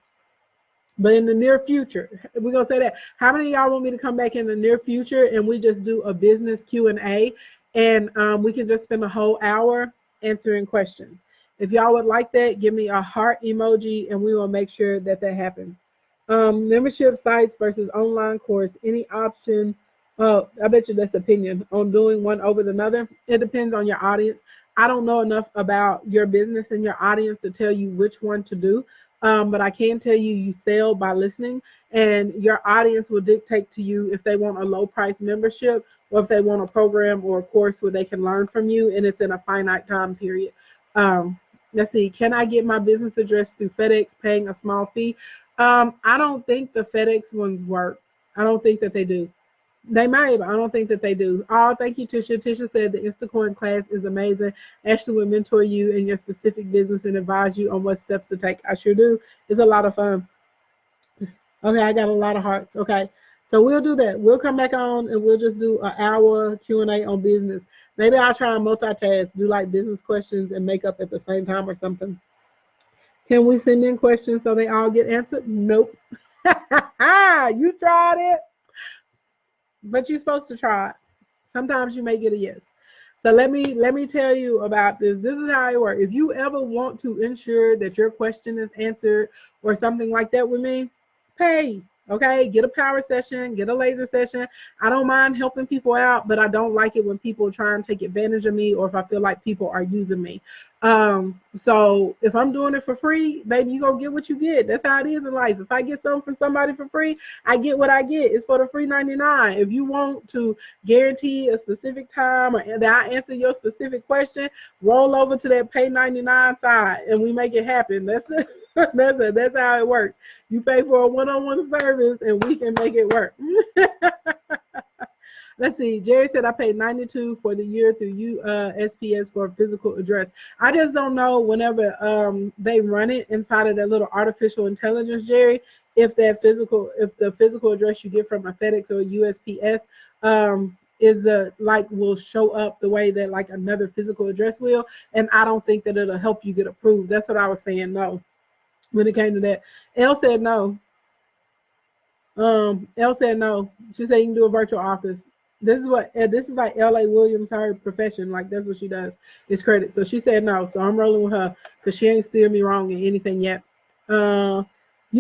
But in the near future, we're going to say that. How many of y'all want me to come back in the near future and we just do a business Q&A and we can just spend a whole hour answering questions? If y'all would like that, give me a heart emoji and we will make sure that that happens. Membership sites versus online course. Any option? I bet you that's opinion on doing one over the other. It depends on your audience. I don't know enough about your business and your audience to tell you which one to do. But I can tell you, you sell by listening, and your audience will dictate to you if they want a low price membership or if they want a program or a course where they can learn from you and it's in a finite time period. Let's see, can I get my business address through FedEx paying a small fee? I don't think the FedEx ones work. I don't think that they do. They may, but I don't think that they do. Oh, thank you, Tisha. Tisha said the Instacoin class is amazing. Ashley will mentor you in your specific business and advise you on what steps to take. I sure do. It's a lot of fun. Okay, I got a lot of hearts. Okay, so we'll do that. We'll come back on and we'll just do an hour Q&A on business. Maybe I'll try and multitask, do like business questions and makeup at the same time or something. Can we send in questions so they all get answered? Nope. You tried it, but you're supposed to try it. Sometimes you may get a yes. So let me tell you about this. This is how it works. If you ever want to ensure that your question is answered or something like that with me, pay. Okay, get a power session, get a laser session. I don't mind helping people out, but I don't like it when people try and take advantage of me or if I feel like people are using me. So if I'm doing it for free, baby, you gonna get what you get. That's how it is in life. If I get something from somebody for free, I get what I get. It's for the free 99. If you want to guarantee a specific time or that I answer your specific question, roll over to that pay 99 side and we make it happen. That's it. That's how it works. You pay for a one-on-one service and we can make it work. Let's see. Jerry said I paid $92 for the year through USPS for a physical address. I just don't know whenever they run it inside of that little artificial intelligence, Jerry, if the physical address you get from a FedEx or a USPS will show up the way that like another physical address will. And I don't think that it'll help you get approved. That's what I was saying. No. When it came to that, Elle said no. Elle said no. She said you can do a virtual office. This is like L.A. Williams, her profession. Like that's what she does. Is credit. So she said no. So I'm rolling with her because she ain't steered me wrong in anything yet. You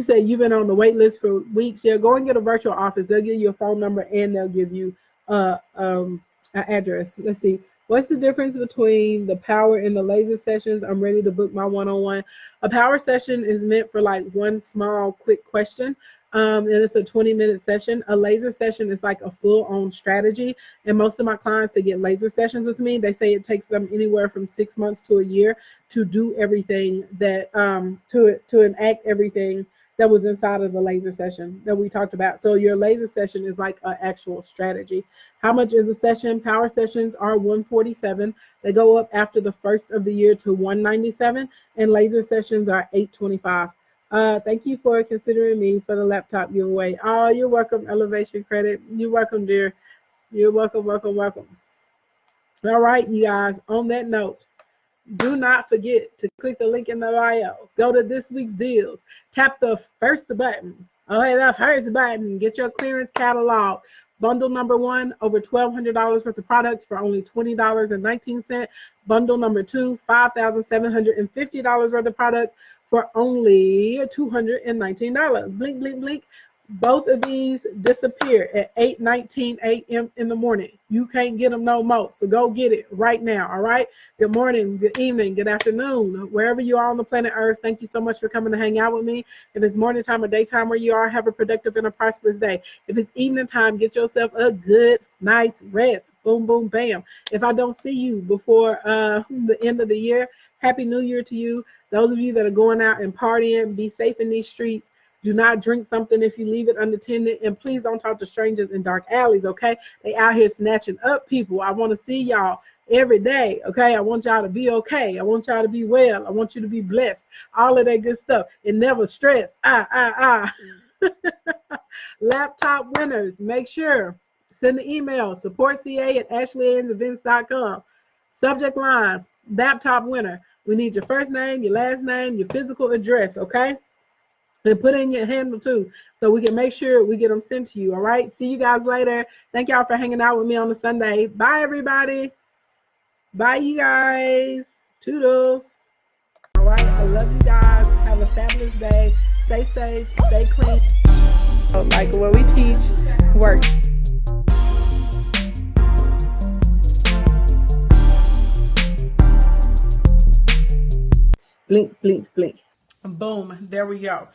said you've been on the wait list for weeks. Yeah, go and get a virtual office. They'll give you a phone number and they'll give you an address. Let's see. What's the difference between the power and the laser sessions? I'm ready to book my one-on-one. A power session is meant for like one small quick question, and it's a 20-minute session. A laser session is like a full-on strategy, and most of my clients that get laser sessions with me, they say it takes them anywhere from 6 months to a year to do everything that, to enact everything that was inside of the laser session that we talked about. So your laser session is like an actual strategy. How much is a session? Power sessions are $147. They go up after the first of the year to $197, and laser sessions are $825. Thank you for considering me for the laptop giveaway. Oh, you're welcome, Elevation Credit. You're welcome, dear. You're welcome, welcome, welcome. All right, you guys, on that note, do not forget to click the link in the bio. Go to this week's deals. Tap the first button. Okay, the first button. Get your clearance catalog. Bundle number 1, over $1,200 worth of products for only $20.19. Bundle number 2, $5,750 worth of products for only $219. Blink, blink, blink. Both of these disappear at 8:19 a.m. in the morning. You can't get them no more. So go get it right now. All right. Good morning, good evening, good afternoon, wherever you are on the planet Earth. Thank you so much for coming to hang out with me. If it's morning time or daytime where you are, have a productive and a prosperous day. If it's evening time, get yourself a good night's rest. Boom, boom, bam. If I don't see you before the end of the year, Happy New Year to you. Those of you that are going out and partying, be safe in these streets. Do not drink something if you leave it unattended, and please don't talk to strangers in dark alleys, okay? They out here snatching up people. I want to see y'all every day, okay? I want y'all to be okay. I want y'all to be well. I want you to be blessed. All of that good stuff. And never stress. Laptop winners, make sure, send the email, supportca@ashleyannevents.com. Subject line, laptop winner. We need your first name, your last name, your physical address, okay? And put in your handle too, so we can make sure we get them sent to you. All right. See you guys later. Thank y'all for hanging out with me on a Sunday. Bye, everybody. Bye, you guys. Toodles. All right. I love you guys. Have a fabulous day. Stay safe, stay clean. Like what we teach, work. Blink, blink, blink. Boom, there we go.